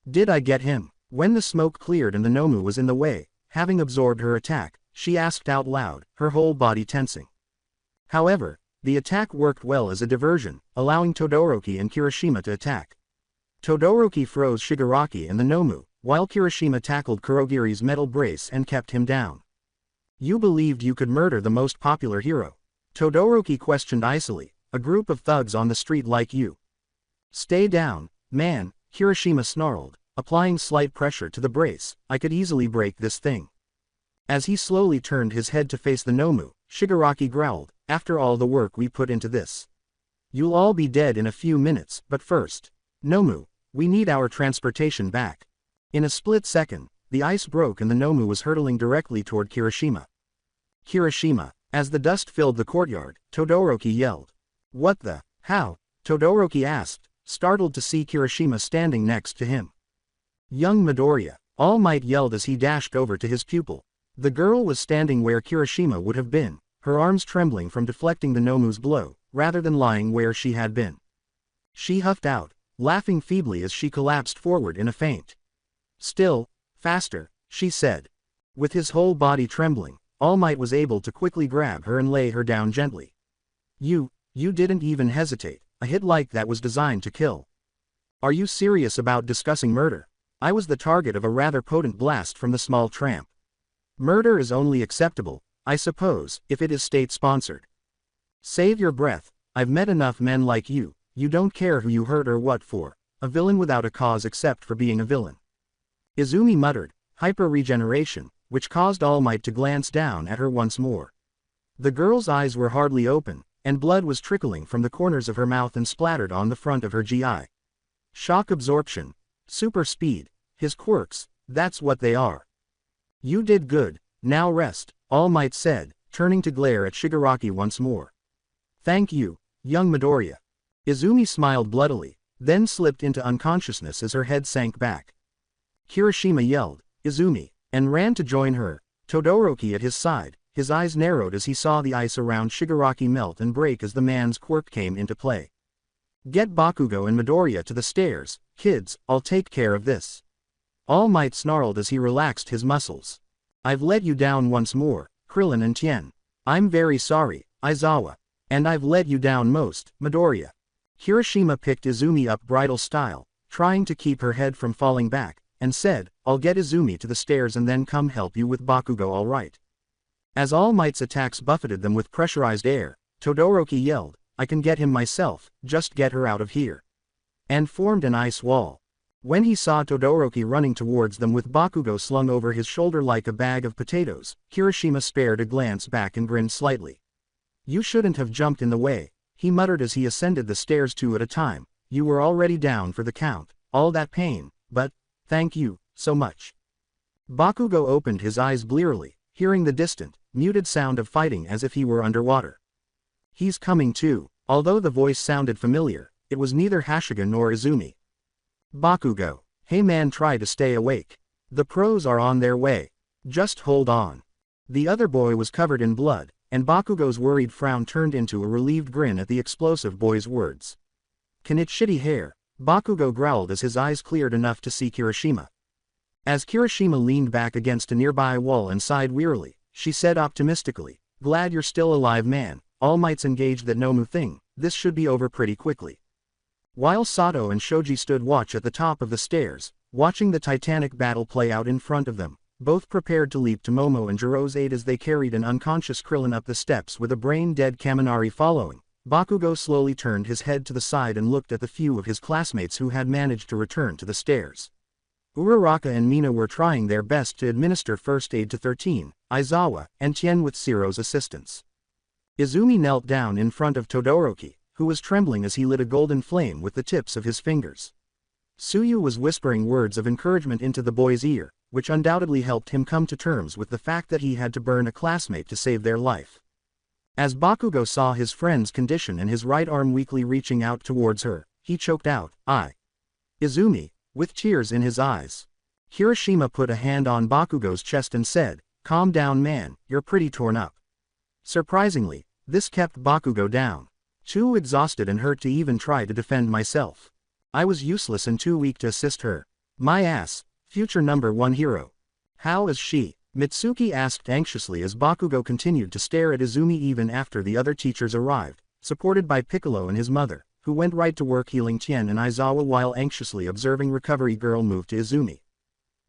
"Did I get him?" When the smoke cleared and the Nomu was in the way, having absorbed her attack, she asked out loud, her whole body tensing. However, the attack worked well as a diversion, allowing Todoroki and Kirishima to attack. Todoroki froze Shigaraki and the Nomu, while Kirishima tackled Kurogiri's metal brace and kept him down. "You believed you could murder the most popular hero?" Todoroki questioned icily. "A group of thugs on the street like you." "Stay down, man," Kirishima snarled, applying slight pressure to the brace. "I could easily break this thing." As he slowly turned his head to face the Nomu, Shigaraki growled, "After all the work we put into this. You'll all be dead in a few minutes, but first, Nomu, we need our transportation back." In a split second, the ice broke and the Nomu was hurtling directly toward Kirishima. "Kirishima!" As the dust filled the courtyard, Todoroki yelled. "What the? How?" Todoroki asked, startled to see Kirishima standing next to him. "Young Midoriya," All Might yelled as he dashed over to his pupil. The girl was standing where Kirishima would have been, her arms trembling from deflecting the Nomu's blow, rather than lying where she had been. She huffed out, laughing feebly as she collapsed forward in a faint. "Still, faster," she said. With his whole body trembling, All Might was able to quickly grab her and lay her down gently. You didn't even hesitate. A hit like that was designed to kill." "Are you serious about discussing murder? I was the target of a rather potent blast from the small tramp. Murder is only acceptable, I suppose, if it is state-sponsored. Save your breath. I've met enough men like you. You don't care who you hurt or what for. A villain without a cause except for being a villain." Izumi muttered, hyper-regeneration, which caused All Might to glance down at her once more. The girl's eyes were hardly open, and blood was trickling from the corners of her mouth and splattered on the front of her GI. Shock absorption, super speed, his quirks, that's what they are. You did good, now rest, All Might said, turning to glare at Shigaraki once more. Thank you, young Midoriya. Izumi smiled bloodily, then slipped into unconsciousness as her head sank back. Kirishima yelled, Izumi, and ran to join her, Todoroki at his side. His eyes narrowed as he saw the ice around Shigaraki melt and break as the man's quirk came into play. Get Bakugo and Midoriya to the stairs, kids, I'll take care of this. All Might snarled as he relaxed his muscles. I've let you down once more, Krillin and Tien. I'm very sorry, Aizawa. And I've let you down most, Midoriya. Kirishima picked Izumi up bridal style, trying to keep her head from falling back, and said, I'll get Izumi to the stairs and then come help you with Bakugo, all right. As All Might's attacks buffeted them with pressurized air, Todoroki yelled, I can get him myself, just get her out of here. And formed an ice wall. When he saw Todoroki running towards them with Bakugo slung over his shoulder like a bag of potatoes, Kirishima spared a glance back and grinned slightly. You shouldn't have jumped in the way, he muttered as he ascended the stairs 2 at a time. You were already down for the count, all that pain, but, thank you, so much. Bakugo opened his eyes blearily, hearing the distant, muted sound of fighting as if he were underwater. He's coming too. Although the voice sounded familiar, it was neither Hashiga nor Izumi. Bakugo, hey man, try to stay awake. The pros are on their way. Just hold on. The other boy was covered in blood, and Bakugo's worried frown turned into a relieved grin at the explosive boy's words. Can it shitty hair? Bakugo growled as his eyes cleared enough to see Kirishima. As Kirishima leaned back against a nearby wall and sighed wearily, she said optimistically, glad you're still alive man, All Might's engaged that Nomu thing, this should be over pretty quickly. While Sato and Shoji stood watch at the top of the stairs, watching the titanic battle play out in front of them, both prepared to leap to Momo and Jiro's aid as they carried an unconscious Krillin up the steps with a brain-dead Kaminari following, Bakugo slowly turned his head to the side and looked at the few of his classmates who had managed to return to the stairs. Uraraka and Mina were trying their best to administer first aid to 13, Aizawa, and Tien with Zero's assistance. Izumi knelt down in front of Todoroki, who was trembling as he lit a golden flame with the tips of his fingers. Tsuyu was whispering words of encouragement into the boy's ear, which undoubtedly helped him come to terms with the fact that he had to burn a classmate to save their life. As Bakugo saw his friend's condition and his right arm weakly reaching out towards her, he choked out, Izumi, with tears in his eyes. Kirishima put a hand on Bakugo's chest and said, calm down man, you're pretty torn up. Surprisingly, this kept Bakugo down. Too exhausted and hurt to even try to defend myself. I was useless and too weak to assist her. My ass, future #1 hero. How is she? Mitsuki asked anxiously as Bakugo continued to stare at Izumi even after the other teachers arrived, supported by Piccolo and his mother, who went right to work healing Tien and Aizawa while anxiously observing Recovery Girl move to Izumi.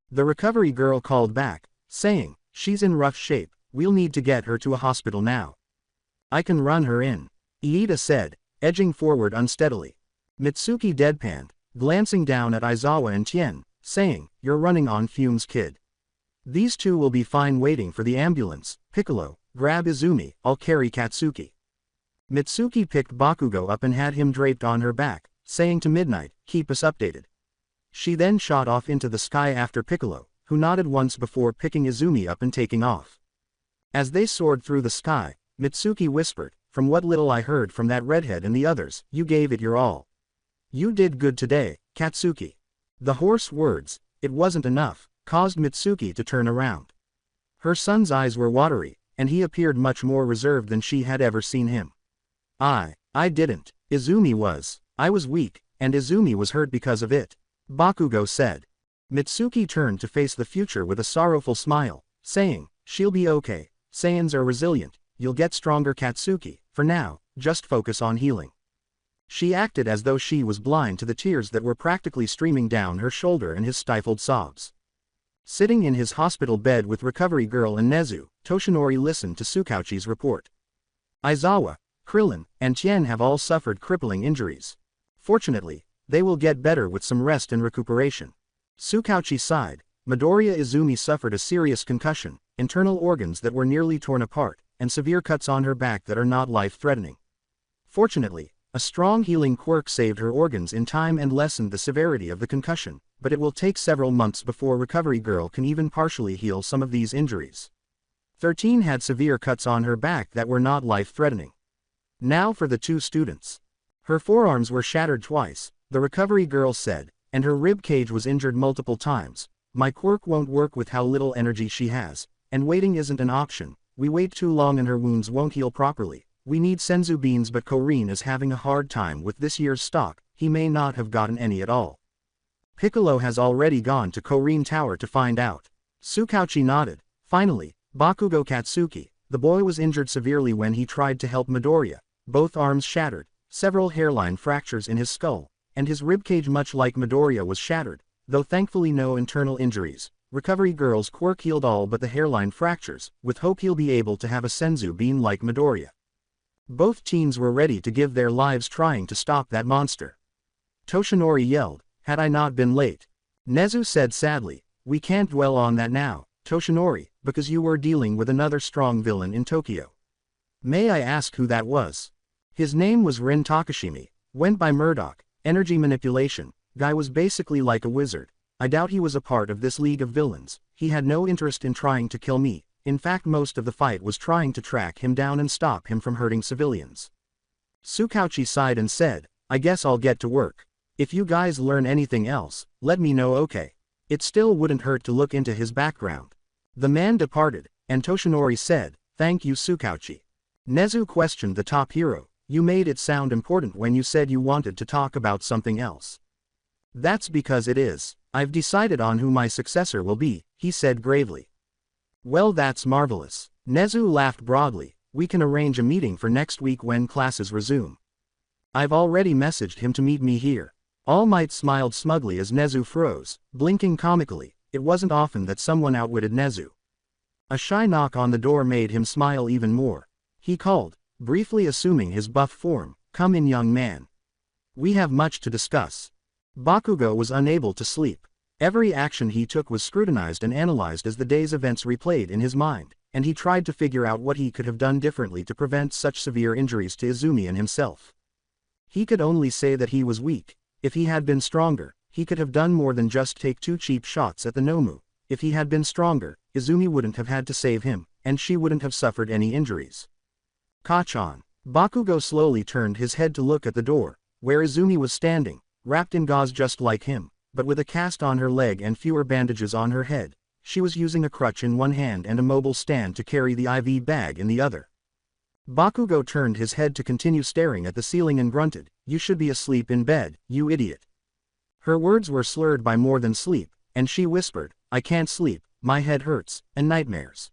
The Recovery Girl called back, saying, she's in rough shape, we'll need to get her to a hospital now. I can run her in, Iida said, edging forward unsteadily. Mitsuki deadpanned, glancing down at Aizawa and Tien, saying, you're running on fumes kid. These two will be fine waiting for the ambulance. Piccolo, grab Izumi, I'll carry Katsuki. Mitsuki picked Bakugo up and had him draped on her back, saying to Midnight, keep us updated. She then shot off into the sky after Piccolo, who nodded once before picking Izumi up and taking off. As they soared through the sky, Mitsuki whispered, from what little I heard from that redhead and the others, you gave it your all. You did good today, Katsuki. The hoarse words, it wasn't enough, caused Mitsuki to turn around. Her son's eyes were watery, and he appeared much more reserved than she had ever seen him. I didn't. Izumi was. I was weak, and Izumi was hurt because of it, Bakugo said. Mitsuki turned to face the future with a sorrowful smile, saying, she'll be okay, Saiyans are resilient, you'll get stronger Katsuki, for now, just focus on healing. She acted as though she was blind to the tears that were practically streaming down her shoulder and his stifled sobs. Sitting in his hospital bed with Recovery Girl and Nezu, Toshinori listened to Tsukauchi's report. Aizawa, Krillin, and Tien have all suffered crippling injuries. Fortunately, they will get better with some rest and recuperation. Tsukauchi sighed, Midoriya Izumi suffered a serious concussion, internal organs that were nearly torn apart, and severe cuts on her back that are not life-threatening. Fortunately, a strong healing quirk saved her organs in time and lessened the severity of the concussion, but it will take several months before Recovery Girl can even partially heal some of these injuries. 13 had severe cuts on her back that were not life-threatening. Now for the 2 students. Her forearms were shattered twice, the Recovery Girl said, and her rib cage was injured multiple times. My quirk won't work with how little energy she has, and waiting isn't an option. We wait too long and her wounds won't heal properly. We need senzu beans, but Korin is having a hard time with this year's stock. He may not have gotten any at all. Piccolo has already gone to Korin Tower to find out. Tsukauchi nodded. Finally, Bakugo Katsuki. The boy was injured severely when he tried to help Midoriya. Both arms shattered, several hairline fractures in his skull, and his ribcage much like Midoriya was shattered, though thankfully no internal injuries. Recovery Girl's quirk healed all but the hairline fractures, with hope he'll be able to have a senzu bean like Midoriya. Both teens were ready to give their lives trying to stop that monster. Toshinori yelled, "Had I not been late?" Nezu said sadly, "We can't dwell on that now, Toshinori, because you were dealing with another strong villain in Tokyo." "May I ask who that was?" "His name was Rin Takashimi, went by Murdoch, energy manipulation, guy was basically like a wizard. I doubt he was a part of this league of villains. He had no interest in trying to kill me. In fact, most of the fight was trying to track him down and stop him from hurting civilians." Tsukauchi sighed and said, "I guess I'll get to work. If you guys learn anything else, let me know, okay? It still wouldn't hurt to look into his background." The man departed, and Toshinori said, "Thank you, Tsukauchi." Nezu questioned the top hero, "You made it sound important when you said you wanted to talk about something else." "That's because it is. I've decided on who my successor will be," he said gravely. "Well, that's marvelous." Nezu laughed broadly. "We can arrange a meeting for next week when classes resume. I've already messaged him to meet me here." All Might smiled smugly as Nezu froze, blinking comically. It wasn't often that someone outwitted Nezu. A shy knock on the door made him smile even more. He called, briefly assuming his buff form, "Come in, young man. We have much to discuss." Bakugo was unable to sleep. Every action he took was scrutinized and analyzed as the day's events replayed in his mind, and he tried to figure out what he could have done differently to prevent such severe injuries to Izumi and himself. He could only say that he was weak. If he had been stronger, he could have done more than just take 2 cheap shots at the Nomu. If he had been stronger, Izumi wouldn't have had to save him, and she wouldn't have suffered any injuries. Kachan. Bakugo slowly turned his head to look at the door, where Izumi was standing, wrapped in gauze just like him, but with a cast on her leg and fewer bandages on her head. She was using a crutch in one hand and a mobile stand to carry the IV bag in the other. Bakugo turned his head to continue staring at the ceiling and grunted, "You should be asleep in bed, you idiot." Her words were slurred by more than sleep, and she whispered, "I can't sleep, my head hurts, and nightmares."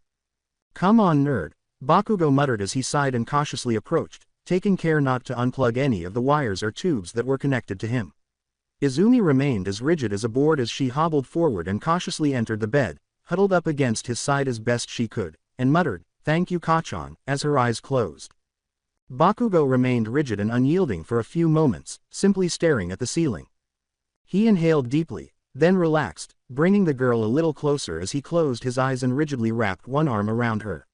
"Come on, nerd," Bakugo muttered as he sighed and cautiously approached, taking care not to unplug any of the wires or tubes that were connected to him. Izumi remained as rigid as a board as she hobbled forward and cautiously entered the bed, huddled up against his side as best she could, and muttered, "Thank you, Kachan," as her eyes closed. Bakugo remained rigid and unyielding for a few moments, simply staring at the ceiling. He inhaled deeply, then relaxed, bringing the girl a little closer as he closed his eyes and rigidly wrapped one arm around her.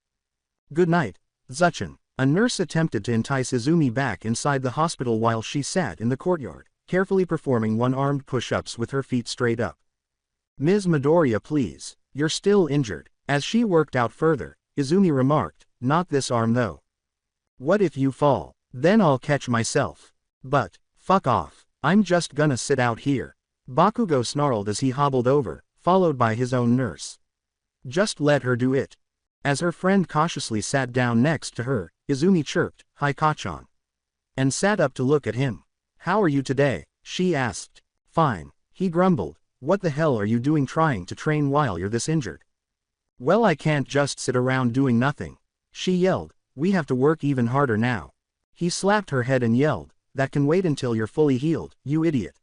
"Good night, Zuchin." A nurse attempted to entice Izumi back inside the hospital while she sat in the courtyard, carefully performing one-armed push-ups with her feet straight up. "Ms. Midoriya, please. You're still injured." As she worked out further, Izumi remarked, "Not this arm though. What if you fall? Then I'll catch myself." "But, fuck off. I'm just gonna sit out here." Bakugo snarled as he hobbled over, followed by his own nurse. "Just let her do it." As her friend cautiously sat down next to her, Izumi chirped, "Hi, Kachan," and sat up to look at him. "How are you today?" she asked. "Fine," he grumbled. "What the hell are you doing trying to train while you're this injured?" "Well, I can't just sit around doing nothing," she yelled. "We have to work even harder now." He slapped her head and yelled, "That can wait until you're fully healed, you idiot."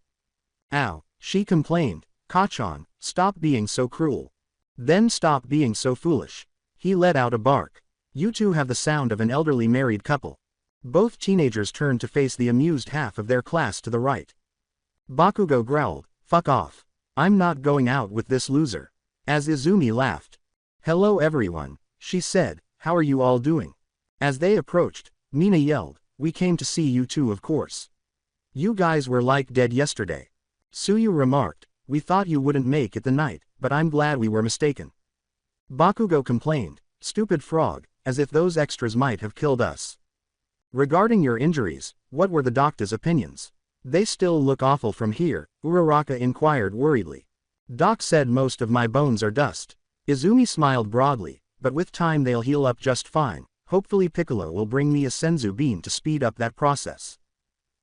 "Ow," she complained. "Kachan, stop being so cruel. Then stop being so foolish." He let out a bark. You two have the sound of an elderly married couple. Both teenagers turned to face the amused half of their class to the right. Bakugo growled, "Fuck off. I'm not going out with this loser." As Izumi laughed. "Hello everyone," she said, "how are you all doing?" As they approached, Mina yelled, "We came to see you too, of course. You guys were like dead yesterday." Suyu remarked, "We thought you wouldn't make it the night, but I'm glad we were mistaken." Bakugo complained, "Stupid frog, as if those extras might have killed us. Regarding your injuries, what were the doctor's opinions? They still look awful from here," Uraraka inquired worriedly. "Doc said most of my bones are dust." Izumi smiled broadly, "But with time they'll heal up just fine. Hopefully Piccolo will bring me a senzu bean to speed up that process."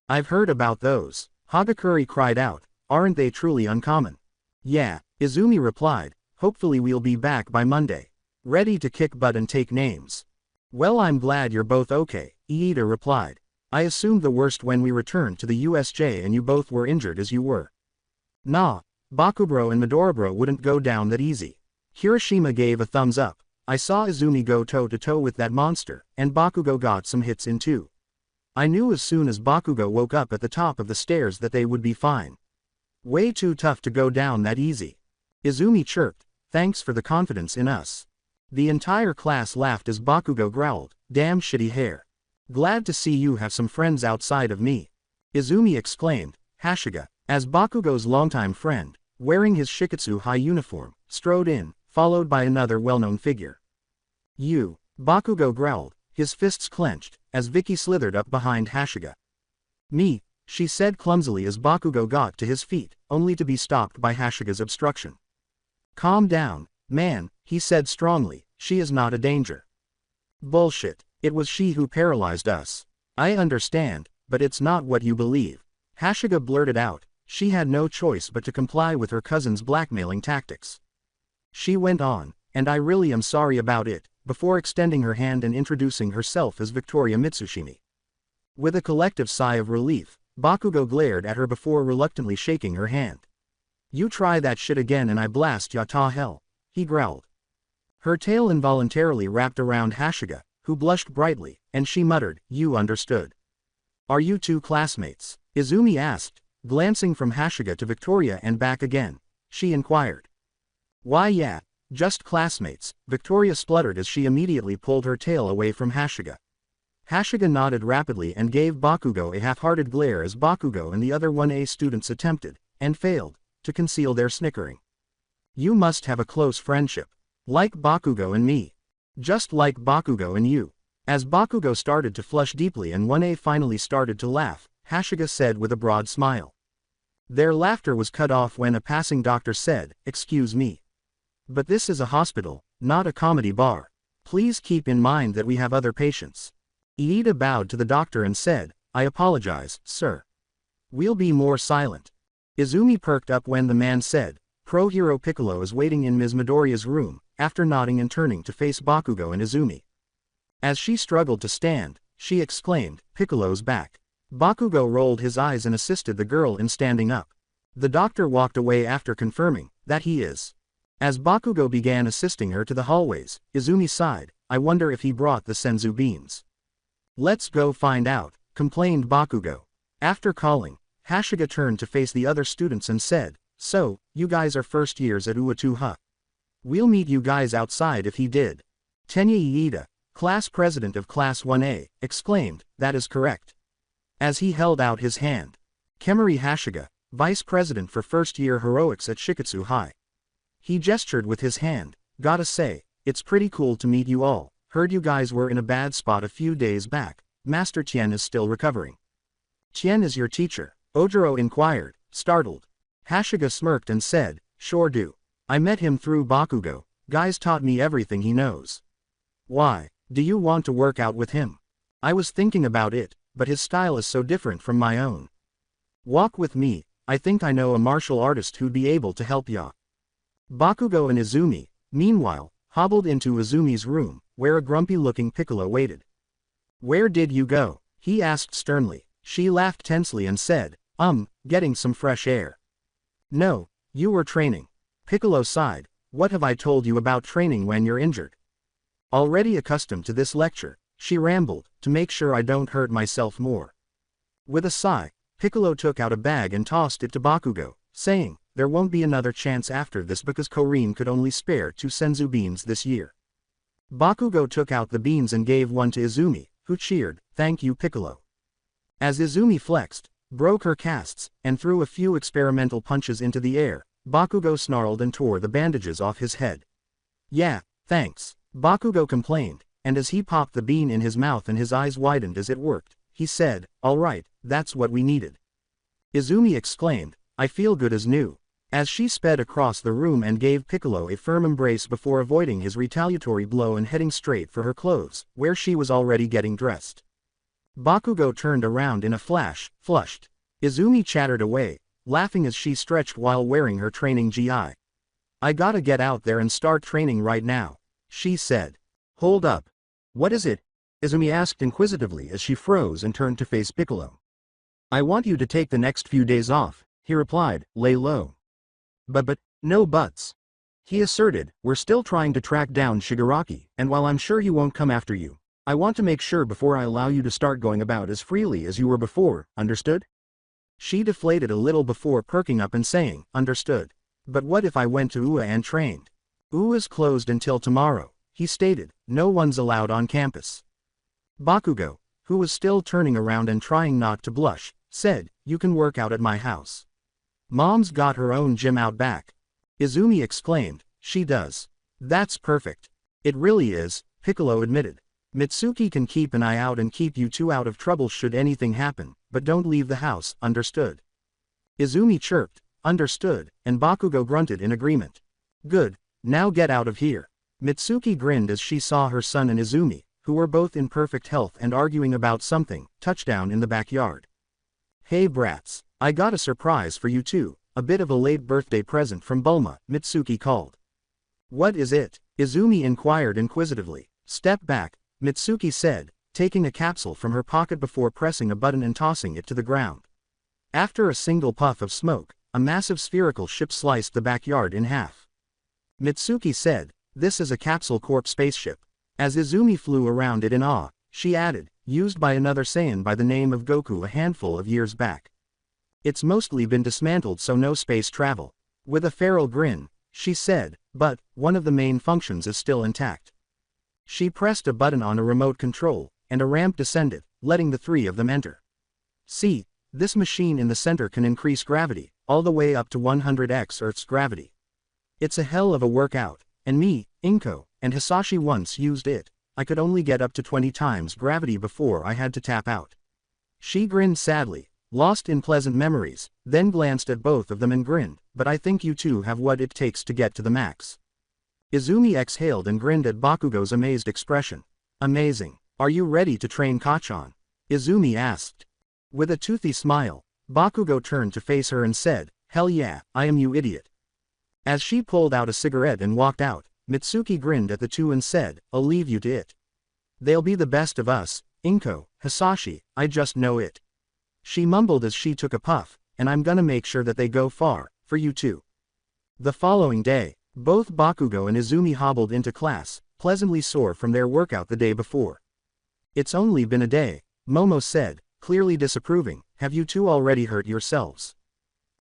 "I've heard about those," Hagakure cried out, "aren't they truly uncommon?" "Yeah," Izumi replied, "hopefully we'll be back by Monday. Ready to kick butt and take names." "Well, I'm glad you're both okay," Iida replied. "I assumed the worst when we returned to the USJ and you both were injured as you were." "Nah, Bakubro and Midoribro wouldn't go down that easy." Hiroshima gave a thumbs up. "I saw Izumi go toe-to-toe with that monster, and Bakugo got some hits in too. I knew as soon as Bakugo woke up at the top of the stairs that they would be fine. Way too tough to go down that easy." Izumi chirped, "Thanks for the confidence in us." The entire class laughed as Bakugo growled, "Damn shitty hair. Glad to see you have some friends outside of me." Izumi exclaimed, "Hashiga," as Bakugo's longtime friend, wearing his Shiketsu high uniform, strode in, followed by another well-known figure. "You," Bakugo growled, his fists clenched, as Vicky slithered up behind Hashiga. "Me," she said clumsily as Bakugo got to his feet, only to be stopped by Hashiga's obstruction. "Calm down, man," he said strongly, "she is not a danger." "Bullshit, it was she who paralyzed us." "I understand, but it's not what you believe." Hashiga blurted out. She had no choice but to comply with her cousin's blackmailing tactics. She went on, "And I really am sorry about it," before extending her hand and introducing herself as Victoria Mitsushimi. With a collective sigh of relief, Bakugo glared at her before reluctantly shaking her hand. "You try that shit again and I blast ya ta hell," he growled. Her tail involuntarily wrapped around Hashiga, who blushed brightly, and she muttered, "You understood." "Are you two classmates?" Izumi asked, glancing from Hashiga to Victoria and back again. She inquired. "Why yeah, just classmates," Victoria spluttered as she immediately pulled her tail away from Hashiga. Hashiga nodded rapidly and gave Bakugo a half-hearted glare as Bakugo and the other 1A students attempted, and failed, to conceal their snickering. "You must have a close friendship. Like Bakugo and me. Just like Bakugo and you." As Bakugo started to flush deeply and 1A finally started to laugh, Hashiga said with a broad smile. Their laughter was cut off when a passing doctor said, "Excuse me. But this is a hospital, not a comedy bar. Please keep in mind that we have other patients." Iida bowed to the doctor and said, "I apologize, sir. We'll be more silent." Izumi perked up when the man said, "Pro Hero Piccolo is waiting in Ms. Midoriya's room," after nodding and turning to face Bakugo and Izumi. As she struggled to stand, she exclaimed, "Piccolo's back." Bakugo rolled his eyes and assisted the girl in standing up. The doctor walked away after confirming that he is. As Bakugo began assisting her to the hallways, Izumi sighed, "I wonder if he brought the senzu beans." "Let's go find out," complained Bakugo. After calling, Hashiga turned to face the other students and said, "So, you guys are first years at Uatu, huh? We'll meet you guys outside if he did." Tenya Iida, class president of Class 1A, exclaimed, "That is correct." As he held out his hand. Kemari Hashiga, vice president for first-year heroics at Shiketsu High. He gestured with his hand, "Gotta say, it's pretty cool to meet you all. Heard you guys were in a bad spot a few days back. Master Tien is still recovering." "Tien is your teacher?" Ojiro inquired, startled. Hashiga smirked and said, "Sure do. I met him through Bakugo. Guy's taught me everything he knows." "Why, do you want to work out with him?" "I was thinking about it, but his style is so different from my own." "Walk with me, I think I know a martial artist who'd be able to help ya." Bakugo and Izumi, meanwhile, hobbled into Izumi's room, where a grumpy-looking Piccolo waited. "Where did you go?" he asked sternly. She laughed tensely and said, Getting some fresh air." "No, you were training." Piccolo sighed, "What have I told you about training when you're injured?" Already accustomed to this lecture, she rambled, "To make sure I don't hurt myself more." With a sigh, Piccolo took out a bag and tossed it to Bakugo, saying, there won't be another chance after this because Korin could only spare 2 senzu beans this year. Bakugo took out the beans and gave one to Izumi, who cheered, "Thank you Piccolo." As Izumi flexed, broke her casts, and threw a few experimental punches into the air, Bakugo snarled and tore the bandages off his head. "Yeah, thanks," Bakugo complained, and as he popped the bean in his mouth and his eyes widened as it worked, he said, "Alright, that's what we needed." Izumi exclaimed, "I feel good as new," as she sped across the room and gave Piccolo a firm embrace before avoiding his retaliatory blow and heading straight for her clothes, where she was already getting dressed. Bakugo turned around in a flash, flushed. Izumi chattered away, laughing as she stretched while wearing her training gi. "I gotta get out there and start training right now," she said. "Hold up. What is it?" Izumi asked inquisitively as she froze and turned to face Piccolo. "I want you to take the next few days off," he replied, "lay low." But, no buts. He asserted, "We're still trying to track down Shigaraki, and while I'm sure he won't come after you, I want to make sure before I allow you to start going about as freely as you were before, understood?" She deflated a little before perking up and saying, "Understood. But what if I went to UA and trained?" "UA's closed until tomorrow," he stated, "no one's allowed on campus." Bakugo, who was still turning around and trying not to blush, said, "You can work out at my house. Mom's got her own gym out back." Izumi exclaimed, "She does. That's perfect." "It really is," Piccolo admitted. "Mitsuki can keep an eye out and keep you two out of trouble should anything happen, but don't leave the house, understood?" Izumi chirped, "Understood," and Bakugo grunted in agreement. "Good, now get out of here." Mitsuki grinned as she saw her son and Izumi, who were both in perfect health and arguing about something, touchdown in the backyard. "Hey brats, I got a surprise for you too, a bit of a late birthday present from Bulma," Mitsuki called. "What is it?" Izumi inquired inquisitively. "Step back," Mitsuki said, taking a capsule from her pocket before pressing a button and tossing it to the ground. After a single puff of smoke, a massive spherical ship sliced the backyard in half. Mitsuki said, "This is a Capsule Corp spaceship." As Izumi flew around it in awe, she added, "Used by another Saiyan by the name of Goku a handful of years back. It's mostly been dismantled so no space travel." With a feral grin, she said, "But, one of the main functions is still intact." She pressed a button on a remote control, and a ramp descended, letting the three of them enter. "See, this machine in the center can increase gravity, all the way up to 100x Earth's gravity. It's a hell of a workout, and me, Inko, and Hisashi once used it. I could only get up to 20 times gravity before I had to tap out." She grinned sadly, lost in pleasant memories, then glanced at both of them and grinned, "But I think you two have what it takes to get to the max." Izumi exhaled and grinned at Bakugo's amazed expression. "Amazing. Are you ready to train Kachan?" Izumi asked. With a toothy smile, Bakugo turned to face her and said, "Hell yeah, I am, you idiot." As she pulled out a cigarette and walked out, Mitsuki grinned at the two and said, "I'll leave you to it. They'll be the best of us, Inko, Hisashi, I just know it." She mumbled as she took a puff, "And I'm gonna make sure that they go far, for you too." The following day, both Bakugo and Izumi hobbled into class, pleasantly sore from their workout the day before. "It's only been a day," Momo said, clearly disapproving, "Have you two already hurt yourselves?"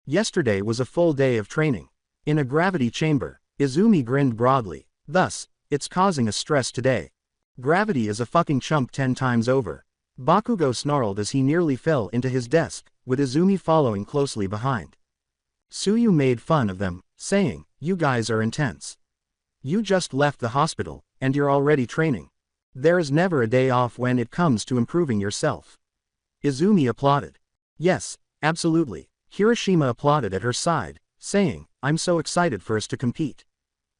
"Yesterday was a full day of training. In a gravity chamber," Izumi grinned broadly, "Thus, it's causing us stress today. Gravity is a fucking chump 10 times over." Bakugo snarled as he nearly fell into his desk, with Izumi following closely behind. Tsuyu made fun of them, saying, "You guys are intense. You just left the hospital, and you're already training. There is never a day off when it comes to improving yourself." Izumi applauded. "Yes, absolutely." Kirishima applauded at her side, saying, "I'm so excited for us to compete.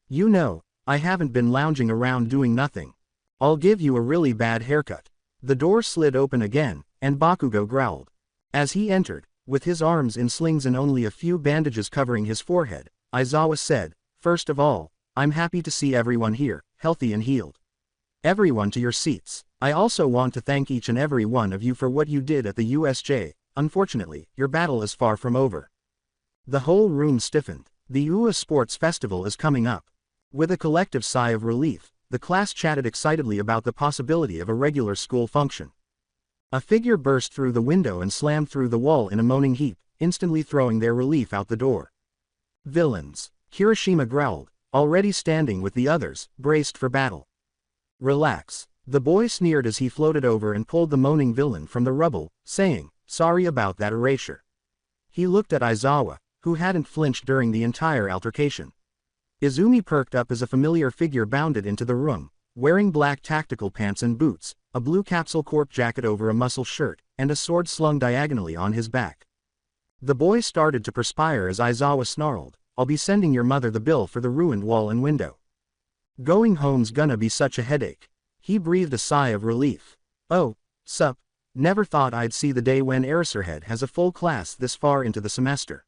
You know, I haven't been lounging around doing nothing. I'll give you a really bad haircut." The door slid open again, and Bakugo growled. As he entered, with his arms in slings and only a few bandages covering his forehead, Aizawa said, "First of all, I'm happy to see everyone here, healthy and healed. Everyone to your seats. I also want to thank each and every one of you for what you did at the USJ. Unfortunately, your battle is far from over." The whole room stiffened. The UA Sports Festival is coming up. With a collective sigh of relief, the class chatted excitedly about the possibility of a regular school function. A figure burst through the window and slammed through the wall in a moaning heap, instantly throwing their relief out the door. Villains, Kirishima growled, already standing with the others, braced for battle. Relax. The boy sneered as he floated over and pulled the moaning villain from the rubble, saying, sorry about that erasure. He looked at Aizawa, who hadn't flinched during the entire altercation. Izumi perked up as a familiar figure bounded into the room, wearing black tactical pants and boots, a blue capsule corp jacket over a muscle shirt, and a sword slung diagonally on his back. The boy started to perspire as Aizawa snarled, I'll be sending your mother the bill for the ruined wall and window. Going home's gonna be such a headache. He breathed a sigh of relief. Oh, sup, never thought I'd see the day when Eraserhead has a full class this far into the semester.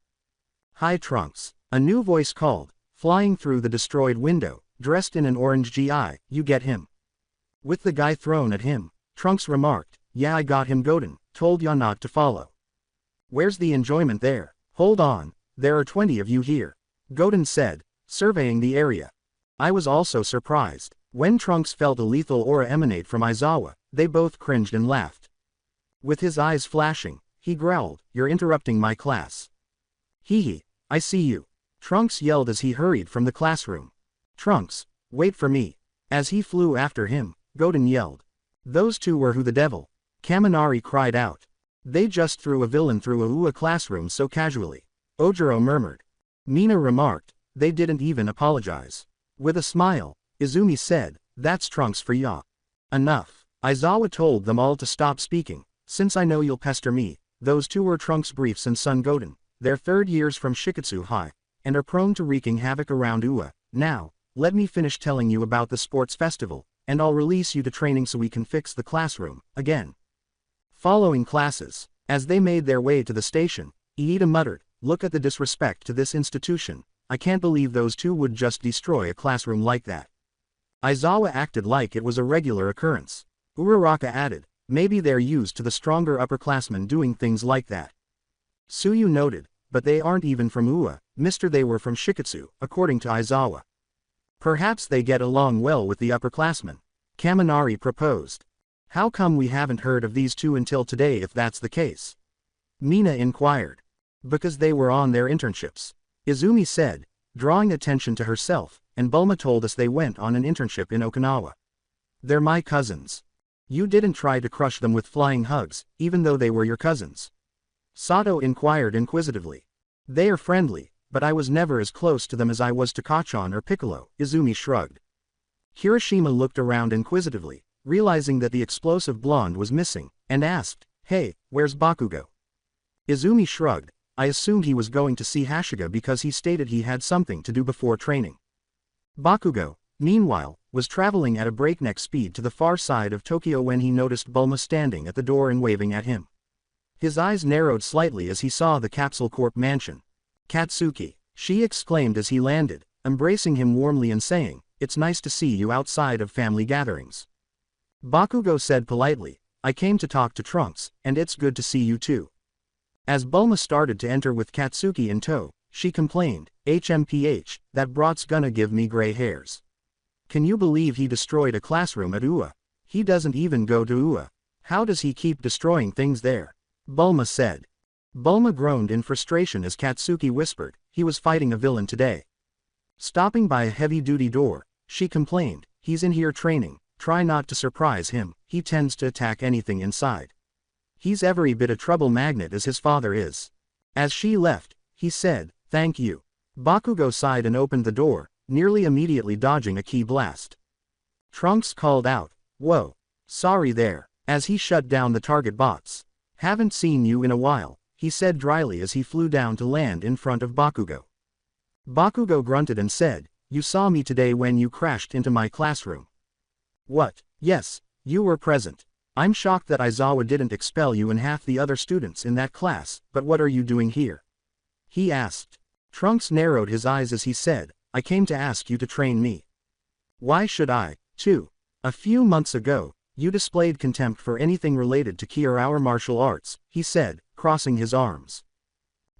Hi Trunks, a new voice called, flying through the destroyed window, dressed in an orange GI, you get him. With the guy thrown at him, Trunks remarked, yeah I got him Goten, told ya not to follow. Where's the enjoyment there? Hold on, there are 20 of you here. Goten said, surveying the area. I was also surprised. When Trunks felt a lethal aura emanate from Aizawa, they both cringed and laughed. With his eyes flashing, he growled, you're interrupting my class. Hee, I see you. Trunks yelled as he hurried from the classroom. Trunks, wait for me. As he flew after him, Goten yelled. Those two were who the devil? Kaminari cried out. They just threw a villain through a UA classroom so casually. Ojiro murmured. Mina remarked, they didn't even apologize. With a smile, Izumi said, that's Trunks for ya. Enough. Aizawa told them all to stop speaking, since I know you'll pester me. Those two were Trunks' briefs and son Goten. They're third years from Shiketsu High, and are prone to wreaking havoc around UA. Now, let me finish telling you about the sports festival, and I'll release you to training so we can fix the classroom, again. Following classes, as they made their way to the station, Iida muttered, look at the disrespect to this institution, I can't believe those two would just destroy a classroom like that. Aizawa acted like it was a regular occurrence. Uraraka added, maybe they're used to the stronger upperclassmen doing things like that. Tsuyu noted, but they aren't even from UA, mister they were from Shiketsu, according to Aizawa. Perhaps they get along well with the upperclassmen. Kaminari proposed. How come we haven't heard of these two until today if that's the case? Mina inquired. Because they were on their internships. Izumi said, drawing attention to herself, and Bulma told us they went on an internship in Okinawa. They're my cousins. You didn't try to crush them with flying hugs, even though they were your cousins. Sato inquired inquisitively. They are friendly, but I was never as close to them as I was to Kacchan or Piccolo, Izumi shrugged. Kirishima looked around inquisitively, realizing that the explosive blonde was missing, and asked, hey, where's Bakugo? Izumi shrugged, I assumed he was going to see Hashiga because he stated he had something to do before training. Bakugo, meanwhile, was traveling at a breakneck speed to the far side of Tokyo when he noticed Bulma standing at the door and waving at him. His eyes narrowed slightly as he saw the Capsule Corp mansion. Katsuki, she exclaimed as he landed, embracing him warmly and saying, it's nice to see you outside of family gatherings. Bakugo said politely, I came to talk to Trunks, and it's good to see you too. As Bulma started to enter with Katsuki in tow, she complained, HMPH, that brat's gonna give me gray hairs. Can you believe he destroyed a classroom at UA? He doesn't even go to UA. How does he keep destroying things there? Bulma said. Bulma groaned in frustration as Katsuki whispered, he was fighting a villain today. Stopping by a heavy-duty door, she complained, he's in here training, try not to surprise him, he tends to attack anything inside. He's every bit a trouble magnet as his father is. As she left, he said, thank you. Bakugo sighed and opened the door, nearly immediately dodging a key blast. Trunks called out, whoa. Sorry there, as he shut down the target bots. Haven't seen you in a while, he said dryly as he flew down to land in front of Bakugo. Bakugo grunted and said, you saw me today when you crashed into my classroom. What? Yes, you were present. I'm shocked that Aizawa didn't expel you and half the other students in that class, but what are you doing here? He asked. Trunks narrowed his eyes as he said, I came to ask you to train me. Why should I, too? A few months ago, you displayed contempt for anything related to ki or our martial arts, he said, crossing his arms.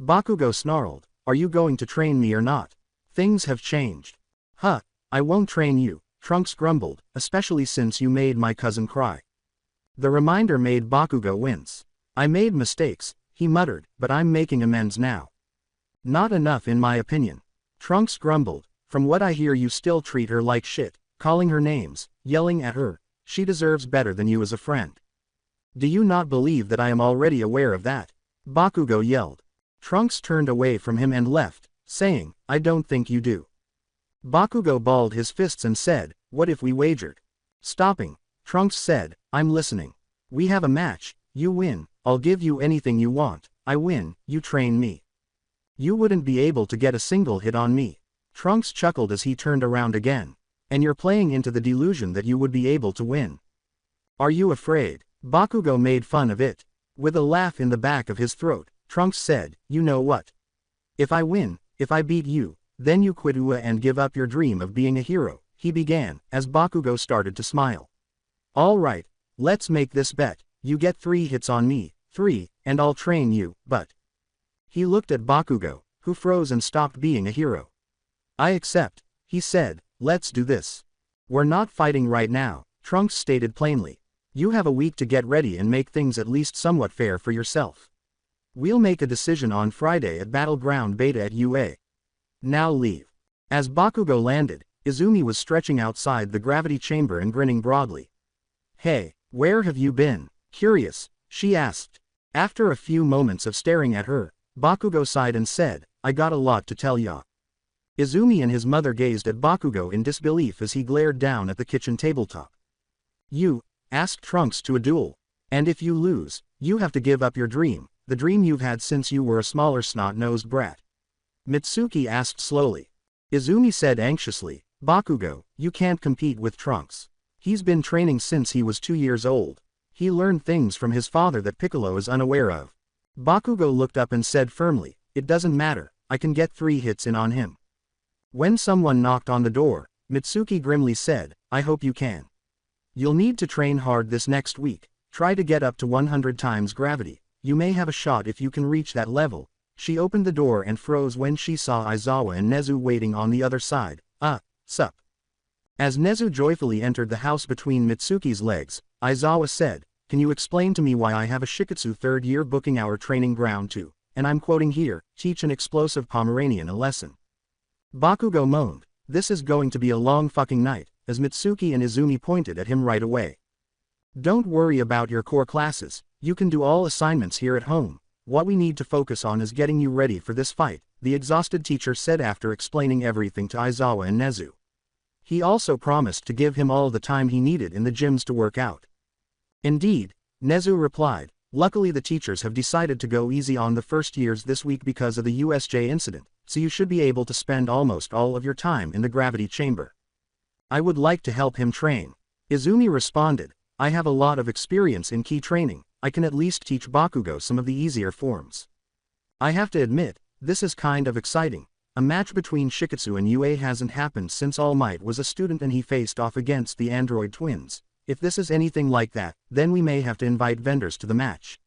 Bakugo snarled, are you going to train me or not? Things have changed. Huh, I won't train you, Trunks grumbled, especially since you made my cousin cry. The reminder made Bakugo wince. I made mistakes, he muttered, but I'm making amends now. Not enough in my opinion. Trunks grumbled. From what I hear you still treat her like shit, calling her names, yelling at her. She deserves better than you as a friend. Do you not believe that I am already aware of that? Bakugo yelled. Trunks turned away from him and left, saying, I don't think you do. Bakugo balled his fists and said, what if we wagered? Stopping, Trunks said, I'm listening. We have a match, you win, I'll give you anything you want, I win, you train me. You wouldn't be able to get a single hit on me. Trunks chuckled as he turned around again. And you're playing into the delusion that you would be able to win. Are you afraid? Bakugo made fun of it. With a laugh in the back of his throat, Trunks said, you know what? If I win, if I beat you, then you quit UA and give up your dream of being a hero, he began, as Bakugo started to smile. All right, let's make this bet, you get 3 hits on me, 3, and I'll train you, but... He looked at Bakugo, who froze and stopped being a hero. I accept, he said, let's do this. We're not fighting right now, Trunks stated plainly. You have a week to get ready and make things at least somewhat fair for yourself. We'll make a decision on Friday at Battleground Beta at UA. Now leave. As Bakugo landed, Izumi was stretching outside the gravity chamber and grinning broadly. Hey, where have you been? Curious, she asked. After a few moments of staring at her, Bakugo sighed and said, I got a lot to tell ya. Izumi and his mother gazed at Bakugo in disbelief as he glared down at the kitchen tabletop. You, asked Trunks to a duel. And if you lose, you have to give up your dream, the dream you've had since you were a smaller snot-nosed brat. Mitsuki asked slowly. Izumi said anxiously, Bakugo, you can't compete with Trunks. He's been training since he was 2 years old. He learned things from his father that Piccolo is unaware of. Bakugo looked up and said firmly, it doesn't matter, I can get 3 hits in on him. When someone knocked on the door, Mitsuki grimly said, I hope you can. You'll need to train hard this next week, try to get up to 100 times gravity, you may have a shot if you can reach that level. She opened the door and froze when she saw Aizawa and Nezu waiting on the other side. Sup. As Nezu joyfully entered the house between Mitsuki's legs, Aizawa said, can you explain to me why I have a Shiketsu 3rd year booking our training ground to, and I'm quoting here, teach an explosive Pomeranian a lesson. Bakugo moaned, this is going to be a long fucking night, as Mitsuki and Izumi pointed at him right away. Don't worry about your core classes, you can do all assignments here at home. What we need to focus on is getting you ready for this fight, the exhausted teacher said after explaining everything to Aizawa and Nezu. He also promised to give him all the time he needed in the gyms to work out. Indeed, Nezu replied, luckily the teachers have decided to go easy on the first years this week because of the USJ incident, so you should be able to spend almost all of your time in the gravity chamber. I would like to help him train. Izumi responded, I have a lot of experience in key training, I can at least teach Bakugo some of the easier forms. I have to admit, this is kind of exciting. A match between Shiketsu and UA hasn't happened since All Might was a student and he faced off against the android twins. If this is anything like that, then we may have to invite vendors to the match.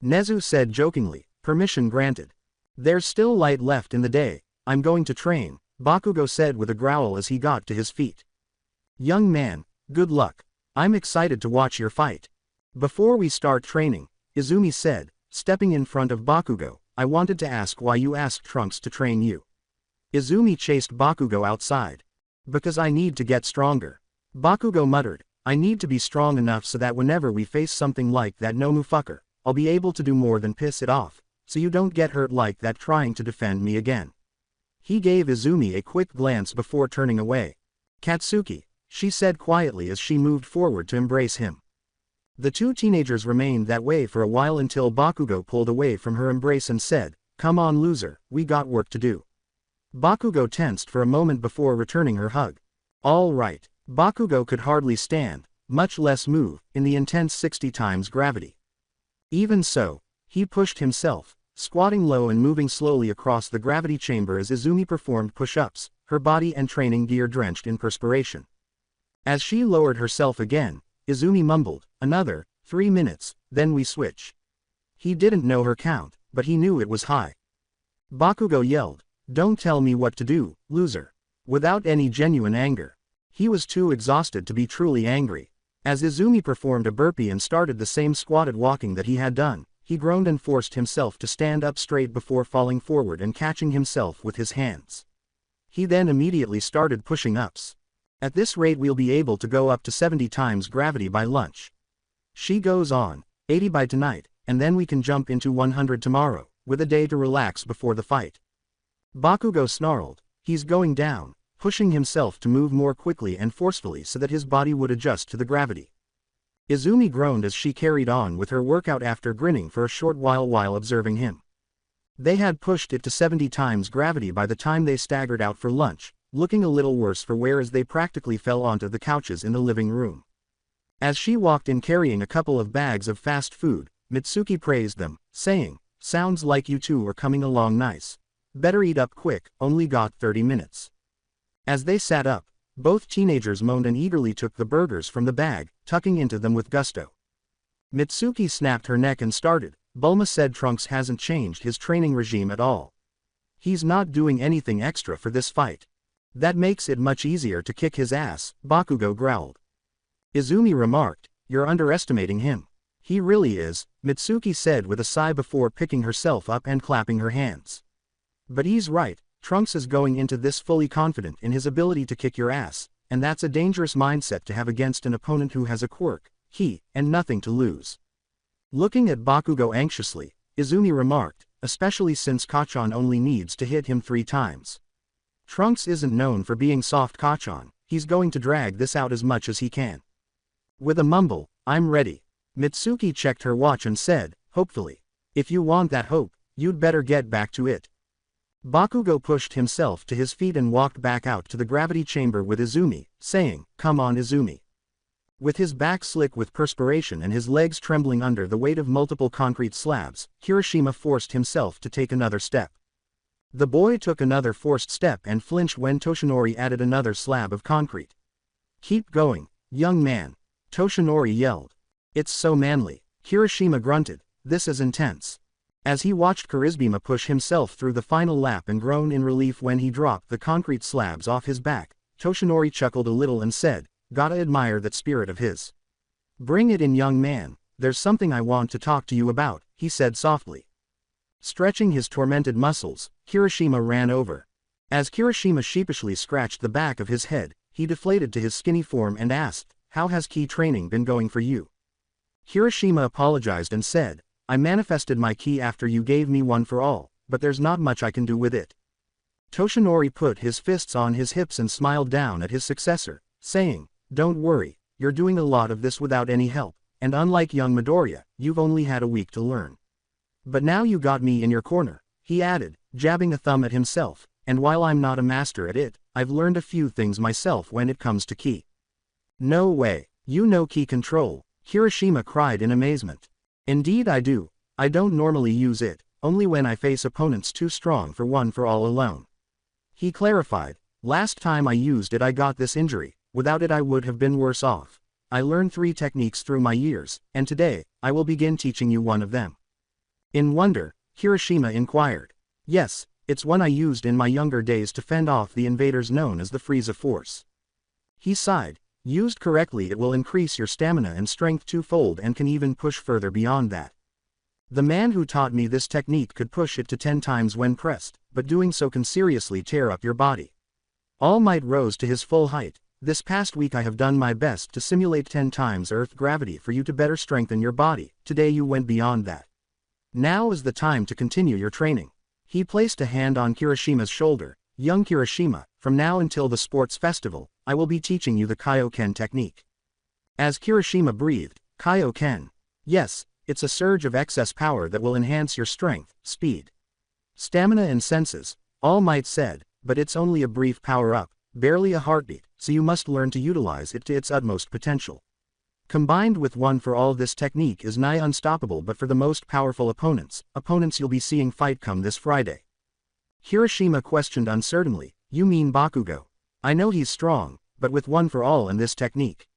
Nezu said jokingly, permission granted. There's still light left in the day, I'm going to train, Bakugo said with a growl as he got to his feet. Young man, good luck. I'm excited to watch your fight. Before we start training, Izumi said, stepping in front of Bakugo, I wanted to ask why you asked Trunks to train you. Izumi chased Bakugo outside. Because I need to get stronger. Bakugo muttered, I need to be strong enough so that whenever we face something like that Nomu fucker, I'll be able to do more than piss it off, so you don't get hurt like that trying to defend me again. He gave Izumi a quick glance before turning away. Katsuki, she said quietly as she moved forward to embrace him. The two teenagers remained that way for a while until Bakugo pulled away from her embrace and said, come on loser, we got work to do. Bakugo tensed for a moment before returning her hug. All right. Bakugo could hardly stand, much less move, in the intense 60 times gravity. Even so, he pushed himself, squatting low and moving slowly across the gravity chamber as Izumi performed push-ups, her body and training gear drenched in perspiration. As she lowered herself again, Izumi mumbled, another 3 minutes, then we switch. He didn't know her count, but he knew it was high. Bakugo yelled, don't tell me what to do, loser. Without any genuine anger. He was too exhausted to be truly angry. As Izumi performed a burpee and started the same squatted walking that he had done, He groaned and forced himself to stand up straight before falling forward and catching himself with his hands. He then immediately started pushing ups. At this rate we'll be able to go up to 70 times gravity by lunch. She goes on, 80 by tonight, and then we can jump into 100 tomorrow, with a day to relax before the fight. Bakugo snarled. He's going down, pushing himself to move more quickly and forcefully so that his body would adjust to the gravity. Izumi groaned as she carried on with her workout after grinning for a short while observing him. They had pushed it to 70 times gravity by the time they staggered out for lunch, looking a little worse for wear as they practically fell onto the couches in the living room. As she walked in carrying a couple of bags of fast food, Mitsuki praised them, saying, "Sounds like you two are coming along nice. Better eat up quick, only got 30 minutes. As they sat up, both teenagers moaned and eagerly took the burgers from the bag, tucking into them with gusto. Mitsuki snapped her neck and started. Bulma said Trunks hasn't changed his training regime at all. He's not doing anything extra for this fight. That makes it much easier to kick his ass, Bakugo growled. Izumi remarked, "You're underestimating him." "He really is," Mitsuki said with a sigh before picking herself up and clapping her hands. "But he's right, Trunks is going into this fully confident in his ability to kick your ass, and that's a dangerous mindset to have against an opponent who has a quirk, ki, and nothing to lose." Looking at Bakugo anxiously, Izumi remarked, "Especially since Kacchan only needs to hit him 3 times. Trunks isn't known for being soft Kacchan, he's going to drag this out as much as he can." With a mumble, "I'm ready." Mitsuki checked her watch and said, hopefully, "If you want that hope, you'd better get back to it." Bakugo pushed himself to his feet and walked back out to the gravity chamber with Izumi, saying, "Come on Izumi." With his back slick with perspiration and his legs trembling under the weight of multiple concrete slabs, Kirishima forced himself to take another step. The boy took another forced step and flinched when Toshinori added another slab of concrete. "Keep going, young man," Toshinori yelled. "It's so manly," Kirishima grunted, "this is intense." As he watched Charisma push himself through the final lap and groan in relief when he dropped the concrete slabs off his back, Toshinori chuckled a little and said, "Gotta admire that spirit of his. Bring it in, young man, there's something I want to talk to you about," he said softly. Stretching his tormented muscles, Kirishima ran over. As Kirishima sheepishly scratched the back of his head, he deflated to his skinny form and asked, "How has ki training been going for you?" Kirishima apologized and said, "I manifested my ki after you gave me one for all, but there's not much I can do with it." Toshinori put his fists on his hips and smiled down at his successor, saying, "Don't worry, you're doing a lot of this without any help, and unlike young Midoriya, you've only had a week to learn. But now you got me in your corner," he added, jabbing a thumb at himself, "and while I'm not a master at it, I've learned a few things myself when it comes to ki." "No way, you know ki control," Kirishima cried in amazement. "Indeed I do. I don't normally use it, only when I face opponents too strong for one for all alone." He clarified, "Last time I used it I got this injury, without it I would have been worse off. I learned 3 techniques through my years, and today, I will begin teaching you one of them." In wonder, Kirishima inquired. "Yes, it's one I used in my younger days to fend off the invaders known as the Frieza Force." He sighed, "Used correctly it will increase your stamina and strength 2-fold and can even push further beyond that. The man who taught me this technique could push it to 10 times when pressed, but doing so can seriously tear up your body." All Might rose to his full height. "This past week I have done my best to simulate 10 times Earth gravity for you to better strengthen your body. Today you went beyond that. Now is the time to continue your training." He placed a hand on Kirishima's shoulder. "Young Kirishima, from now until the sports festival, I will be teaching you the Kaioken technique." As Kirishima breathed, "Kaioken. Yes, it's a surge of excess power that will enhance your strength, speed, stamina and senses," All Might said, "but it's only a brief power-up, barely a heartbeat, so you must learn to utilize it to its utmost potential. Combined with one for all, this technique is nigh unstoppable but for the most powerful opponents you'll be seeing fight come this Friday." Kirishima questioned uncertainly, "You mean Bakugo? I know he's strong, but with one for all and this technique."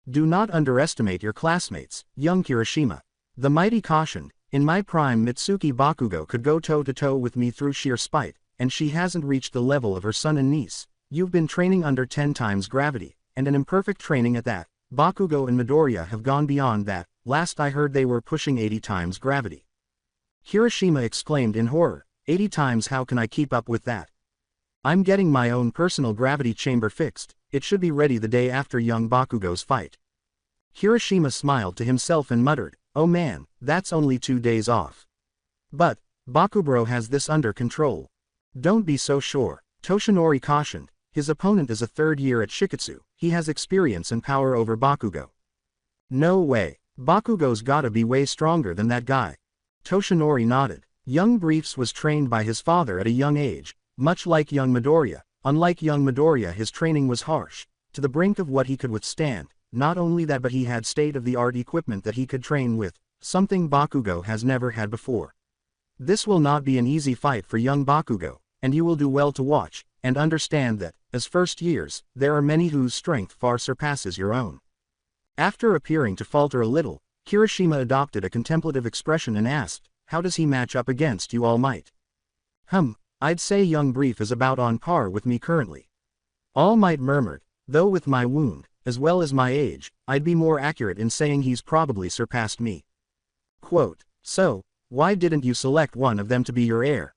"Do not underestimate your classmates, young Kirishima." The mighty cautioned, "In my prime Mitsuki Bakugo could go toe-to-toe with me through sheer spite, and she hasn't reached the level of her son and niece. You've been training under 10 times gravity, and an imperfect training at that. Bakugo and Midoriya have gone beyond that, last I heard they were pushing 80 times gravity." Hiroshima exclaimed in horror, 80 times how can I keep up with that? I'm getting my own personal gravity chamber fixed, it should be ready the day after young Bakugo's fight. Hiroshima smiled to himself and muttered, oh man, that's only 2 days off. But, Bakubro has this under control. Don't be so sure, Toshinori cautioned, his opponent is a third year at Shiketsu, he has experience and power over Bakugo. No way, Bakugo's gotta be way stronger than that guy. Toshinori nodded. Young Briefs was trained by his father at a young age, much like young Midoriya. Unlike young Midoriya, his training was harsh, to the brink of what he could withstand. Not only that, but he had state-of-the-art equipment that he could train with, something Bakugo has never had before. This will not be an easy fight for young Bakugo, and you will do well to watch, and understand that, as first years, there are many whose strength far surpasses your own. After appearing to falter a little, Hiroshima adopted a contemplative expression and asked, how does he match up against you All Might? I'd say young Brief is about on par with me currently. All Might murmured, though with my wound, as well as my age, I'd be more accurate in saying he's probably surpassed me. Quote, so, why didn't you select one of them to be your heir?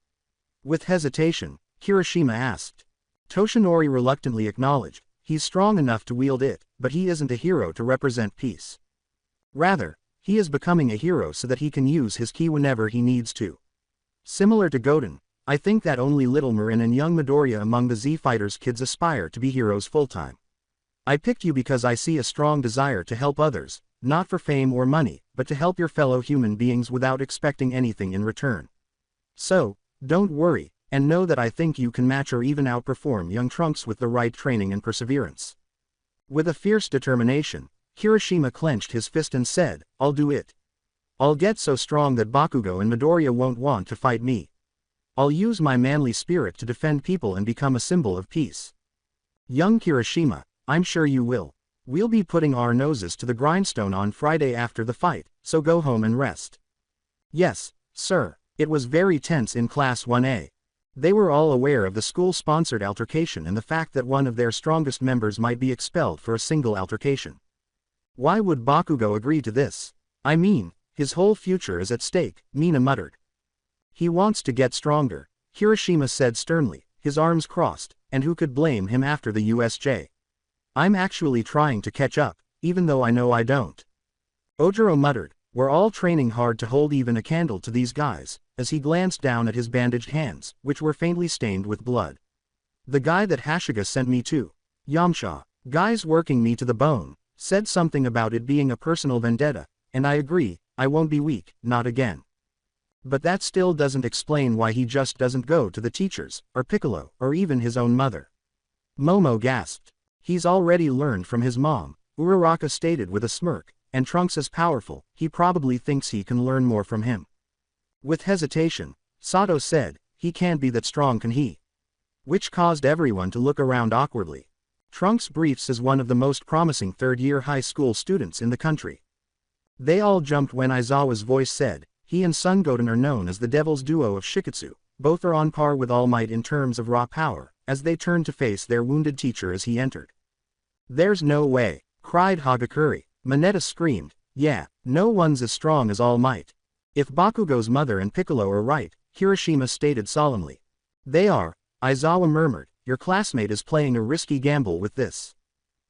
With hesitation, Hiroshima asked. Toshinori reluctantly acknowledged, he's strong enough to wield it, but he isn't a hero to represent peace. Rather, he is becoming a hero so that he can use his ki whenever he needs to. Similar to Goten, I think that only Little Marin and young Midoriya among the Z Fighters kids aspire to be heroes full-time. I picked you because I see a strong desire to help others, not for fame or money, but to help your fellow human beings without expecting anything in return. So, don't worry, and know that I think you can match or even outperform young Trunks with the right training and perseverance. With a fierce determination, Hiroshima clenched his fist and said, I'll do it. I'll get so strong that Bakugo and Midoriya won't want to fight me. I'll use my manly spirit to defend people and become a symbol of peace. Young Hiroshima, I'm sure you will. We'll be putting our noses to the grindstone on Friday after the fight, so go home and rest. Yes, sir. It was very tense in Class 1A. They were all aware of the school-sponsored altercation and the fact that one of their strongest members might be expelled for a single altercation. Why would Bakugo agree to this? I mean, his whole future is at stake, Mina muttered. He wants to get stronger, Hiroshima said sternly, his arms crossed, and who could blame him after the USJ? I'm actually trying to catch up, even though I know I don't. Ojiro muttered, we're all training hard to hold even a candle to these guys, as he glanced down at his bandaged hands, which were faintly stained with blood. The guy that Hashiga sent me to, Yamcha, guy's working me to the bone, said something about it being a personal vendetta, and I agree, I won't be weak, not again. But that still doesn't explain why he just doesn't go to the teachers, or Piccolo, or even his own mother. Momo gasped. He's already learned from his mom, Uraraka stated with a smirk, and Trunks is powerful, he probably thinks he can learn more from him. With hesitation, Sato said, he can't be that strong, can he? Which caused everyone to look around awkwardly. Trunks Briefs is one of the most promising third-year high school students in the country. They all jumped when Aizawa's voice said, he and Son Goten are known as the Devil's Duo of Shiketsu, both are on par with All Might in terms of raw power, as they turned to face their wounded teacher as he entered. There's no way, cried Hagakure. Mineta screamed, yeah, no one's as strong as All Might. If Bakugo's mother and Piccolo are right, Hiroshima stated solemnly. They are, Aizawa murmured, your classmate is playing a risky gamble with this.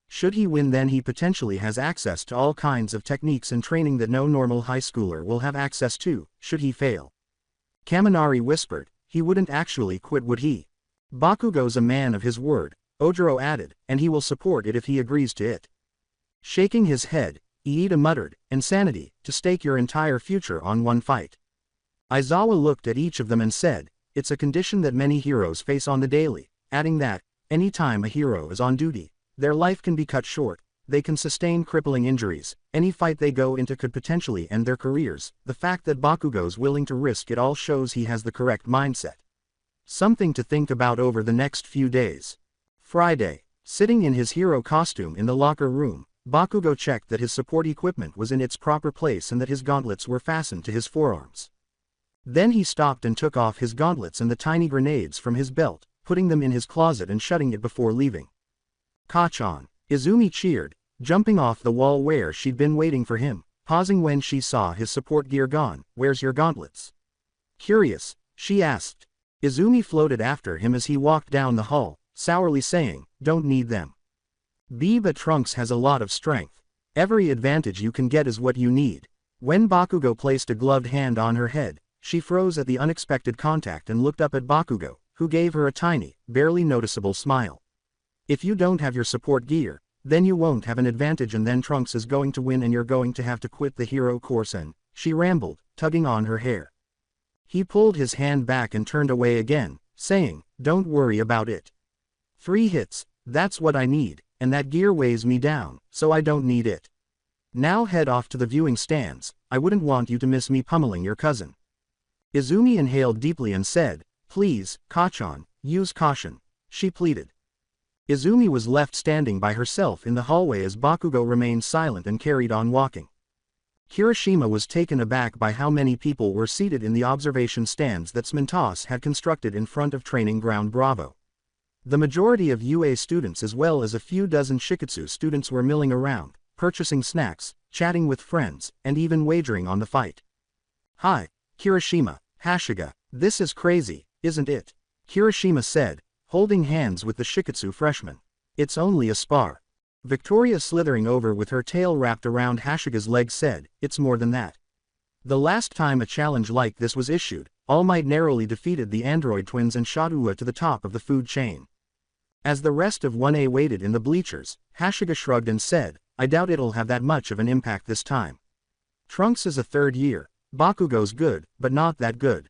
Should he win, then he potentially has access to all kinds of techniques and training that no normal high schooler will have access to. Should he fail? Kaminari whispered, he wouldn't actually quit, would he? Bakugo's a man of his word, Ojiro added, and he will support it if he agrees to it. Shaking his head, Iida muttered, insanity, to stake your entire future on one fight. Aizawa looked at each of them and said, it's a condition that many heroes face on the daily, adding that, any time a hero is on duty, their life can be cut short, they can sustain crippling injuries, any fight they go into could potentially end their careers. The fact that Bakugo's willing to risk it all shows he has the correct mindset. Something to think about over the next few days. Friday, sitting in his hero costume in the locker room, Bakugo checked that his support equipment was in its proper place and that his gauntlets were fastened to his forearms. Then he stopped and took off his gauntlets and the tiny grenades from his belt, putting them in his closet and shutting it before leaving. Kachan, Izumi cheered, jumping off the wall where she'd been waiting for him, pausing when she saw his support gear gone. Where's your gauntlets? Curious, she asked. Izumi floated after him as he walked down the hall, sourly saying, "Don't need them. But Trunks has a lot of strength. Every advantage you can get is what you need." When Bakugo placed a gloved hand on her head, she froze at the unexpected contact and looked up at Bakugo, who gave her a tiny, barely noticeable smile. "If you don't have your support gear, then you won't have an advantage, and then Trunks is going to win and you're going to have to quit the hero course," and she rambled, tugging on her hair. He pulled his hand back and turned away again, saying, "Don't worry about it. 3 hits, that's what I need, and that gear weighs me down, so I don't need it. Now head off to the viewing stands, I wouldn't want you to miss me pummeling your cousin." Izumi inhaled deeply and said, "Please, Kachan, use caution," she pleaded. Izumi was left standing by herself in the hallway as Bakugo remained silent and carried on walking. Kirishima was taken aback by how many people were seated in the observation stands that Smintas had constructed in front of Training Ground Bravo. The majority of UA students as well as a few dozen Shiketsu students were milling around, purchasing snacks, chatting with friends, and even wagering on the fight. "Hi, Kirishima, Hashiga, this is crazy, isn't it?" Kirishima said, holding hands with the Shiketsu freshman. "It's only a spar." Victoria, slithering over with her tail wrapped around Hashiga's leg, said, "It's more than that. The last time a challenge like this was issued, All Might narrowly defeated the android twins and shot Ua to the top of the food chain." As the rest of 1A waited in the bleachers, Hashiga shrugged and said, "I doubt it'll have that much of an impact this time. Trunks is a 3rd year, Bakugo's good, but not that good."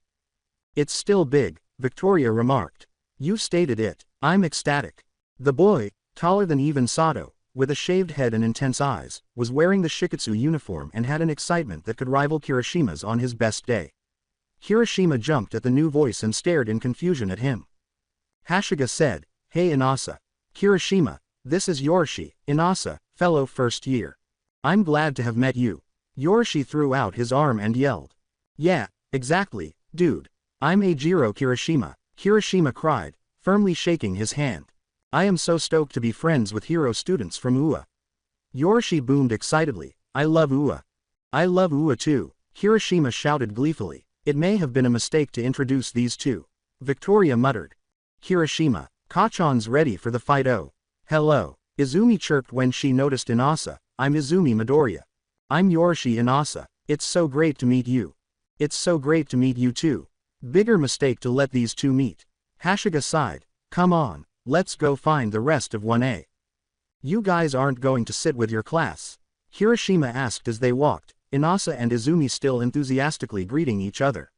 "It's still big," Victoria remarked. "You stated it, I'm ecstatic." The boy, taller than even Sato, with a shaved head and intense eyes, was wearing the Shiketsu uniform and had an excitement that could rival Kirishima's on his best day. Kirishima jumped at the new voice and stared in confusion at him. Hashiga said, "Hey Inasa. Kirishima, this is Yorshi, Inasa, fellow 1st year. I'm glad to have met you." Yorshi threw out his arm and yelled. "Yeah, exactly, dude. I'm Eijiro Kirishima," Kirishima cried, firmly shaking his hand. "I am so stoked to be friends with hero students from UA." Yorshi boomed excitedly, "I love UA. I love UA too," Kirishima shouted gleefully. "It may have been a mistake to introduce these two," Victoria muttered. "Kirishima, Kachan's ready for the fight." "Oh. Hello," Izumi chirped when she noticed Inasa. "I'm Izumi Midoriya. I'm Yorshi Inasa. It's so great to meet you." "It's so great to meet you too. Bigger mistake to let these two meet." Hashiga sighed. "Come on, let's go find the rest of 1A. "You guys aren't going to sit with your class?" Kirishima asked as they walked, Inasa and Izumi still enthusiastically greeting each other.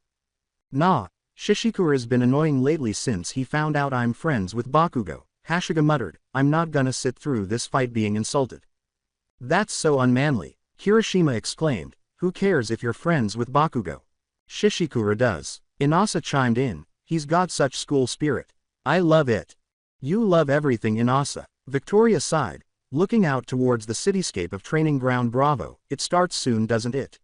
"Nah, Shishikura's been annoying lately since he found out I'm friends with Bakugo," Hashiga muttered. "I'm not gonna sit through this fight being insulted." "That's so unmanly," Kirishima exclaimed. "Who cares if you're friends with Bakugo? Shishikura does." Inasa chimed in, "He's got such school spirit. I love it." "You love everything, Inasa," Victoria sighed, looking out towards the cityscape of Training Ground Bravo. "It starts soon, doesn't it?"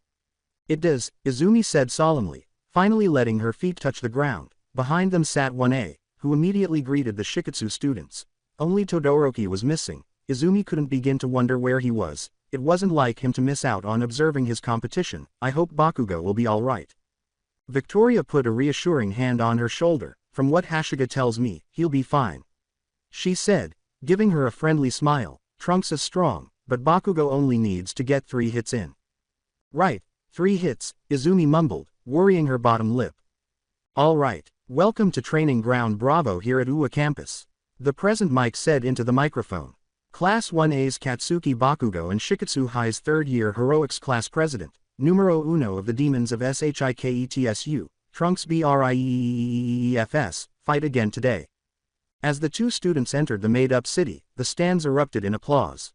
"It does," Izumi said solemnly, finally letting her feet touch the ground. Behind them sat 1A, who immediately greeted the Shiketsu students. Only Todoroki was missing. Izumi couldn't begin to wonder where he was. It wasn't like him to miss out on observing his competition. "I hope Bakugo will be alright." Victoria put a reassuring hand on her shoulder. "From what Hashiga tells me, he'll be fine," she said, giving her a friendly smile. "Trunks is strong, but Bakugo only needs to get 3 hits in." "Right, 3 hits," Izumi mumbled, worrying her bottom lip. "All right, welcome to Training Ground Bravo here at UA campus," the present Mike said into the microphone. "Class 1A's Katsuki Bakugo and Shiketsu High's 3rd year heroics class president, numero uno of the demons of Shiketsu, Trunks Briefs, fight again today." As the two students entered the made-up city, the stands erupted in applause.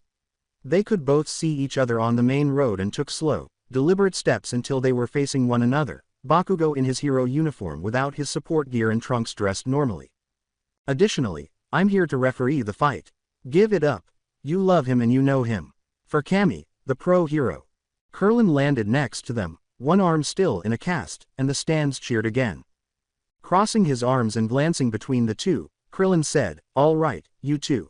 They could both see each other on the main road and took slow, deliberate steps until they were facing one another, Bakugo in his hero uniform without his support gear and Trunks dressed normally. "Additionally, I'm here to referee the fight. Give it up. You love him and you know him. For Kami, the pro hero." Kurlin landed next to them, one arm still in a cast, and the stands cheered again. Crossing his arms and glancing between the two, Krillin said, "All right, you two.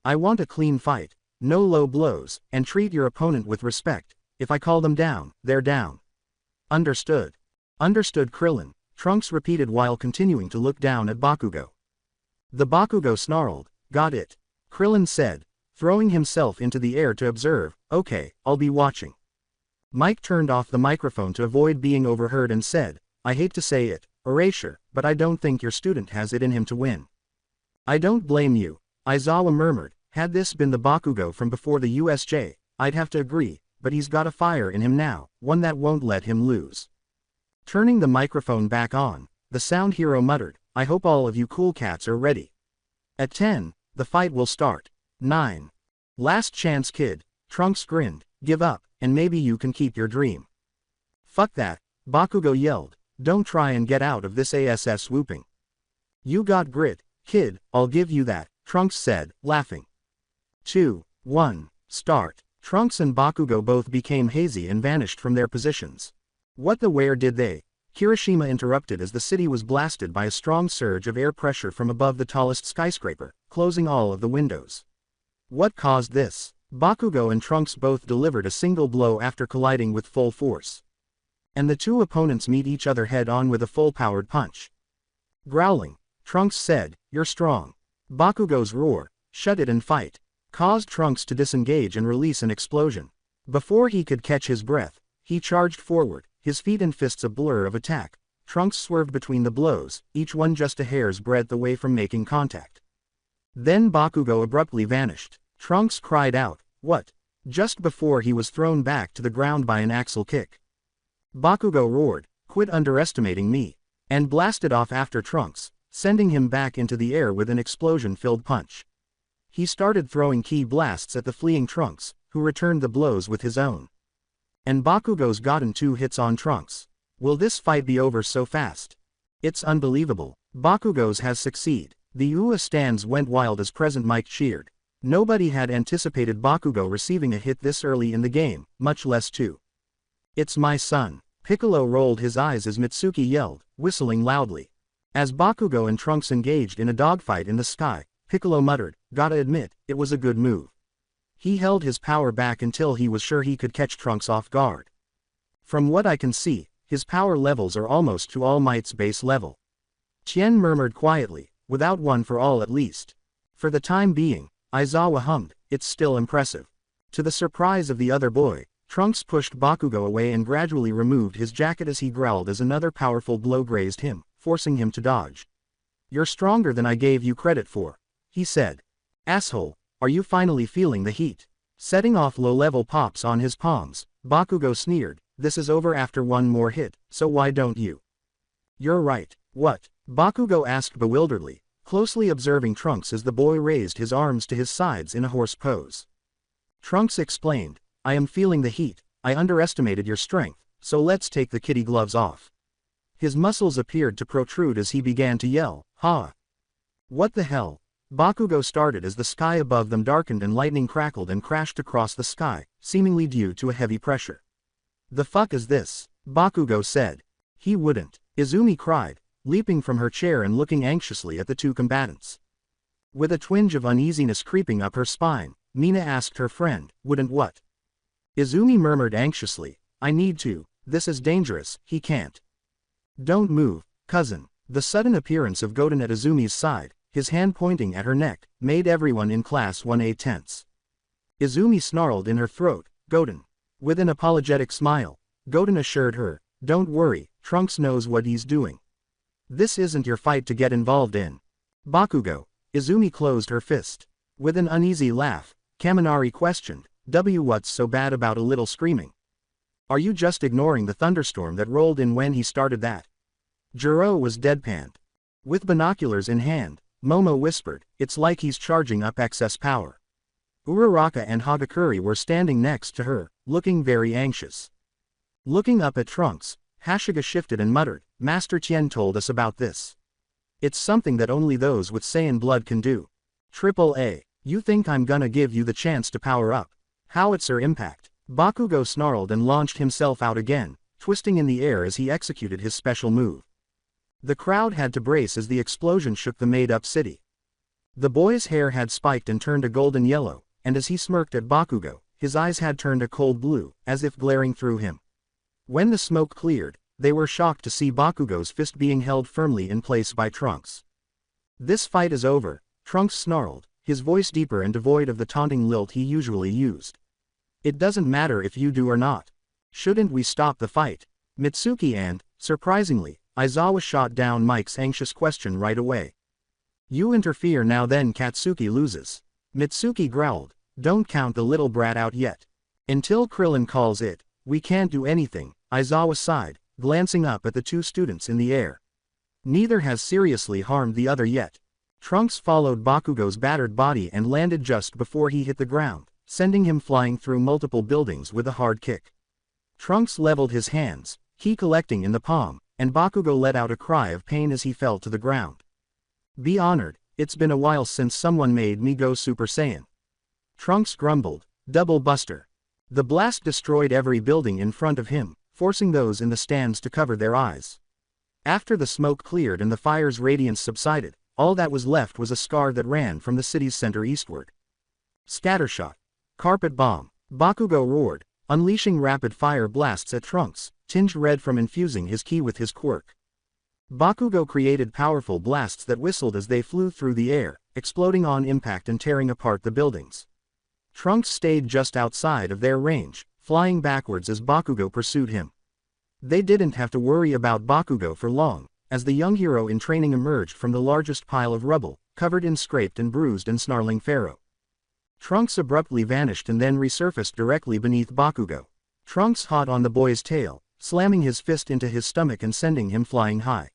I want a clean fight, no low blows, and treat your opponent with respect. If I call them down, they're down." "Understood." "Understood, Krillin." Trunks repeated while continuing to look down at Bakugo. The Bakugo snarled, "Got it," Krillin said, throwing himself into the air to observe. "Okay, I'll be watching." Mike turned off the microphone to avoid being overheard and said, "I hate to say it, Erasure, but I don't think your student has it in him to win." "I don't blame you," Aizawa murmured. "Had this been the Bakugo from before the USJ, I'd have to agree, but he's got a fire in him now, one that won't let him lose." Turning the microphone back on, the sound hero muttered, "I hope all of you cool cats are ready. At 10, the fight will start. 9. Last chance kid," Trunks grinned, "give up, and maybe you can keep your dream." "Fuck that," Bakugo yelled, "don't try and get out of this ass swooping." "You got grit, kid, I'll give you that," Trunks said, laughing. 2, 1, start. Trunks and Bakugo both became hazy and vanished from their positions. "What the where did they?" Kirishima interrupted as the city was blasted by a strong surge of air pressure from above the tallest skyscraper, closing all of the windows. "What caused this?" Bakugo and Trunks both delivered a single blow after colliding with full force. And the two opponents meet each other head-on with a full-powered punch. Growling, Trunks said, "You're strong." Bakugo's roar, "Shut it and fight," caused Trunks to disengage and release an explosion. Before he could catch his breath, he charged forward, his feet and fists a blur of attack. Trunks swerved between the blows, each one just a hair's breadth away from making contact. Then Bakugo abruptly vanished. Trunks cried out, "What?" just before he was thrown back to the ground by an axle kick. Bakugo roared, "Quit underestimating me," and blasted off after Trunks, sending him back into the air with an explosion-filled punch. He started throwing ki blasts at the fleeing Trunks, who returned the blows with his own. And Bakugo's gotten 2 hits on Trunks. Will this fight be over so fast? It's unbelievable. Bakugo's has succeeded. The UA stands went wild as President Mike cheered. Nobody had anticipated Bakugo receiving a hit this early in the game, much less 2. "It's my son." Piccolo rolled his eyes as Mitsuki yelled, whistling loudly. As Bakugo and Trunks engaged in a dogfight in the sky, Piccolo muttered, "Gotta admit, it was a good move." He held his power back until he was sure he could catch Trunks off guard. "From what I can see, his power levels are almost to All Might's base level." Tien murmured quietly, "Without one for all at least." For the time being, Aizawa hummed, "It's still impressive." To the surprise of the other boy, Trunks pushed Bakugo away and gradually removed his jacket as he growled as another powerful blow grazed him, forcing him to dodge. "You're stronger than I gave you credit for," he said. "Asshole, are you finally feeling the heat?" Setting off low-level pops on his palms, Bakugo sneered, "This is over after one more hit, so why don't you?" "You're right." "What?" Bakugo asked bewilderedly, closely observing Trunks as the boy raised his arms to his sides in a horse pose. Trunks explained, "I am feeling the heat, I underestimated your strength, so let's take the kitty gloves off." His muscles appeared to protrude as he began to yell, "Ha! What the hell?" Bakugo started as the sky above them darkened and lightning crackled and crashed across the sky, seemingly due to a heavy pressure. "The fuck is this?" Bakugo said. "He wouldn't," Izumi cried, leaping from her chair and looking anxiously at the two combatants. With a twinge of uneasiness creeping up her spine, Mina asked her friend, "Wouldn't what?" Izumi murmured anxiously, "I need to, this is dangerous, he can't." "Don't move, cousin." The sudden appearance of Goten at Izumi's side, his hand pointing at her neck, made everyone in Class 1A tense. Izumi snarled in her throat, "Goten." With an apologetic smile, Goten assured her, "Don't worry, Trunks knows what he's doing. This isn't your fight to get involved in." "Bakugo." Izumi closed her fist. With an uneasy laugh, Kaminari questioned, "What's so bad about a little screaming? Are you just ignoring the thunderstorm that rolled in when he started that?" Jiro was deadpanned. With binoculars in hand, Momo whispered, "It's like he's charging up excess power." Uraraka and Hagakure were standing next to her, looking very anxious. Looking up at Trunks, Hashiga shifted and muttered, "Master Tien told us about this. It's something that only those with Saiyan blood can do." "Triple A, you think I'm gonna give you the chance to power up? Howitzer impact." Bakugo snarled and launched himself out again, twisting in the air as he executed his special move. The crowd had to brace as the explosion shook the made-up city. The boy's hair had spiked and turned a golden yellow, and as he smirked at Bakugo, his eyes had turned a cold blue, as if glaring through him. When the smoke cleared, They were shocked to see Bakugo's fist being held firmly in place by Trunks. "This fight is over," Trunks snarled, his voice deeper and devoid of the taunting lilt he usually used. "It doesn't matter if you do or not. Shouldn't we stop the fight?" Mitsuki and, surprisingly, Aizawa shot down Mike's anxious question right away. "You interfere now then Katsuki loses." Mitsuki growled, "Don't count the little brat out yet. Until Krillin calls it, we can't do anything," Aizawa sighed, glancing up at the two students in the air. "Neither has seriously harmed the other yet." Trunks followed Bakugo's battered body and landed just before he hit the ground, sending him flying through multiple buildings with a hard kick. Trunks leveled his hands, ki collecting in the palm, and Bakugo let out a cry of pain as he fell to the ground. "Be honored, it's been a while since someone made me go Super Saiyan." Trunks grumbled, "Double buster." The blast destroyed every building in front of him, forcing those in the stands to cover their eyes. After the smoke cleared and the fire's radiance subsided, all that was left was a scar that ran from the city's center eastward. Scattershot. Carpet bomb. Bakugo roared, unleashing rapid-fire blasts at Trunks, tinged red from infusing his ki with his quirk. Bakugo created powerful blasts that whistled as they flew through the air, exploding on impact and tearing apart the buildings. Trunks stayed just outside of their range, flying backwards as Bakugo pursued him. They didn't have to worry about Bakugo for long, as the young hero in training emerged from the largest pile of rubble, covered in scraped and bruised and snarling Pharaoh. Trunks abruptly vanished and then resurfaced directly beneath Bakugo. Trunks hot on the boy's tail, slamming his fist into his stomach and sending him flying high.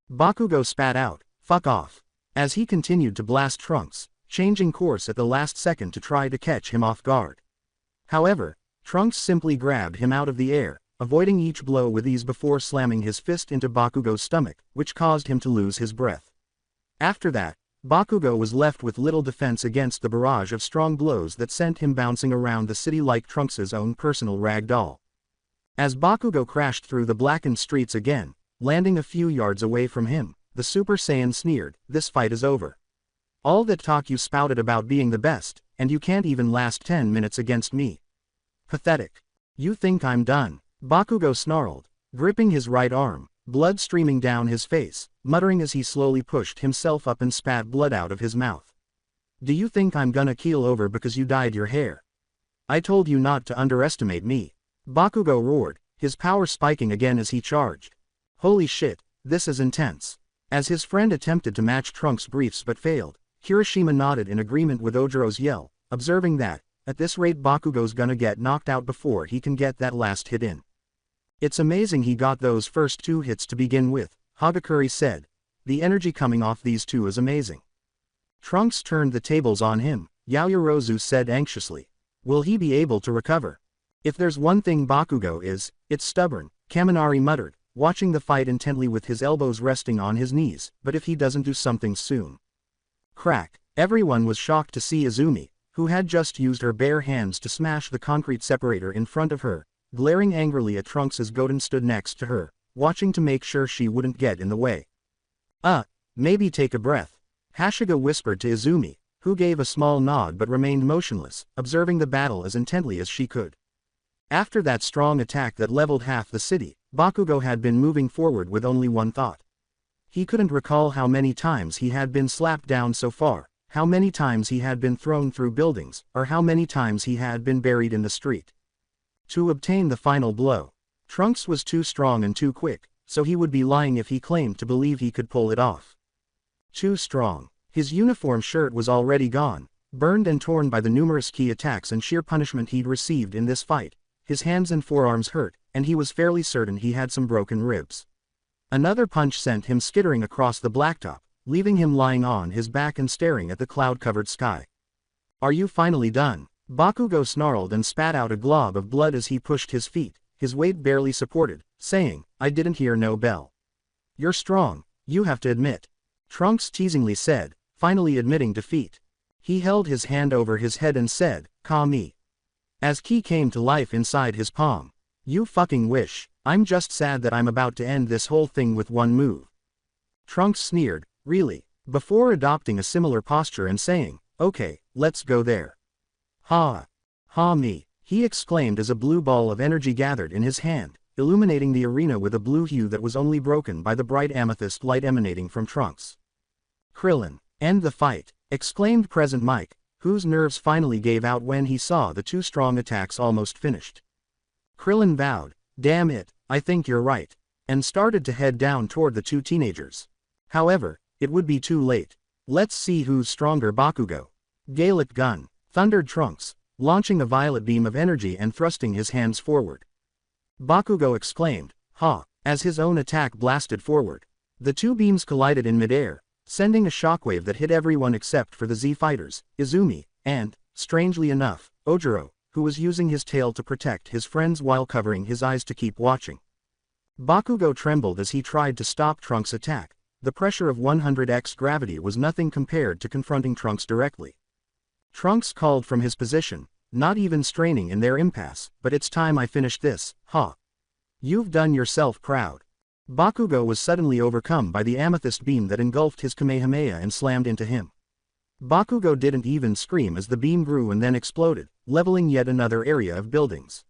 Bakugo spat out, "Fuck off," as he continued to blast Trunks, changing course at the last second to try to catch him off guard. However, Trunks simply grabbed him out of the air, avoiding each blow with ease before slamming his fist into Bakugo's stomach, which caused him to lose his breath. After that, Bakugo was left with little defense against the barrage of strong blows that sent him bouncing around the city like Trunks' own personal rag doll. As Bakugo crashed through the blackened streets again, landing a few yards away from him, the Super Saiyan sneered, "This fight is over. All that talk you spouted about being the best, and you can't even last 10 minutes against me. Pathetic. You think I'm done?" Bakugo snarled, gripping his right arm, blood streaming down his face, muttering as he slowly pushed himself up and spat blood out of his mouth. "Do you think I'm gonna keel over because you dyed your hair? I told you not to underestimate me." Bakugo roared, his power spiking again as he charged. "Holy shit, this is intense." As his friend attempted to match Trunks' briefs but failed, Kirishima nodded in agreement with Ojiro's yell, observing that, at this rate Bakugo's gonna get knocked out before he can get that last hit in. "It's amazing he got those first 2 hits to begin with," Hagakure said. "The energy coming off these 2 is amazing." Trunks turned the tables on him, Yaoyorozu said anxiously. "Will he be able to recover?" "If there's one thing Bakugo is, it's stubborn," Kaminari muttered, watching the fight intently with his elbows resting on his knees, "but if he doesn't do something soon." Crack. Everyone was shocked to see Izumi, who had just used her bare hands to smash the concrete separator in front of her, glaring angrily at Trunks as Goten stood next to her, watching to make sure she wouldn't get in the way. Maybe take a breath," Hashiga whispered to Izumi, who gave a small nod but remained motionless, observing the battle as intently as she could. After that strong attack that leveled half the city, Bakugo had been moving forward with only one thought. He couldn't recall how many times he had been slapped down so far, how many times he had been thrown through buildings, or how many times he had been buried in the street. To obtain the final blow, Trunks was too strong and too quick, so he would be lying if he claimed to believe he could pull it off. Too strong. His uniform shirt was already gone, burned and torn by the numerous ki attacks and sheer punishment he'd received in this fight. His hands and forearms hurt, and he was fairly certain he had some broken ribs. Another punch sent him skittering across the blacktop, leaving him lying on his back and staring at the cloud-covered sky. "Are you finally done?" Bakugo snarled and spat out a glob of blood as he pushed his feet, his weight barely supported, saying, "I didn't hear no bell." "You're strong, you have to admit," Trunks teasingly said, finally admitting defeat. He held his hand over his head and said, "Ka me." As ki came to life inside his palm. "You fucking wish. I'm just sad that I'm about to end this whole thing with one move." Trunks sneered, "Really?" before adopting a similar posture and saying, "Okay, let's go there." "Ha! Ha me," he exclaimed as a blue ball of energy gathered in his hand, illuminating the arena with a blue hue that was only broken by the bright amethyst light emanating from Trunks. Krillin, end the fight, exclaimed Present Mike, whose nerves finally gave out when he saw the two strong attacks almost finished. Krillin vowed, damn it, I think you're right, and started to head down toward the two teenagers. However, it would be too late. Let's see who's stronger. Bakugo. Gaelic gun, thundered Trunks, launching a violet beam of energy and thrusting his hands forward. Bakugo exclaimed, ha, as his own attack blasted forward. The two beams collided in midair, sending a shockwave that hit everyone except for the Z fighters, Izumi, and, strangely enough, Ojiro, who was using his tail to protect his friends while covering his eyes to keep watching. Bakugo trembled as he tried to stop Trunks' attack. The pressure of 100x gravity was nothing compared to confronting Trunks directly. Trunks called from his position, not even straining in their impasse, but it's time I finished this, ha. You've done yourself proud. Bakugo was suddenly overcome by the amethyst beam that engulfed his Kamehameha and slammed into him. Bakugo didn't even scream as the beam grew and then exploded, leveling yet another area of buildings.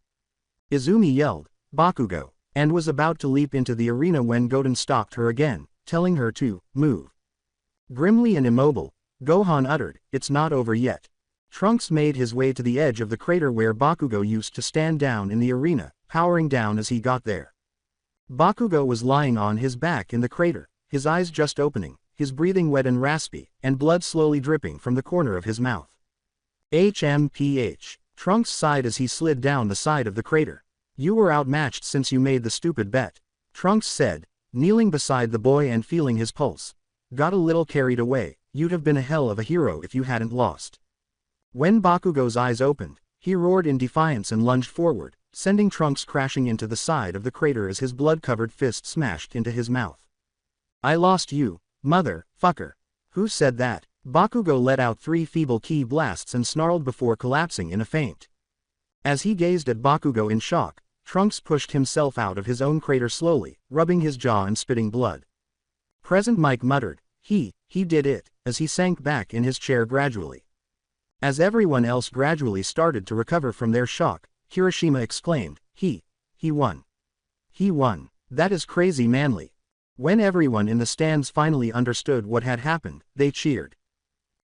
Izumi yelled, Bakugo, and was about to leap into the arena when Goten stopped her again, telling her to move. Grimly and immobile, Gohan uttered, it's not over yet. Trunks made his way to the edge of the crater where Bakugo used to stand down in the arena, powering down as he got there. Bakugo was lying on his back in the crater, his eyes just opening, his breathing wet and raspy, and blood slowly dripping from the corner of his mouth. HMPH. Trunks sighed as he slid down the side of the crater. You were outmatched since you made the stupid bet, Trunks said, kneeling beside the boy and feeling his pulse. Got a little carried away, you'd have been a hell of a hero if you hadn't lost. When Bakugo's eyes opened, he roared in defiance and lunged forward, sending Trunks crashing into the side of the crater as his blood-covered fist smashed into his mouth. I lost you, mother, fucker. Who said that? Bakugo let out 3 feeble ki blasts and snarled before collapsing in a faint. As he gazed at Bakugo in shock, Trunks pushed himself out of his own crater slowly, rubbing his jaw and spitting blood. Present Mike muttered, he did it, as he sank back in his chair gradually. As everyone else gradually started to recover from their shock, Kirishima exclaimed, he won. He won. That is crazy manly. When everyone in the stands finally understood what had happened, they cheered.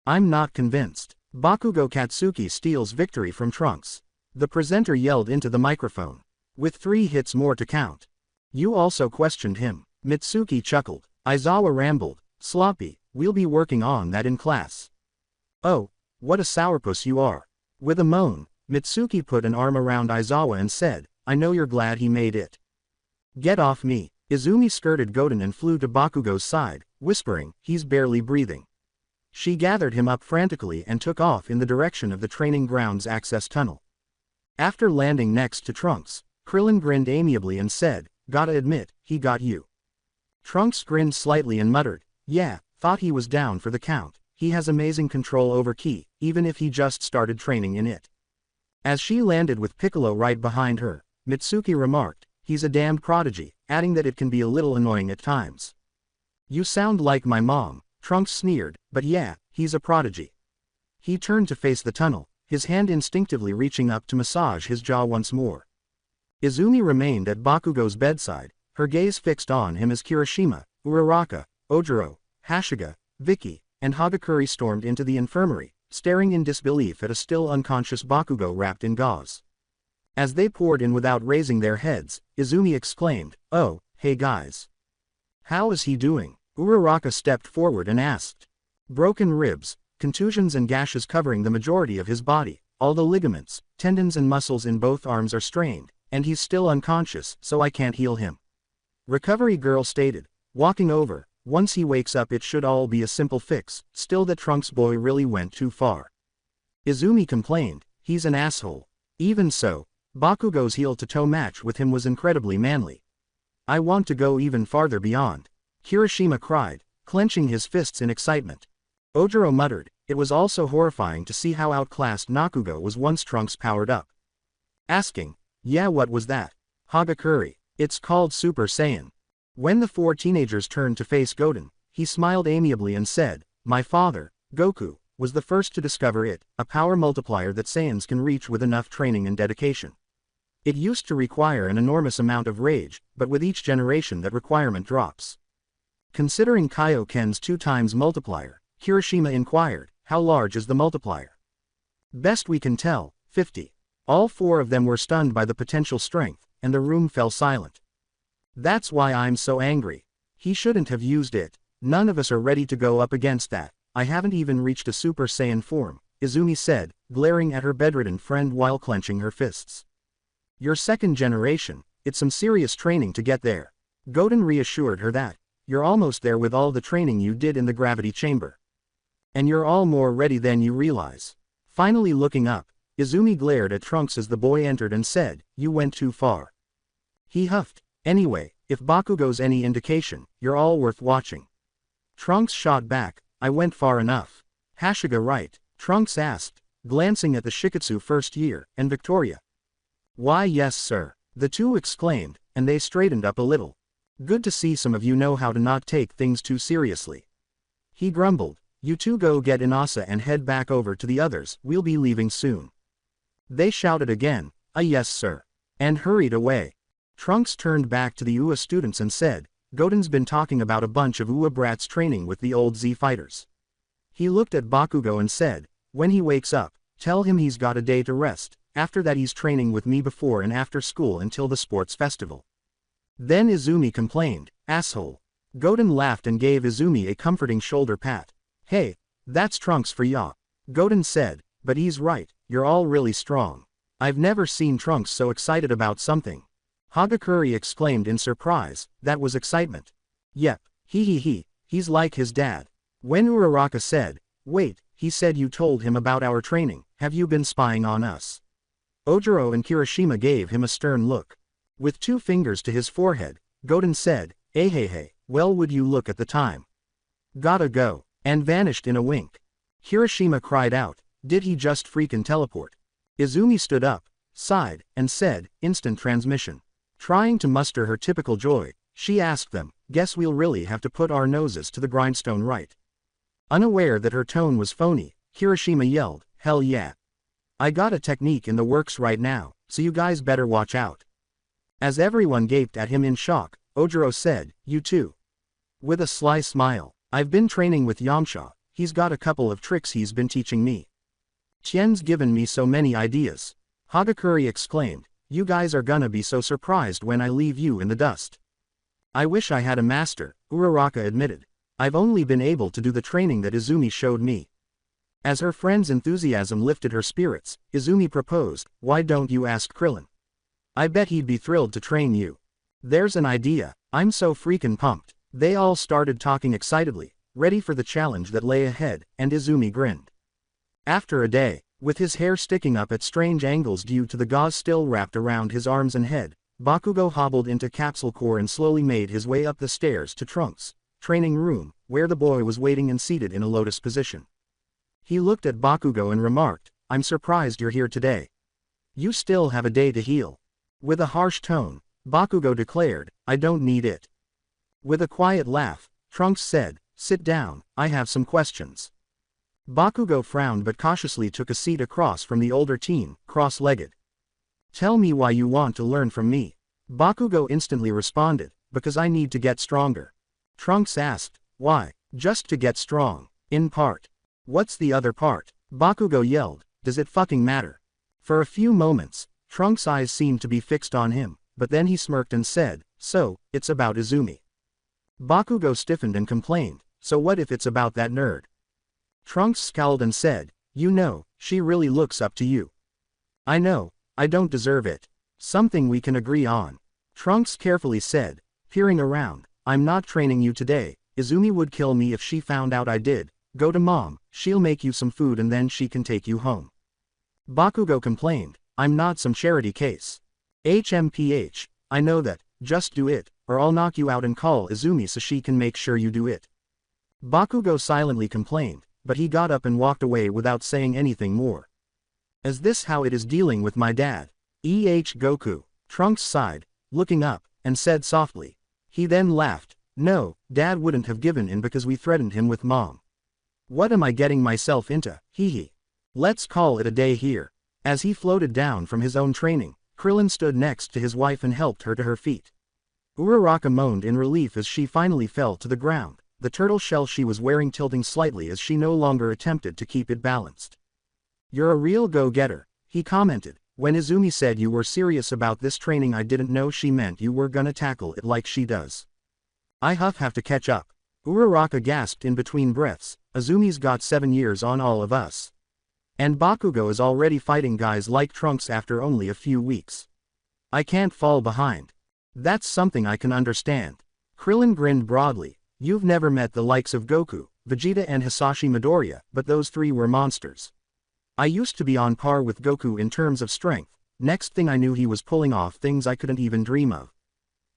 I'm not convinced. Bakugo Katsuki steals victory from Trunks. The presenter yelled into the microphone. With 3 hits more to count. You also questioned him. Mitsuki chuckled. Aizawa rambled, sloppy, we'll be working on that in class. Oh, what a sourpuss you are. With a moan, Mitsuki put an arm around Aizawa and said, I know you're glad he made it. Get off me. Izumi skirted Goten and flew to Bakugo's side, whispering, he's barely breathing. She gathered him up frantically and took off in the direction of the training grounds access tunnel. After landing next to Trunks, Krillin grinned amiably and said, gotta admit, he got you. Trunks grinned slightly and muttered, yeah, thought he was down for the count. He has amazing control over ki, even if he just started training in it. As she landed with Piccolo right behind her, Mitsuki remarked, he's a damned prodigy, adding that it can be a little annoying at times. You sound like my mom, Trunks sneered, but yeah, he's a prodigy. He turned to face the tunnel, his hand instinctively reaching up to massage his jaw once more. Izumi remained at Bakugo's bedside, her gaze fixed on him as Kirishima, Uraraka, Ojiro, Hashiga, Vicky, and Hagakure stormed into the infirmary, staring in disbelief at a still unconscious Bakugo wrapped in gauze. As they poured in without raising their heads, Izumi exclaimed, oh, hey guys. How is he doing? Uraraka stepped forward and asked. Broken ribs, contusions and gashes covering the majority of his body, all the ligaments, tendons and muscles in both arms are strained, and he's still unconscious, so I can't heal him. Recovery girl stated, walking over, once he wakes up it should all be a simple fix, still that Trunks boy really went too far. Izumi complained, he's an asshole. Even so, Bakugo's heel-to-toe match with him was incredibly manly. I want to go even farther beyond. Kirishima cried, clenching his fists in excitement. Ojiro muttered, it was also horrifying to see how outclassed Nakugo was once Trunks powered up. Asking, yeah, what was that? Hagakure, it's called Super Saiyan. When the 4 teenagers turned to face Goten, he smiled amiably and said, my father, Goku, was the first to discover it, a power multiplier that Saiyans can reach with enough training and dedication. It used to require an enormous amount of rage, but with each generation that requirement drops. Considering Kaioken's 2 times multiplier, Kirishima inquired, how large is the multiplier? Best we can tell, 50. All 4 of them were stunned by the potential strength, and the room fell silent. That's why I'm so angry. He shouldn't have used it. None of us are ready to go up against that. I haven't even reached a Super Saiyan form, Izumi said, glaring at her bedridden friend while clenching her fists. Your 2nd generation, it's some serious training to get there. Goten reassured her that. You're almost there with all the training you did in the gravity chamber. And you're all more ready than you realize. Finally looking up, Izumi glared at Trunks as the boy entered and said, you went too far. He huffed. Anyway, if Bakugo's any indication, you're all worth watching. Trunks shot back, I went far enough. Hashiga right? Trunks asked, glancing at the Shiketsu first year, and Victoria. Why yes sir, the 2 exclaimed, and they straightened up a little. Good to see some of you know how to not take things too seriously. He grumbled, you 2 go get Inasa and head back over to the others, we'll be leaving soon. They shouted again, yes sir. And hurried away. Trunks turned back to the UA students and said, Goten's been talking about a bunch of UA brats training with the old Z fighters. He looked at Bakugo and said, when he wakes up, tell him he's got a day to rest, after that he's training with me before and after school until the sports festival. Then Izumi complained, asshole. Goten laughed and gave Izumi a comforting shoulder pat. Hey, that's Trunks for ya. Goten said, but he's right, you're all really strong. I've never seen Trunks so excited about something. Hagakure exclaimed in surprise, that was excitement. Yep, he's like his dad. When Uraraka said, wait, he said you told him about our training, have you been spying on us? Ojiro and Kirishima gave him a stern look. With 2 fingers to his forehead, Goten said, hey, well would you look at the time. Gotta go, and vanished in a wink. Kirishima cried out, did he just freaking teleport? Izumi stood up, sighed, and said, instant transmission. Trying to muster her typical joy, she asked them, guess we'll really have to put our noses to the grindstone right? Unaware that her tone was phony, Kirishima yelled, hell yeah. I got a technique in the works right now, so you guys better watch out. As everyone gaped at him in shock, Ojiro said, you too. With a sly smile, I've been training with Yamcha, he's got a couple of tricks he's been teaching me. Tien's given me so many ideas. Hagakure exclaimed, you guys are gonna be so surprised when I leave you in the dust. I wish I had a master, Uraraka admitted. I've only been able to do the training that Izumi showed me. As her friend's enthusiasm lifted her spirits, Izumi proposed, why don't you ask Krillin? I bet he'd be thrilled to train you. There's an idea, I'm so freaking pumped. They all started talking excitedly, ready for the challenge that lay ahead, and Izumi grinned. After a day, with his hair sticking up at strange angles due to the gauze still wrapped around his arms and head, Bakugo hobbled into Capsule Corps and slowly made his way up the stairs to Trunks' training room, where the boy was waiting and seated in a lotus position. He looked at Bakugo and remarked, I'm surprised you're here today. You still have a day to heal. With a harsh tone, Bakugo declared, I don't need it. With a quiet laugh, Trunks said, sit down, I have some questions. Bakugo frowned but cautiously took a seat across from the older teen, cross-legged. Tell me why you want to learn from me. Bakugo instantly responded, because I need to get stronger. Trunks asked, why? Just to get strong. In part. What's the other part? Bakugo yelled, does it fucking matter? For a few moments, Trunks' eyes seemed to be fixed on him, but then he smirked and said, so, it's about Izumi. Bakugo stiffened and complained, so what if it's about that nerd? Trunks scowled and said, you know, she really looks up to you. I know, I don't deserve it. Something we can agree on. Trunks carefully said, peering around, I'm not training you today, Izumi would kill me if she found out I did. Go to mom, she'll make you some food and then she can take you home. Bakugo complained, I'm not some charity case. HMPH, I know that, just do it, or I'll knock you out and call Izumi so she can make sure you do it. Bakugo silently complained, but he got up and walked away without saying anything more. Is this how it is dealing with my dad? Goku, Trunks sighed, looking up, and said softly. He then laughed, no, dad wouldn't have given in because we threatened him with mom. What am I getting myself into, hee hee. Let's call it a day here. As he floated down from his own training, Krillin stood next to his wife and helped her to her feet. Uraraka moaned in relief as she finally fell to the ground, the turtle shell she was wearing tilting slightly as she no longer attempted to keep it balanced. "You're a real go-getter," he commented. "When Izumi said you were serious about this training, I didn't know she meant you were gonna tackle it like she does. I have to catch up." Uraraka gasped in between breaths. "Izumi's got 7 years on all of us. And Bakugo is already fighting guys like Trunks after only a few weeks. I can't fall behind. That's something I can understand." Krillin grinned broadly. "You've never met the likes of Goku, Vegeta and Hisashi Midoriya, but those 3 were monsters. I used to be on par with Goku in terms of strength. Next thing I knew, he was pulling off things I couldn't even dream of."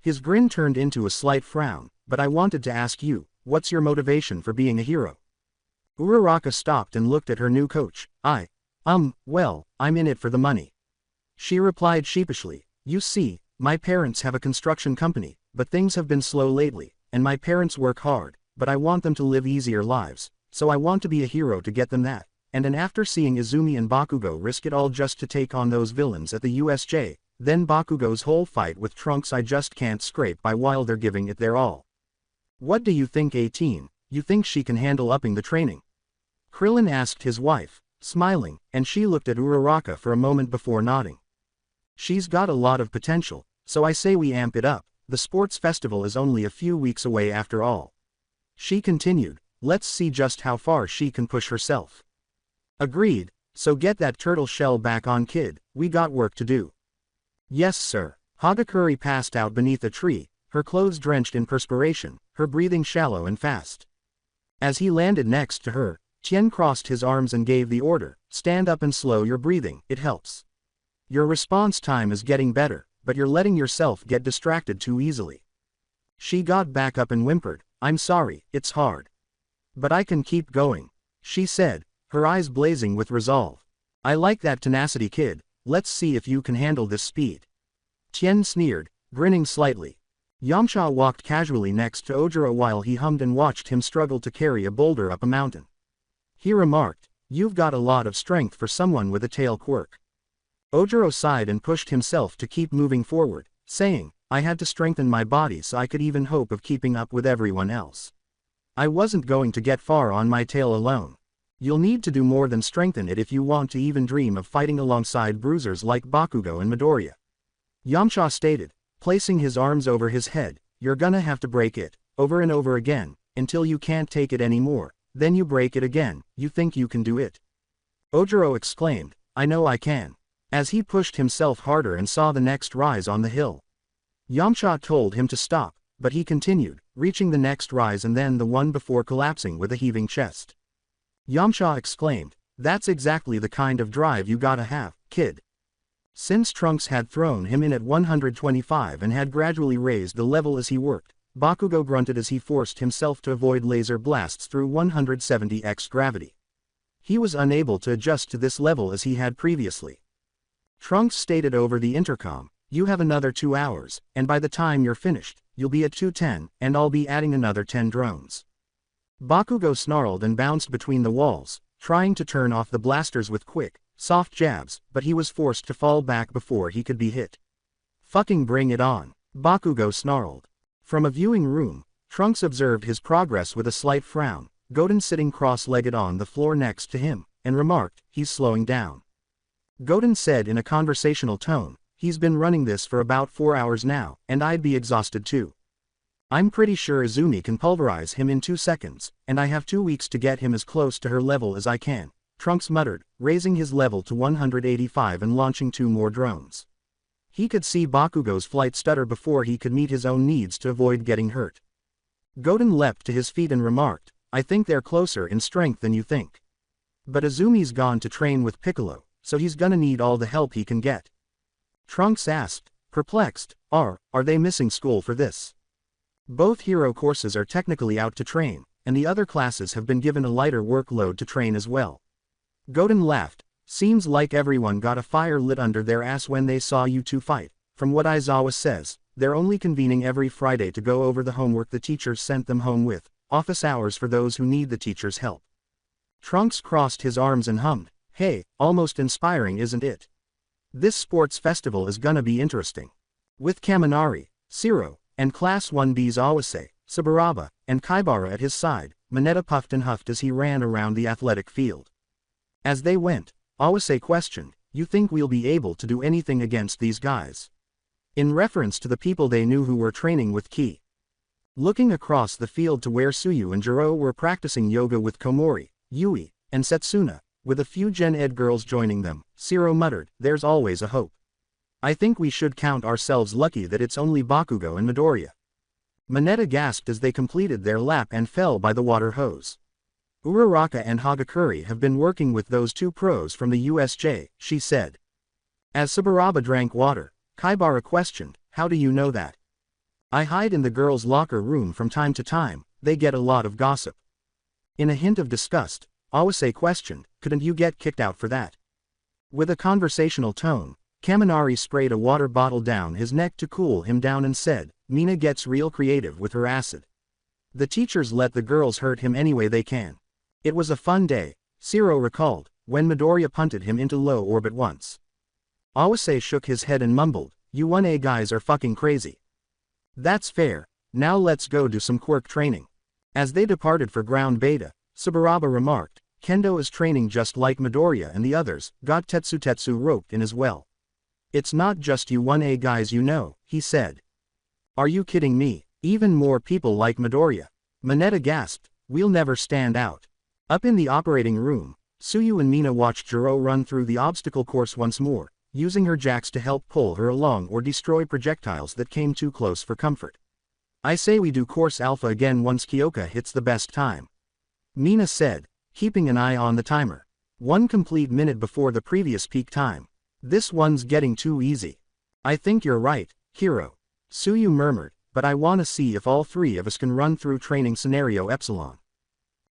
His grin turned into a slight frown. "But I wanted to ask you, what's your motivation for being a hero?" Uraraka stopped and looked at her new coach. Well, I'm in it for the money," she replied sheepishly. "You see, my parents have a construction company, but things have been slow lately, and my parents work hard, but I want them to live easier lives, so I want to be a hero to get them that. And after seeing Izumi and Bakugo risk it all just to take on those villains at the USJ, then Bakugo's whole fight with Trunks, I just can't scrape by while they're giving it their all." "What do you think, 18? You think she can handle upping the training?" Krillin asked his wife, smiling, and she looked at Uraraka for a moment before nodding. "She's got a lot of potential, so I say we amp it up. The sports festival is only a few weeks away after all," she continued. "Let's see just how far she can push herself." "Agreed, so get that turtle shell back on, kid, we got work to do." "Yes sir." Hagakure passed out beneath a tree, her clothes drenched in perspiration, her breathing shallow and fast. As he landed next to her, Tien crossed his arms and gave the order, "Stand up and slow your breathing, it helps. Your response time is getting better, but you're letting yourself get distracted too easily." She got back up and whimpered, "I'm sorry, it's hard. But I can keep going," she said, her eyes blazing with resolve. "I like that tenacity, kid, let's see if you can handle this speed." Tien sneered, grinning slightly. Yamcha walked casually next to Ojiro while he hummed and watched him struggle to carry a boulder up a mountain. He remarked, "You've got a lot of strength for someone with a tail quirk." Ojiro sighed and pushed himself to keep moving forward, saying, "I had to strengthen my body so I could even hope of keeping up with everyone else. I wasn't going to get far on my tail alone. You'll need to do more than strengthen it if you want to even dream of fighting alongside bruisers like Bakugo and Midoriya." Yamcha stated, placing his arms over his head, "You're gonna have to break it, over and over again, until you can't take it anymore, then you break it again. You think you can do it?" Ojiro exclaimed, "I know I can," as he pushed himself harder and saw the next rise on the hill. Yamcha told him to stop, but he continued, reaching the next rise and then the one before collapsing with a heaving chest. Yamcha exclaimed, "That's exactly the kind of drive you gotta have, kid." Since Trunks had thrown him in at 125 and had gradually raised the level as he worked, Bakugo grunted as he forced himself to avoid laser blasts through 170x gravity. He was unable to adjust to this level as he had previously. Trunks stated over the intercom, "You have another 2 hours, and by the time you're finished, you'll be at 210, and I'll be adding another 10 drones." Bakugo snarled and bounced between the walls, trying to turn off the blasters with quick, soft jabs, but he was forced to fall back before he could be hit. "Fucking bring it on," Bakugo snarled. From a viewing room, Trunks observed his progress with a slight frown, Goten sitting cross-legged on the floor next to him, and remarked, "He's slowing down." Goten said in a conversational tone, "He's been running this for about 4 hours now, and I'd be exhausted too. I'm pretty sure Izumi can pulverize him in 2 seconds, and I have 2 weeks to get him as close to her level as I can," Trunks muttered, raising his level to 185 and launching 2 more drones. He could see Bakugo's flight stutter before he could meet his own needs to avoid getting hurt. Goten leapt to his feet and remarked, "I think they're closer in strength than you think. But Izumi's gone to train with Piccolo, so he's gonna need all the help he can get." Trunks asked, perplexed, Are they missing school for this? Both hero courses are technically out to train, and the other classes have been given a lighter workload to train as well." Goten laughed, "Seems like everyone got a fire lit under their ass when they saw you two fight. From what Aizawa says, they're only convening every Friday to go over the homework the teachers sent them home with, office hours for those who need the teacher's help." Trunks crossed his arms and hummed, "Hey, almost inspiring, isn't it?" This sports festival is gonna be interesting. With Kaminari, Shiro, and Class 1B's Awase, Saburaba, and Kaibara at his side, Mineta puffed and huffed as he ran around the athletic field. As they went, Awase questioned, "You think we'll be able to do anything against these guys?" In reference to the people they knew who were training with Ki. Looking across the field to where Tsuyu and Jiro were practicing yoga with Komori, Yui, and Setsuna, with a few Gen Ed girls joining them, Shiro muttered, "There's always a hope. I think we should count ourselves lucky that it's only Bakugo and Midoriya." Mineta gasped as they completed their lap and fell by the water hose. "Uraraka and Hagakure have been working with those two pros from the USJ," she said. As Saburaba drank water, Kaibara questioned, "How do you know that?" "I hide in the girls' locker room from time to time, they get a lot of gossip." In a hint of disgust, Awase questioned, "Couldn't you get kicked out for that?" With a conversational tone, Kaminari sprayed a water bottle down his neck to cool him down and said, "Mina gets real creative with her acid. The teachers let the girls hurt him any way they can." It was a fun day, Shiro recalled, when Midoriya punted him into low orbit once. Awase shook his head and mumbled, "You 1A guys are fucking crazy." "That's fair, now let's go do some quirk training." As they departed for ground beta, Saburaba remarked, "Kendo is training just like Midoriya and the others, got Tetsu roped in as well." "It's not just you 1A guys, you know," he said. "Are you kidding me? Even more people like Midoriya." Mineta gasped, "We'll never stand out." Up in the operating room, Tsuyu and Mina watched Jiro run through the obstacle course once more, using her jacks to help pull her along or destroy projectiles that came too close for comfort. "I say we do course alpha again once Kyoka hits the best time," Mina said, keeping an eye on the timer. 1 complete minute before the previous peak time. "This one's getting too easy." "I think you're right, Hiro," Tsuyu murmured, "but I wanna see if all three of us can run through training scenario Epsilon."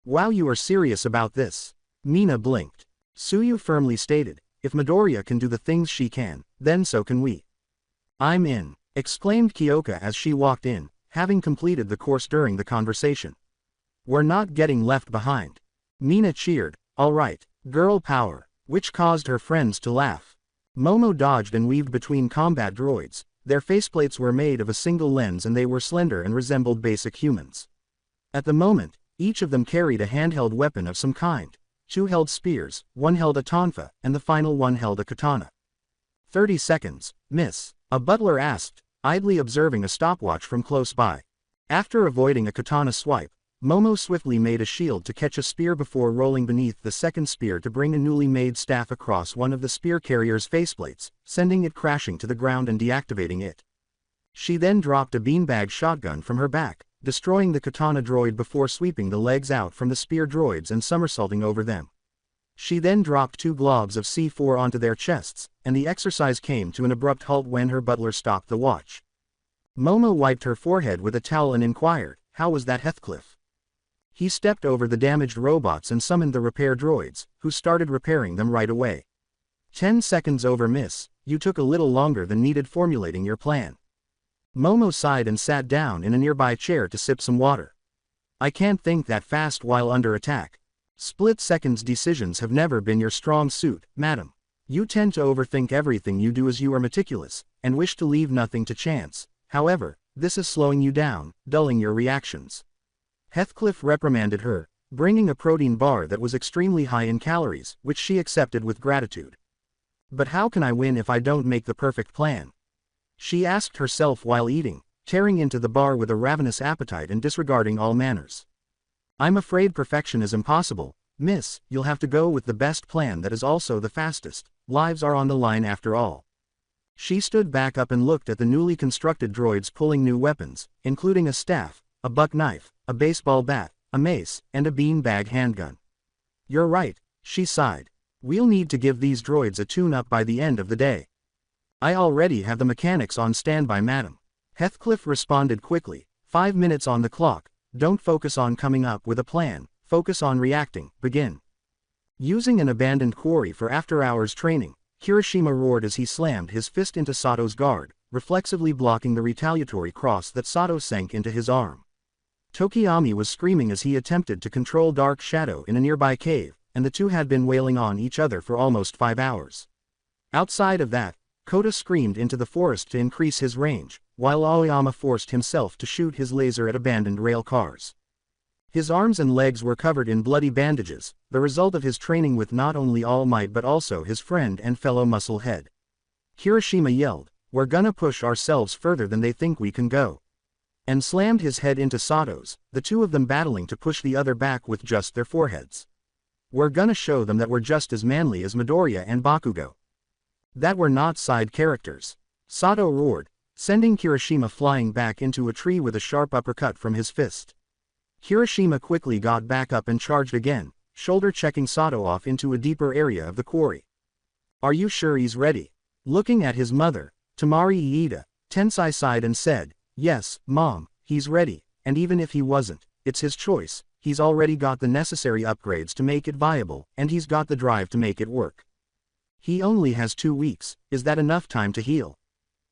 "Wow, you are serious about this?" Mina blinked. Tsuyu firmly stated, "If Midoriya can do the things she can, then so can we." "I'm in," exclaimed Kyoka as she walked in, having completed the course during the conversation. "We're not getting left behind." Mina cheered, "All right, girl power," which caused her friends to laugh. Momo dodged and weaved between combat droids. Their faceplates were made of a single lens and they were slender and resembled basic humans. At the moment, each of them carried a handheld weapon of some kind. 2 held spears, 1 held a tonfa, and the final one held a katana. 30 seconds, miss, a butler asked, idly observing a stopwatch from close by. After avoiding a katana swipe, Momo swiftly made a shield to catch a spear before rolling beneath the second spear to bring a newly made staff across one of the spear carrier's faceplates, sending it crashing to the ground and deactivating it. She then dropped a beanbag shotgun from her back, destroying the katana droid before sweeping the legs out from the spear droids and somersaulting over them. She then dropped 2 globs of C4 onto their chests, and the exercise came to an abrupt halt when her butler stopped the watch. Momo wiped her forehead with a towel and inquired, "How was that, Heathcliff?" He stepped over the damaged robots and summoned the repair droids, who started repairing them right away. 10 seconds over, miss, you took a little longer than needed formulating your plan. Momo sighed and sat down in a nearby chair to sip some water. "I can't think that fast while under attack. Split-seconds decisions have never been your strong suit, madam. You tend to overthink everything you do as you are meticulous, and wish to leave nothing to chance. However, this is slowing you down, dulling your reactions." Heathcliff reprimanded her, bringing a protein bar that was extremely high in calories, which she accepted with gratitude. "But how can I win if I don't make the perfect plan?" she asked herself while eating, tearing into the bar with a ravenous appetite and disregarding all manners. "I'm afraid perfection is impossible, miss, you'll have to go with the best plan that is also the fastest, lives are on the line after all." She stood back up and looked at the newly constructed droids pulling new weapons, including a staff, a buck knife, a baseball bat, a mace, and a beanbag handgun. "You're right," she sighed. "We'll need to give these droids a tune-up by the end of the day." "I already have the mechanics on standby, madam," Heathcliff responded quickly. 5 minutes on the clock, don't focus on coming up with a plan, focus on reacting, begin." Using an abandoned quarry for after-hours training, Kirishima roared as he slammed his fist into Sato's guard, reflexively blocking the retaliatory cross that Sato sank into his arm. Tokiyami was screaming as he attempted to control Dark Shadow in a nearby cave, and the two had been wailing on each other for almost 5 hours. Outside of that, Kota screamed into the forest to increase his range, while Aoyama forced himself to shoot his laser at abandoned rail cars. His arms and legs were covered in bloody bandages, the result of his training with not only All Might but also his friend and fellow musclehead. Kirishima yelled, "We're gonna push ourselves further than they think we can go," and slammed his head into Sato's, the two of them battling to push the other back with just their foreheads. "We're gonna show them that we're just as manly as Midoriya and Bakugo. That we're not side characters," Sato roared, sending Kirishima flying back into a tree with a sharp uppercut from his fist. Kirishima quickly got back up and charged again, shoulder-checking Sato off into a deeper area of the quarry. "Are you sure he's ready?" Looking at his mother, Tamari Iida, Tensai sighed and said, "Yes, Mom, he's ready, and even if he wasn't, it's his choice. He's already got the necessary upgrades to make it viable, and he's got the drive to make it work. He only has 2 weeks, is that enough time to heal?"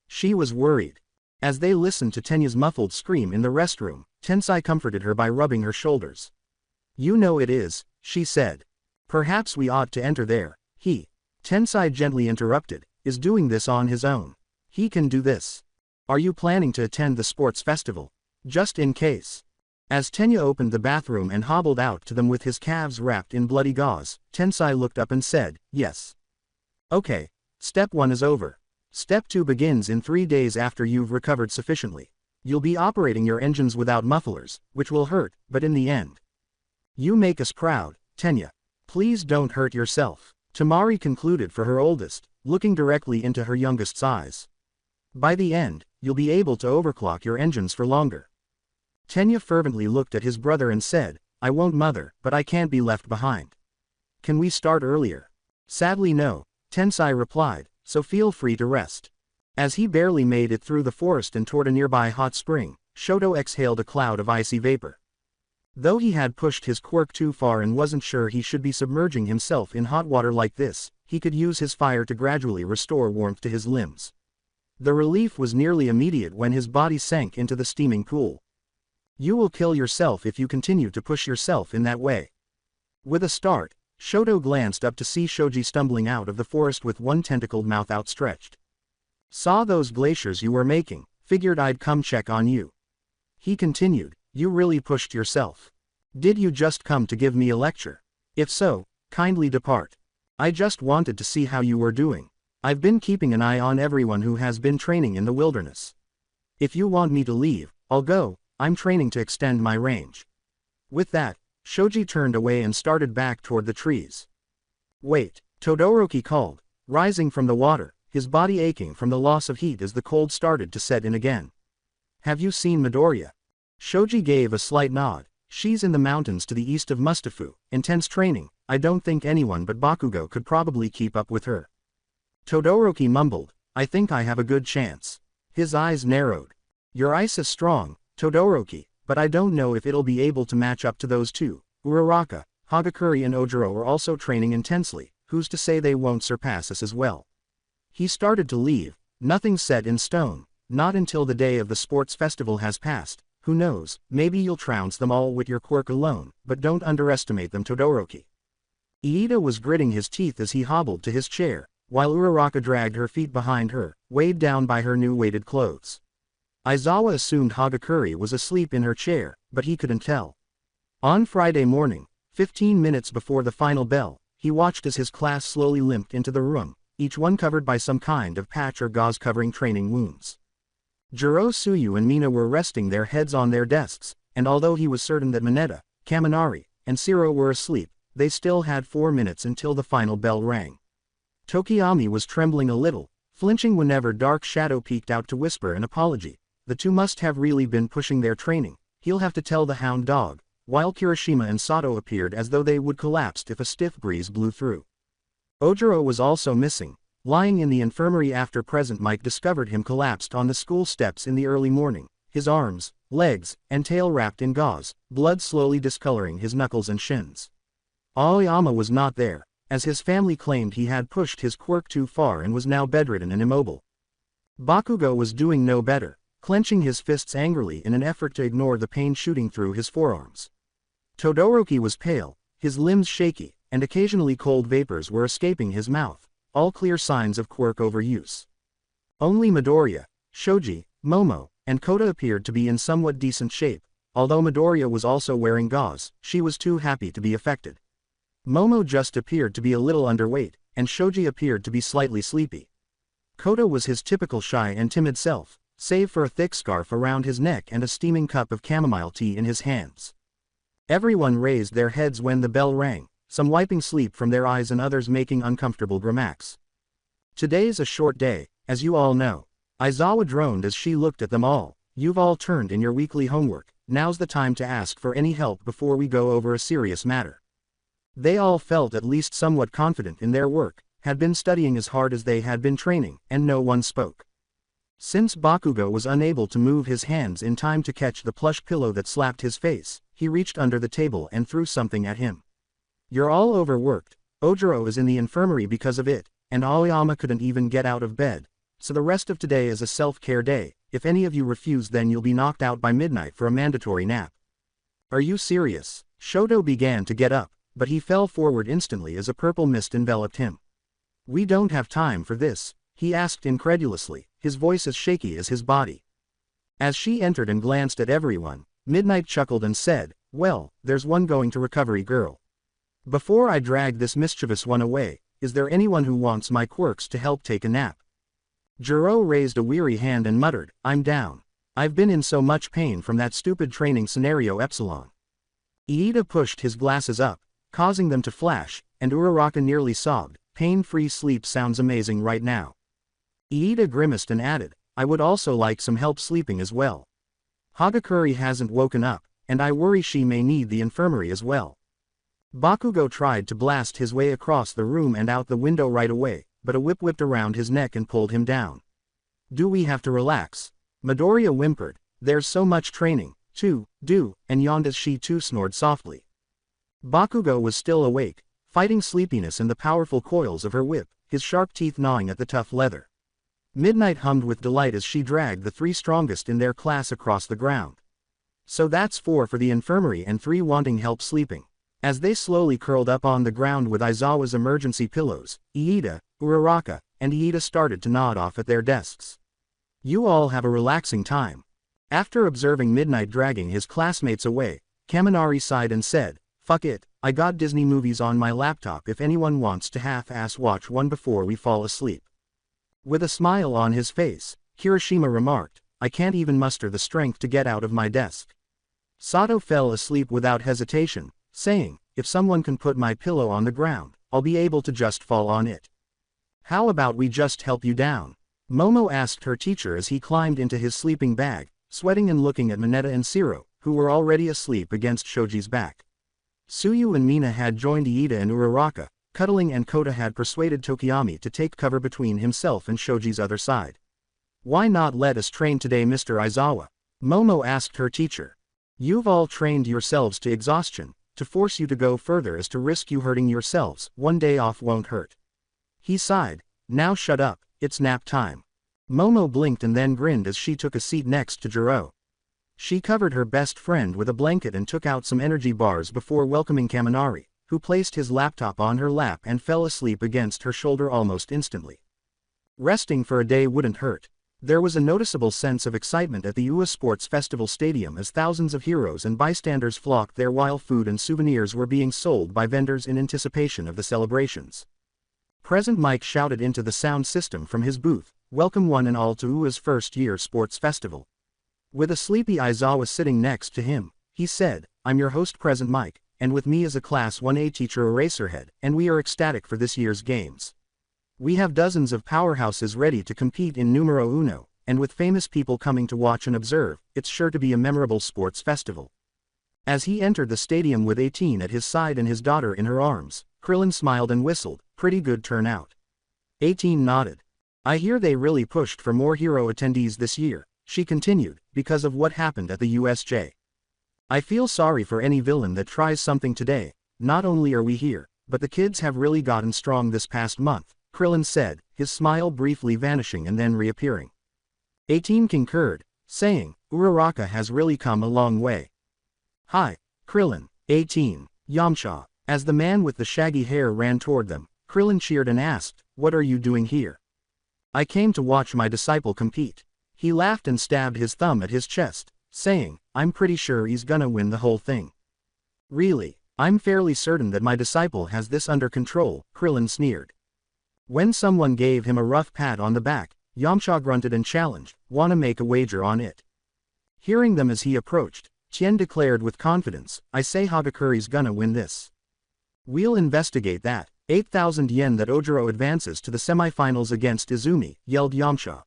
She was worried. As they listened to Tenya's muffled scream in the restroom, Tensai comforted her by rubbing her shoulders. "You know it is," she said. "Perhaps we ought to enter there. Tensai gently interrupted, "is doing this on his own. He can do this. Are you planning to attend the sports festival? Just in case." As Tenya opened the bathroom and hobbled out to them with his calves wrapped in bloody gauze, Tensai looked up and said, "Yes." "Okay, step 1 is over. Step 2 begins in 3 days after you've recovered sufficiently. You'll be operating your engines without mufflers, which will hurt, but in the end, you make us proud, Tenya. Please don't hurt yourself," Tamari concluded for her oldest, looking directly into her youngest's eyes. "By the end, you'll be able to overclock your engines for longer." Tenya fervently looked at his brother and said, "I won't, mother, but I can't be left behind. Can we start earlier?" "Sadly no," Tensai replied, "so feel free to rest." As he barely made it through the forest and toward a nearby hot spring, Shoto exhaled a cloud of icy vapor. Though he had pushed his quirk too far and wasn't sure he should be submerging himself in hot water like this, he could use his fire to gradually restore warmth to his limbs. The relief was nearly immediate when his body sank into the steaming pool. "You will kill yourself if you continue to push yourself in that way." With a start, Shoto glanced up to see Shoji stumbling out of the forest with one tentacled mouth outstretched. "Saw those glaciers you were making, figured I'd come check on you." He continued, "You really pushed yourself. Did you just come to give me a lecture? If so, kindly depart. I just wanted to see how you were doing. I've been keeping an eye on everyone who has been training in the wilderness. If you want me to leave, I'll go. I'm training to extend my range." With that, Shoji turned away and started back toward the trees. "Wait," Todoroki called, rising from the water, his body aching from the loss of heat as the cold started to set in again. "Have you seen Midoriya?" Shoji gave a slight nod. "She's in the mountains to the east of Mustafu, intense training. I don't think anyone but Bakugo could probably keep up with her." Todoroki mumbled, "I think I have a good chance." His eyes narrowed. "Your ice is strong, Todoroki, but I don't know if it'll be able to match up to those two. Uraraka, Hagakure and Ojiro are also training intensely, who's to say they won't surpass us as well?" He started to leave. "Nothing's set in stone, not until the day of the sports festival has passed. Who knows, maybe you'll trounce them all with your quirk alone, but don't underestimate them, Todoroki." Iida was gritting his teeth as he hobbled to his chair, while Uraraka dragged her feet behind her, weighed down by her new weighted clothes. Aizawa assumed Hagakure was asleep in her chair, but he couldn't tell. On Friday morning, 15 minutes before the final bell, he watched as his class slowly limped into the room, each one covered by some kind of patch or gauze covering training wounds. Jiro Suyu and Mina were resting their heads on their desks, and although he was certain that Mineta, Kaminari, and Siro were asleep, they still had 4 minutes until the final bell rang. Tokiyami was trembling a little, flinching whenever Dark Shadow peeked out to whisper an apology. The two must have really been pushing their training. He'll have to tell the hound dog, while Kirishima and Sato appeared as though they would collapse if a stiff breeze blew through. Ojiro was also missing. Lying in the infirmary after Present Mike discovered him collapsed on the school steps in the early morning, his arms, legs, and tail wrapped in gauze, blood slowly discoloring his knuckles and shins. Aoyama was not there, as his family claimed he had pushed his quirk too far and was now bedridden and immobile. Bakugo was doing no better, clenching his fists angrily in an effort to ignore the pain shooting through his forearms. Todoroki was pale, his limbs shaky, and occasionally cold vapors were escaping his mouth. all clear signs of quirk overuse. Only Midoriya, Shoji, Momo, and Kota appeared to be in somewhat decent shape. Although Midoriya was also wearing gauze, she was too happy to be affected. Momo just appeared to be a little underweight, and Shoji appeared to be slightly sleepy. Kota was his typical shy and timid self, save for a thick scarf around his neck and a steaming cup of chamomile tea in his hands. Everyone raised their heads when the bell rang, some wiping sleep from their eyes and others making uncomfortable grimaces. Today's a short day, as you all know. Aizawa droned as she looked at them all. You've all turned in your weekly homework, now's the time to ask for any help before we go over a serious matter. They all felt at least somewhat confident in their work, had been studying as hard as they had been training, and no one spoke. Since Bakugo was unable to move his hands in time to catch the plush pillow that slapped his face, he reached under the table and threw something at him. You're all overworked, Ojiro is in the infirmary because of it, and Aoyama couldn't even get out of bed, so the rest of today is a self-care day. If any of you refuse, then you'll be knocked out by midnight for a mandatory nap. Are you serious? Shoto began to get up, but he fell forward instantly as a purple mist enveloped him. We don't have time for this, he asked incredulously, his voice as shaky as his body. As she entered and glanced at everyone, Midnight chuckled and said, well, there's one going to recovery girl. Before I drag this mischievous one away, is there anyone who wants my quirks to help take a nap? Jiro raised a weary hand and muttered, I'm down. I've been in so much pain from that stupid training scenario Epsilon. Iida pushed his glasses up, causing them to flash, and Uraraka nearly sobbed, pain-free sleep sounds amazing right now. Iida grimaced and added, I would also like some help sleeping as well. Hagakure hasn't woken up, and I worry she may need the infirmary as well. Bakugo tried to blast his way across the room and out the window right away, but a whip whipped around his neck and pulled him down. Do we have to relax? Midoriya whimpered, there's so much training, to do, and yawned as she too snored softly. Bakugo was still awake, fighting sleepiness and the powerful coils of her whip, his sharp teeth gnawing at the tough leather. Midnight hummed with delight as she dragged the 3 strongest in their class across the ground. So that's 4 for the infirmary and 3 wanting help sleeping. As they slowly curled up on the ground with Aizawa's emergency pillows, Iida, Uraraka, and Iida started to nod off at their desks. You all have a relaxing time. After observing Midnight dragging his classmates away, Kaminari sighed and said, fuck it, I got Disney movies on my laptop if anyone wants to half-ass watch one before we fall asleep. With a smile on his face, Kirishima remarked, I can't even muster the strength to get out of my desk. Sato fell asleep without hesitation, saying, if someone can put my pillow on the ground, I'll be able to just fall on it. How about we just help you down? Momo asked her teacher as he climbed into his sleeping bag, sweating and looking at Mineta and Siro, who were already asleep against Shoji's back. Suyu and Mina had joined Iida and Uraraka, cuddling, and Kota had persuaded Tokiyami to take cover between himself and Shoji's other side. Why not let us train today, Mr. Aizawa? Momo asked her teacher. You've all trained yourselves to exhaustion, to force you to go further is to risk you hurting yourselves, one day off won't hurt. He sighed, now shut up, it's nap time. Momo blinked and then grinned as she took a seat next to Jiro. She covered her best friend with a blanket and took out some energy bars before welcoming Kaminari, who placed his laptop on her lap and fell asleep against her shoulder almost instantly. Resting for a day wouldn't hurt. There was a noticeable sense of excitement at the UA Sports Festival Stadium as thousands of heroes and bystanders flocked there while food and souvenirs were being sold by vendors in anticipation of the celebrations. Present Mike shouted into the sound system from his booth, welcome one and all to UA's first-year sports festival. With a sleepy Aizawa sitting next to him, he said, I'm your host Present Mike, and with me is a Class 1A teacher Eraserhead, and we are ecstatic for this year's games. We have dozens of powerhouses ready to compete in numero uno, and with famous people coming to watch and observe, it's sure to be a memorable sports festival. As he entered the stadium with 18 at his side and his daughter in her arms, Krillin smiled and whistled, pretty good turnout. 18 nodded. I hear they really pushed for more hero attendees this year, she continued, because of what happened at the USJ. I feel sorry for any villain that tries something today. Not only are we here, but the kids have really gotten strong this past month, Krillin said, his smile briefly vanishing and then reappearing. 18 concurred, saying, Uraraka has really come a long way. Hi, Krillin, 18, Yamcha. As the man with the shaggy hair ran toward them, Krillin cheered and asked, what are you doing here? I came to watch my disciple compete. He laughed and stabbed his thumb at his chest, saying, I'm pretty sure he's gonna win the whole thing. Really, I'm fairly certain that my disciple has this under control, Krillin sneered. When someone gave him a rough pat on the back, Yamcha grunted and challenged, wanna make a wager on it? Hearing them as he approached, Tien declared with confidence, I say Hagakuri's gonna win this. We'll investigate that. 8,000 yen that Ojiro advances to the semifinals against Izumi, yelled Yamcha.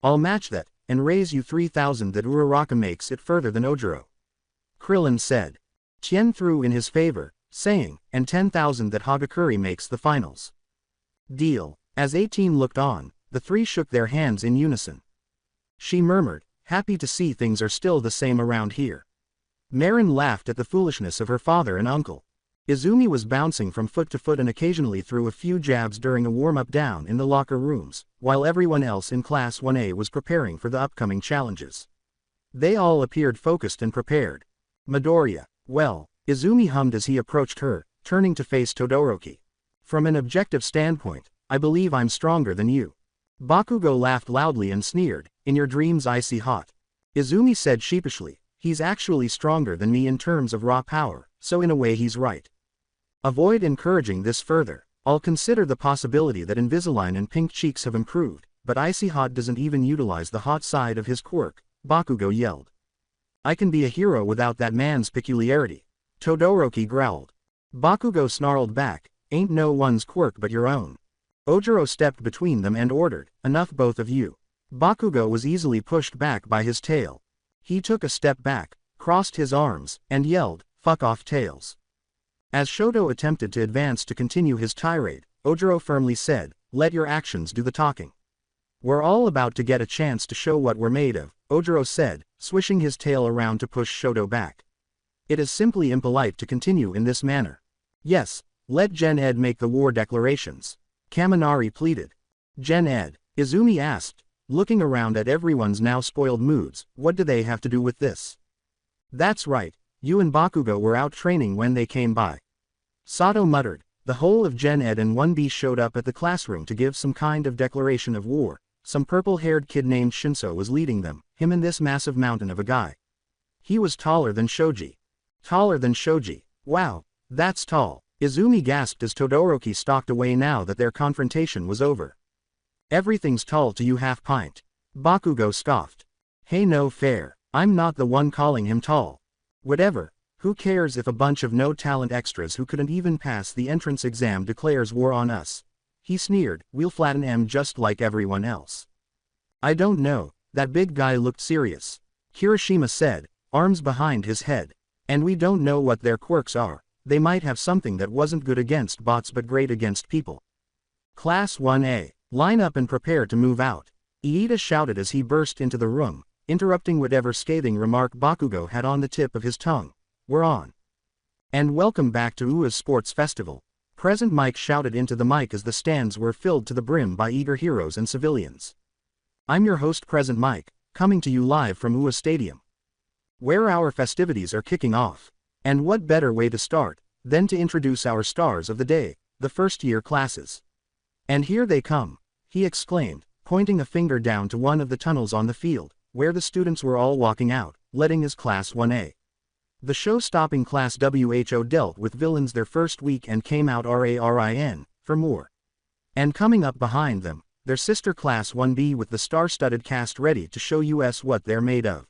I'll match that, and raise you 3,000 that Uraraka makes it further than Ojiro. Krillin said. Tien threw in his favor, saying, and 10,000 that Hagakuri makes the finals. Deal. As 18 looked on, the three shook their hands in unison. She murmured, happy to see things are still the same around here. Marin laughed at the foolishness of her father and uncle. Izumi was bouncing from foot to foot and occasionally threw a few jabs during a warm-up down in the locker rooms, while everyone else in Class 1A was preparing for the upcoming challenges. They all appeared focused and prepared. Midoriya, well, Izumi hummed as he approached her, turning to face Todoroki. From an objective standpoint, I believe I'm stronger than you. Bakugo laughed loudly and sneered, in your dreams icy hot. Izumi said sheepishly, he's actually stronger than me in terms of raw power, so in a way he's right. Avoid encouraging this further. I'll consider the possibility that Invisalign and Pink Cheeks have improved, but Icy Hot doesn't even utilize the hot side of his quirk, Bakugo yelled. I can be a hero without that man's peculiarity. Todoroki growled. Bakugo snarled back, ain't no one's quirk but your own. Ojiro stepped between them and ordered, enough both of you. Bakugo was easily pushed back by his tail. He took a step back, crossed his arms, and yelled, fuck off tails. As Shoto attempted to advance to continue his tirade, Ojiro firmly said, let your actions do the talking. We're all about to get a chance to show what we're made of, Ojiro said, swishing his tail around to push Shoto back. It is simply impolite to continue in this manner. Yes, let Gen Ed make the war declarations. Kaminari pleaded. Gen Ed, Izumi asked, looking around at everyone's now spoiled moods, what do they have to do with this? That's right. You and Bakugo were out training when they came by. Sato muttered. The whole of Gen Ed and 1B showed up at the classroom to give some kind of declaration of war. Some purple-haired kid named Shinso was leading them, him and this massive mountain of a guy. He was taller than Shoji. Taller than Shoji. Wow, that's tall. Izumi gasped as Todoroki stalked away now that their confrontation was over. Everything's tall to you half-pint. Bakugo scoffed. Hey no fair, I'm not the one calling him tall. Whatever, who cares if a bunch of no-talent extras who couldn't even pass the entrance exam declares war on us? He sneered, we'll flatten him just like everyone else. I don't know, that big guy looked serious. Kirishima said, arms behind his head. And we don't know what their quirks are, they might have something that wasn't good against bots but great against people. Class 1A, line up and prepare to move out. Iida shouted as he burst into the room, interrupting whatever scathing remark Bakugo had on the tip of his tongue. We're on. And welcome back to UA's Sports Festival. Present Mike shouted into the mic as the stands were filled to the brim by eager heroes and civilians. I'm your host Present Mike, coming to you live from UA Stadium, where our festivities are kicking off. And what better way to start than to introduce our stars of the day, the first-year classes. And here they come, he exclaimed, pointing a finger down to one of the tunnels on the field, where the students were all walking out, letting his Class 1A. The show-stopping Class WHO dealt with villains their first week and came out RARIN, for more. And coming up behind them, their sister Class 1B with the star-studded cast ready to show us what they're made of.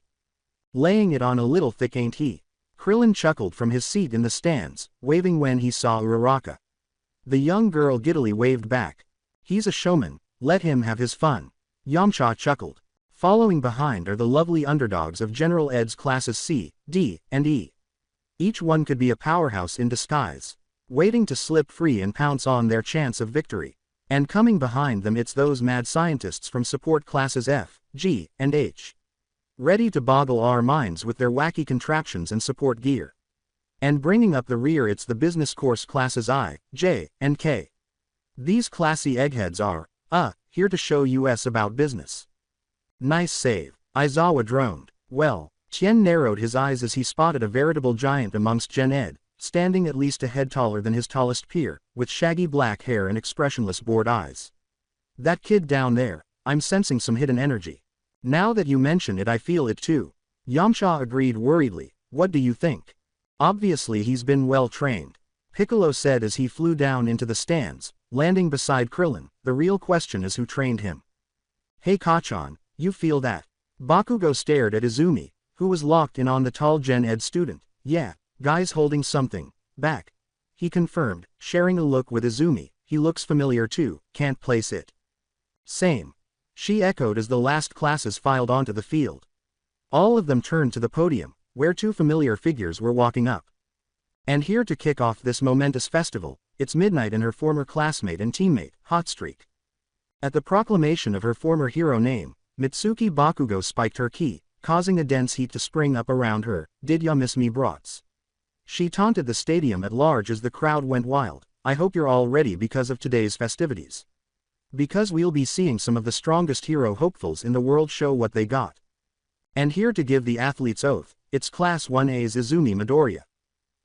Laying it on a little thick ain't he? Krillin chuckled from his seat in the stands, waving when he saw Uraraka. The young girl giddily waved back. He's a showman, let him have his fun. Yamcha chuckled. Following behind are the lovely underdogs of General Ed's classes C, D, and E. Each one could be a powerhouse in disguise, waiting to slip free and pounce on their chance of victory. And coming behind them it's those mad scientists from support classes F, G, and H. Ready to boggle our minds with their wacky contraptions and support gear. And bringing up the rear it's the business course classes I, J, and K. These classy eggheads are, here to show us about business. Nice save, Aizawa droned. Well, Tien narrowed his eyes as he spotted a veritable giant amongst Gen Ed, standing at least a head taller than his tallest peer, with shaggy black hair and expressionless bored eyes. That kid down there, I'm sensing some hidden energy. Now that you mention it, I feel it too. Yamcha agreed worriedly. What do you think? Obviously he's been well trained, Piccolo said as he flew down into the stands, landing beside Krillin. The real question is who trained him. Hey Kachan, you feel that? Bakugo stared at Izumi, who was locked in on the tall Gen Ed student. Yeah, guy's holding something back, he confirmed, sharing a look with Izumi. He looks familiar too, can't place it. Same, she echoed as the last classes filed onto the field. All of them turned to the podium, where two familiar figures were walking up. And here to kick off this momentous festival, it's Midnight and her former classmate and teammate, Hotstreak. At the proclamation of her former hero name, Mitsuki Bakugo spiked her ki, causing a dense heat to spring up around her. Did ya miss me brats? She taunted the stadium at large as the crowd went wild. I hope you're all ready because of today's festivities. Because we'll be seeing some of the strongest hero hopefuls in the world show what they got. And here to give the athlete's oath, it's Class 1A's Izumi Midoriya.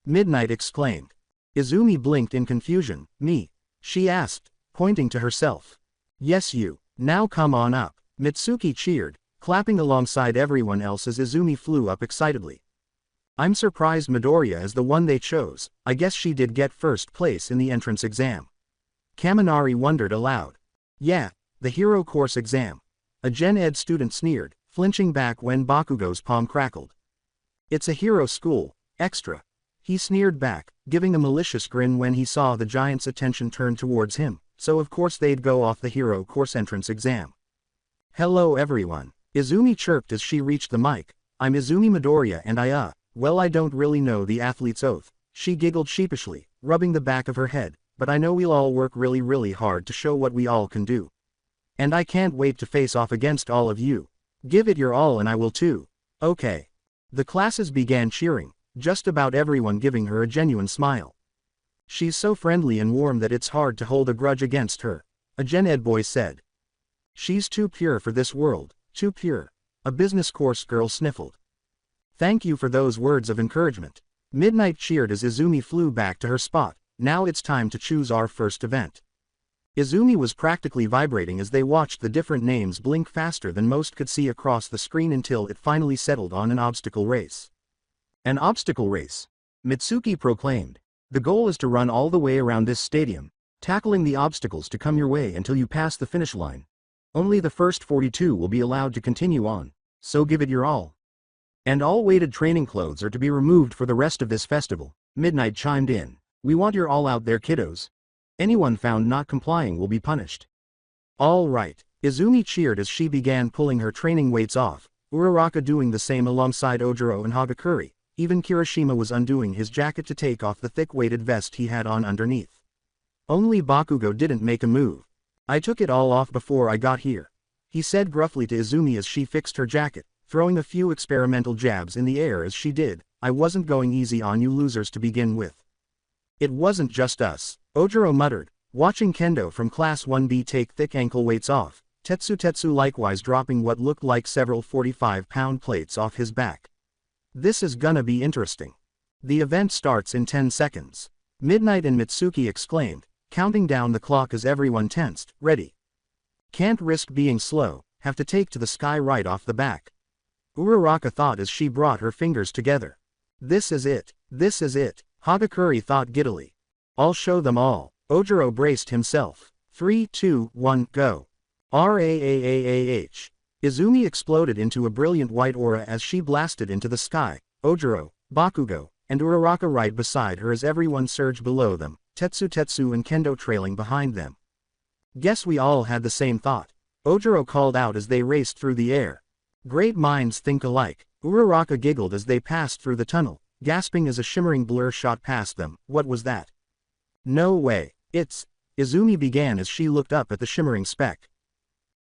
Midnight exclaimed. Izumi blinked in confusion. Me? She asked, pointing to herself. Yes you, now come on up. Mitsuki cheered, clapping alongside everyone else as Izumi flew up excitedly. I'm surprised Midoriya is the one they chose. I guess she did get first place in the entrance exam. Kaminari wondered aloud. Yeah, the hero course exam. A Gen Ed student sneered, flinching back when Bakugo's palm crackled. It's a hero school, extra. He sneered back, giving a malicious grin when he saw the giant's attention turned towards him, so of course they'd go off the hero course entrance exam. Hello everyone, Izumi chirped as she reached the mic. I'm Izumi Midoriya and well I don't really know the athlete's oath, she giggled sheepishly, rubbing the back of her head, but I know we'll all work really hard to show what we all can do. And I can't wait to face off against all of you. Give it your all and I will too. Okay. The classes began cheering, just about everyone giving her a genuine smile. She's so friendly and warm that it's hard to hold a grudge against her, a Gen Ed boy said. She's too pure for this world, too pure, a business course girl sniffled. Thank you for those words of encouragement. Midnight cheered as Izumi flew back to her spot. Now it's time to choose our first event. Izumi was practically vibrating as they watched the different names blink faster than most could see across the screen until it finally settled on an obstacle race. An obstacle race, Mitsuki proclaimed. The goal is to run all the way around this stadium, tackling the obstacles to come your way until you pass the finish line. Only the first 42 will be allowed to continue on, so give it your all. And all weighted training clothes are to be removed for the rest of this festival, Midnight chimed in. We want your all out there kiddos. Anyone found not complying will be punished. All right, Izumi cheered as she began pulling her training weights off, Uraraka doing the same alongside Ojiro and Hagakure. Even Kirishima was undoing his jacket to take off the thick weighted vest he had on underneath. Only Bakugo didn't make a move. I took it all off before I got here, he said gruffly to Izumi as she fixed her jacket, throwing a few experimental jabs in the air as she did. I wasn't going easy on you losers to begin with. It wasn't just us, Ojiro muttered, watching Kendo from Class 1B take thick ankle weights off, Tetsu likewise dropping what looked like several 45-pound plates off his back. This is gonna be interesting. The event starts in 10 seconds. Midnight and Mitsuki exclaimed, counting down the clock as everyone tensed. Ready. Can't risk being slow, have to take to the sky right off the back. Uraraka thought as she brought her fingers together. This is it, Hagakure thought giddily. I'll show them all. Ojiro braced himself. 3, 2, 1, go. Raaaah. Izumi exploded into a brilliant white aura as she blasted into the sky. Ojiro, Bakugo, and Uraraka right beside her as everyone surged below them, Tetsu and Kendo trailing behind them. Guess we all had the same thought, Ojiro called out as they raced through the air. Great minds think alike. Uraraka giggled as they passed through the tunnel, gasping as a shimmering blur shot past them. What was that? No way, it's... Izumi began as she looked up at the shimmering speck.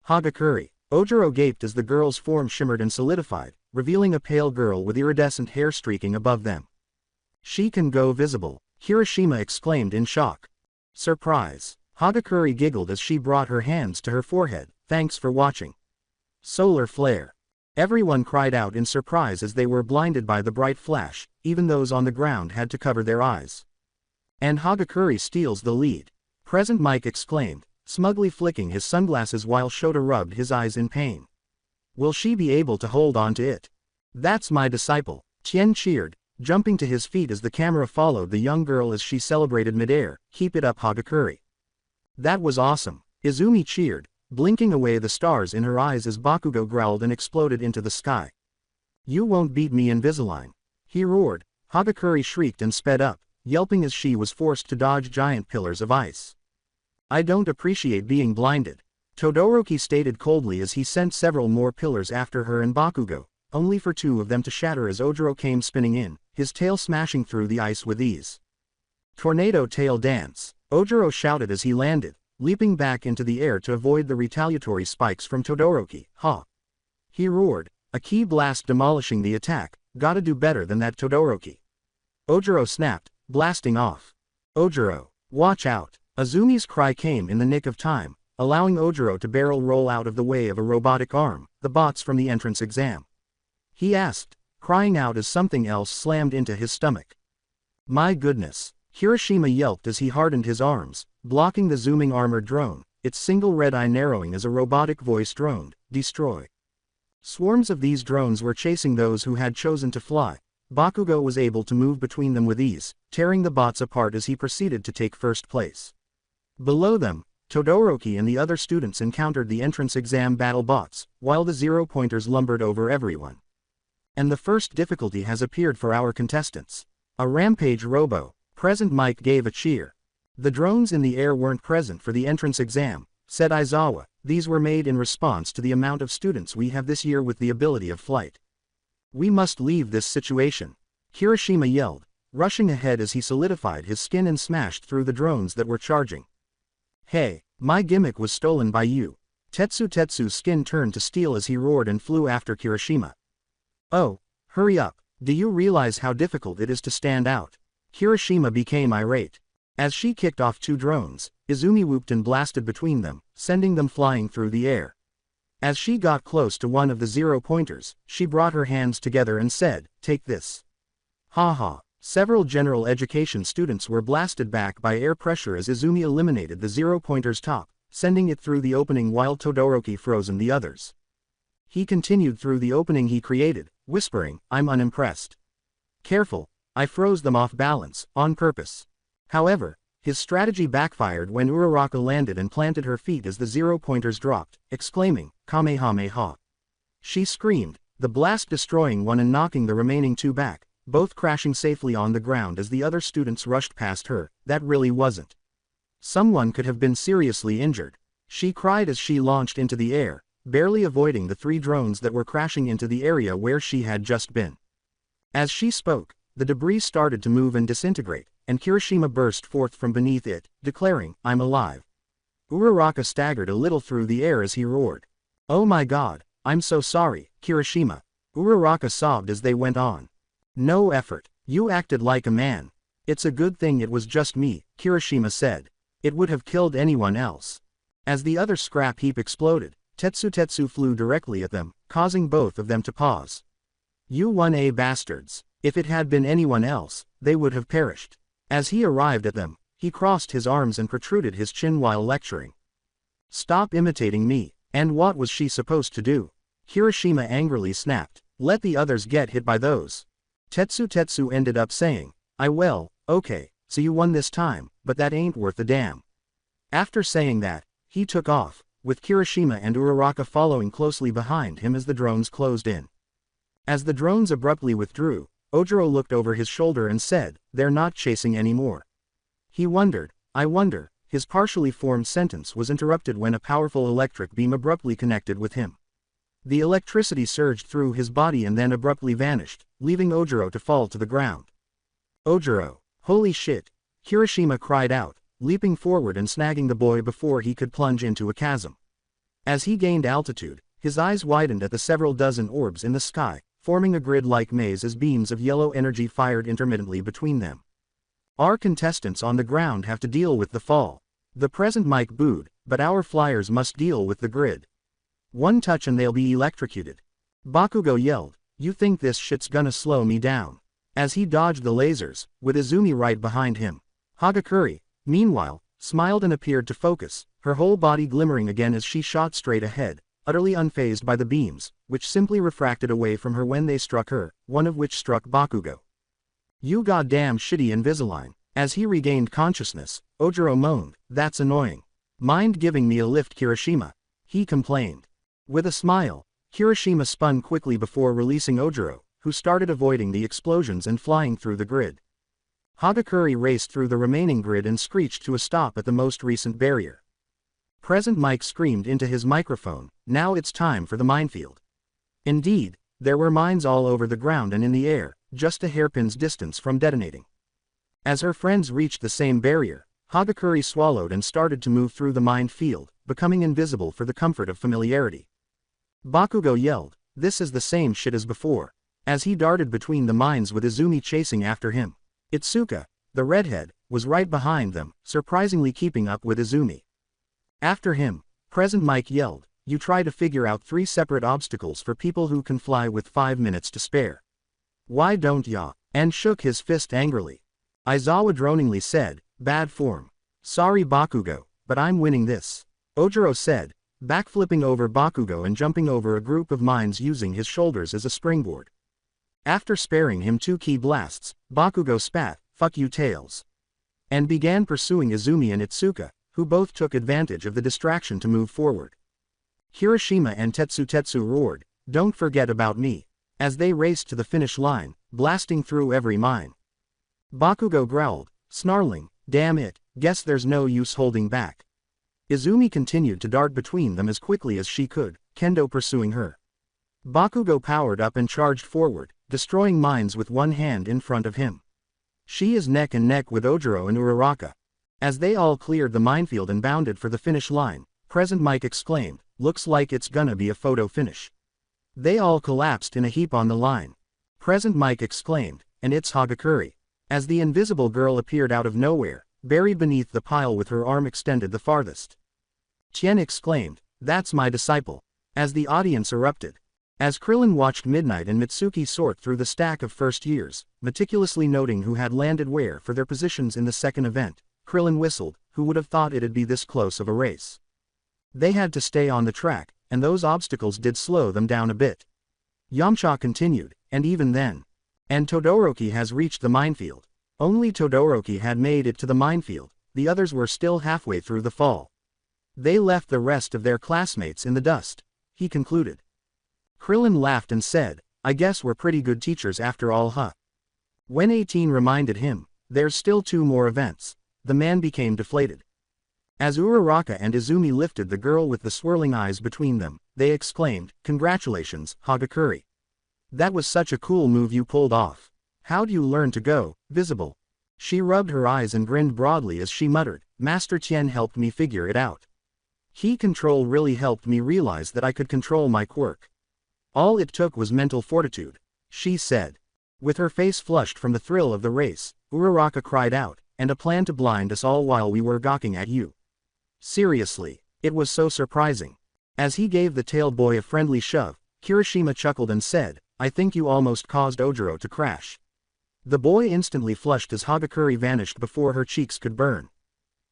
Hagakure. Ojiro gaped as the girl's form shimmered and solidified, revealing a pale girl with iridescent hair streaking above them. She can go visible, Kirishima exclaimed in shock. Surprise. Hagakure giggled as she brought her hands to her forehead. Thanks for watching. Solar flare. Everyone cried out in surprise as they were blinded by the bright flash, even those on the ground had to cover their eyes. And Hagakure steals the lead. Present Mike exclaimed, smugly flicking his sunglasses while Shota rubbed his eyes in pain. Will she be able to hold on to it? That's my disciple, Tien cheered, jumping to his feet as the camera followed the young girl as she celebrated midair. Keep it up, Hagakure. That was awesome, Izumi cheered, blinking away the stars in her eyes as Bakugo growled and exploded into the sky. You won't beat me, Invisalign, he roared. Hagakure shrieked and sped up, yelping as she was forced to dodge giant pillars of ice. I don't appreciate being blinded, Todoroki stated coldly as he sent several more pillars after her and Bakugo, only for two of them to shatter as Ojiro came spinning in, his tail smashing through the ice with ease. Tornado tail dance, Ojiro shouted as he landed, leaping back into the air to avoid the retaliatory spikes from Todoroki. Ha! He roared, a key blast demolishing the attack. Gotta do better than that, Todoroki. Ojiro snapped, blasting off. Ojiro, watch out! Azumi's cry came in the nick of time, allowing Ojiro to barrel roll out of the way of a robotic arm, the bots from the entrance exam. He asked, crying out as something else slammed into his stomach. My goodness! Kirishima yelped as he hardened his arms, blocking the zooming armored drone, its single red eye narrowing as a robotic voice droned, destroy. Swarms of these drones were chasing those who had chosen to fly. Bakugo was able to move between them with ease, tearing the bots apart as he proceeded to take first place. Below them, Todoroki and the other students encountered the entrance exam battle bots, while the zero-pointers lumbered over everyone. And the first difficulty has appeared for our contestants. A rampage robo. Present Mike gave a cheer. The drones in the air weren't present for the entrance exam, said Aizawa. These were made in response to the amount of students we have this year with the ability of flight. We must leave this situation, Kirishima yelled, rushing ahead as he solidified his skin and smashed through the drones that were charging. Hey, my gimmick was stolen by you. Tetsu's skin turned to steel as he roared and flew after Kirishima. Oh, hurry up, do you realize how difficult it is to stand out? Kirishima became irate. As she kicked off two drones, Izumi whooped and blasted between them, sending them flying through the air. As she got close to one of the zero-pointers, she brought her hands together and said, take this. Ha ha. Several general education students were blasted back by air pressure as Izumi eliminated the zero-pointer's top, sending it through the opening while Todoroki frozen the others. He continued through the opening he created, whispering, I'm unimpressed. Careful, I froze them off balance, on purpose. However, his strategy backfired when Uraraka landed and planted her feet as the zero-pointers dropped, exclaiming, Kamehameha. She screamed, the blast destroying one and knocking the remaining two back, both crashing safely on the ground as the other students rushed past her. That really wasn't. Someone could have been seriously injured. She cried as she launched into the air, barely avoiding the three drones that were crashing into the area where she had just been. As she spoke, the debris started to move and disintegrate, and Kirishima burst forth from beneath it, declaring, I'm alive. Uraraka staggered a little through the air as he roared. Oh my god, I'm so sorry, Kirishima. Uraraka sobbed as they went on. No effort, you acted like a man. It's a good thing it was just me, Kirishima said. It would have killed anyone else. As the other scrap heap exploded, Tetsu flew directly at them, causing both of them to pause. You 1A bastards. If it had been anyone else, they would have perished. As he arrived at them, he crossed his arms and protruded his chin while lecturing. Stop imitating me. And what was she supposed to do? Kirishima angrily snapped. Let the others get hit by those. Tetsu ended up saying, okay, so you won this time, but that ain't worth a damn. After saying that, he took off, with Kirishima and Uraraka following closely behind him as the drones closed in. As the drones abruptly withdrew, Ojiro looked over his shoulder and said, they're not chasing anymore. He wondered, I wonder. His partially formed sentence was interrupted when a powerful electric beam abruptly connected with him. The electricity surged through his body and then abruptly vanished, leaving Ojiro to fall to the ground. Ojiro, holy shit! Kirishima cried out, leaping forward and snagging the boy before he could plunge into a chasm. As he gained altitude, his eyes widened at the several dozen orbs in the sky, forming a grid-like maze as beams of yellow energy fired intermittently between them. Our contestants on the ground have to deal with the fall. The present Mike booed, but our flyers must deal with the grid. One touch and they'll be electrocuted. Bakugo yelled, "You think this shit's gonna slow me down?" As he dodged the lasers, with Izumi right behind him. Hagakure, meanwhile, smiled and appeared to focus, her whole body glimmering again as she shot straight ahead, utterly unfazed by the beams, which simply refracted away from her when they struck her, one of which struck Bakugo. "You goddamn shitty Invisalign." As he regained consciousness, Ojiro moaned, "That's annoying. Mind giving me a lift, Kirishima?" he complained. With a smile, Kirishima spun quickly before releasing Ojiro, who started avoiding the explosions and flying through the grid. Hagakure raced through the remaining grid and screeched to a stop at the most recent barrier. Present Mike screamed into his microphone, "Now it's time for the minefield." Indeed, there were mines all over the ground and in the air, just a hairpin's distance from detonating. As her friends reached the same barrier, Hagakure swallowed and started to move through the mined field, becoming invisible for the comfort of familiarity. Bakugo yelled, "This is the same shit as before," as he darted between the mines with Izumi chasing after him. Itsuka, the redhead, was right behind them, surprisingly keeping up with Izumi. After him, Present Mike yelled, "You try to figure out 3 separate obstacles for people who can fly with 5 minutes to spare. Why don't ya?" And shook his fist angrily. Aizawa droningly said, "Bad form. Sorry Bakugo, but I'm winning this," Ojiro said, backflipping over Bakugo and jumping over a group of mines using his shoulders as a springboard. After sparing him 2 key blasts, Bakugo spat, "Fuck you Tails," and began pursuing Izumi and Itsuka, who both took advantage of the distraction to move forward. Kirishima and Tetsu roared, "Don't forget about me," as they raced to the finish line, blasting through every mine. Bakugo growled, snarling, "Damn it, guess there's no use holding back." Izumi continued to dart between them as quickly as she could, Kendo pursuing her. Bakugo powered up and charged forward, destroying mines with one hand in front of him. She is neck and neck with Ojiro and Uraraka. As they all cleared the minefield and bounded for the finish line, Present Mike exclaimed, "Looks like it's gonna be a photo finish." They all collapsed in a heap on the line. Present Mike exclaimed, "And it's Hagakure." As the invisible girl appeared out of nowhere, buried beneath the pile with her arm extended the farthest. Tien exclaimed, "That's my disciple." As the audience erupted. As Krillin watched Midnight and Mitsuki sort through the stack of first years, meticulously noting who had landed where for their positions in the second event, Krillin whistled, who would have thought it'd be this close of a race. They had to stay on the track, and those obstacles did slow them down a bit. Yamcha continued, "And even then. And Todoroki has reached the minefield." Only Todoroki had made it to the minefield, the others were still halfway through the fall. "They left the rest of their classmates in the dust," he concluded. Krillin laughed and said, "I guess we're pretty good teachers after all, huh?" When 18 reminded him, "There's still 2 more events," the man became deflated. As Uraraka and Izumi lifted the girl with the swirling eyes between them, they exclaimed, "Congratulations, Hagakure. That was such a cool move you pulled off. How'd you learn to go visible?" She rubbed her eyes and grinned broadly as she muttered, "Master Tien helped me figure it out. Key control really helped me realize that I could control my quirk. All it took was mental fortitude," she said. With her face flushed from the thrill of the race, Uraraka cried out, "And a plan to blind us all while we were gawking at you. Seriously, it was so surprising." As he gave the tailed boy a friendly shove, Kirishima chuckled and said, "I think you almost caused Ojiro to crash." The boy instantly flushed as Hagakure vanished before her cheeks could burn.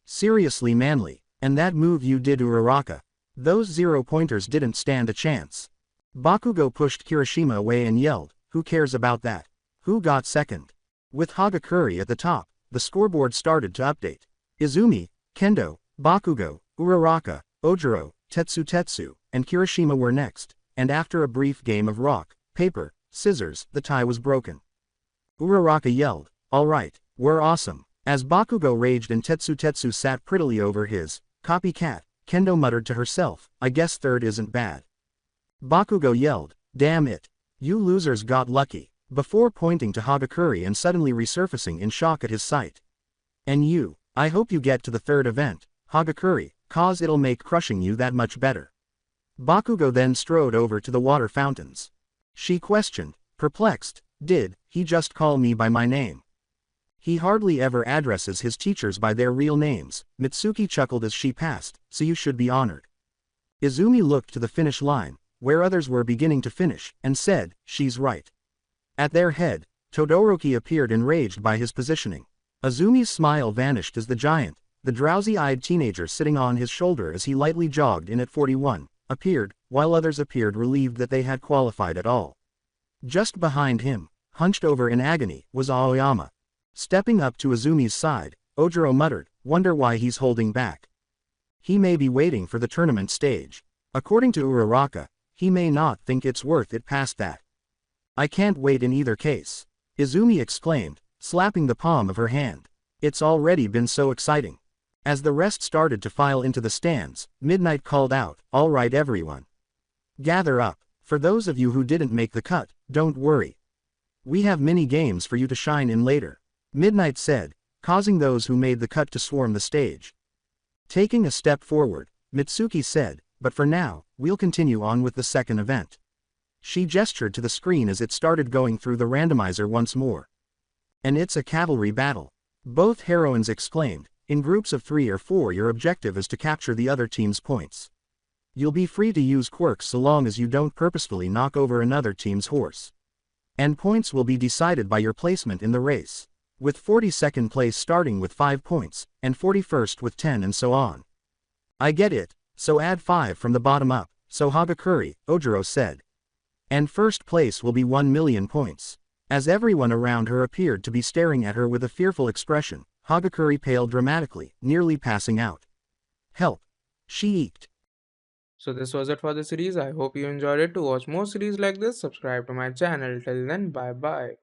"Seriously manly, and that move you did, Uraraka. Those 0-pointers didn't stand a chance." Bakugo pushed Kirishima away and yelled, "Who cares about that? Who got second?" With Hagakure at the top, the scoreboard started to update. Izumi, Kendo, Bakugo, Uraraka, Ojiro, Tetsu, and Kirishima were next, and after a brief game of rock, paper, scissors, the tie was broken. Uraraka yelled, "All right, we're awesome." As Bakugo raged and Tetsu sat prettily over his copycat, Kendo muttered to herself, "I guess third isn't bad." Bakugo yelled, "Damn it. You losers got lucky," before pointing to Hagakure and suddenly resurfacing in shock at his sight. "And you, I hope you get to the third event, Hagakure, cause it'll make crushing you that much better." Bakugo then strode over to the water fountains. She questioned, perplexed, "Did he just call me by my name? He hardly ever addresses his teachers by their real names." Mitsuki chuckled as she passed, "So you should be honored." Izumi looked to the finish line, where others were beginning to finish, and said, "She's right." At their head, Todoroki appeared enraged by his positioning. Izumi's smile vanished as the giant, the drowsy-eyed teenager sitting on his shoulder as he lightly jogged in at 41, appeared, while others appeared relieved that they had qualified at all. Just behind him, hunched over in agony, was Aoyama. Stepping up to Izumi's side, Ojiro muttered, "Wonder why he's holding back. He may be waiting for the tournament stage. According to Uraraka, he may not think it's worth it past that." "I can't wait in either case," Izumi exclaimed, slapping the palm of her hand. "It's already been so exciting." As the rest started to file into the stands, Midnight called out, "All right everyone. Gather up. For those of you who didn't make the cut, don't worry. We have mini games for you to shine in later," Midnight said, causing those who made the cut to swarm the stage. Taking a step forward, Mitsuki said, "But for now, we'll continue on with the second event." She gestured to the screen as it started going through the randomizer once more. "And it's a cavalry battle," both heroines exclaimed. "In groups of 3 or 4 your objective is to capture the other team's points. You'll be free to use quirks so long as you don't purposefully knock over another team's horse. And points will be decided by your placement in the race, with 42nd place starting with 5 points, and 41st with 10 and so on." "I get it, so add 5 from the bottom up," so Hagakure, Ojiro said. "And first place will be 1 million points." As everyone around her appeared to be staring at her with a fearful expression, Hagakure paled dramatically, nearly passing out. "Help!" she eked. So this was it for the series. I hope you enjoyed it. To watch more series like this, subscribe to my channel. Till then, bye bye.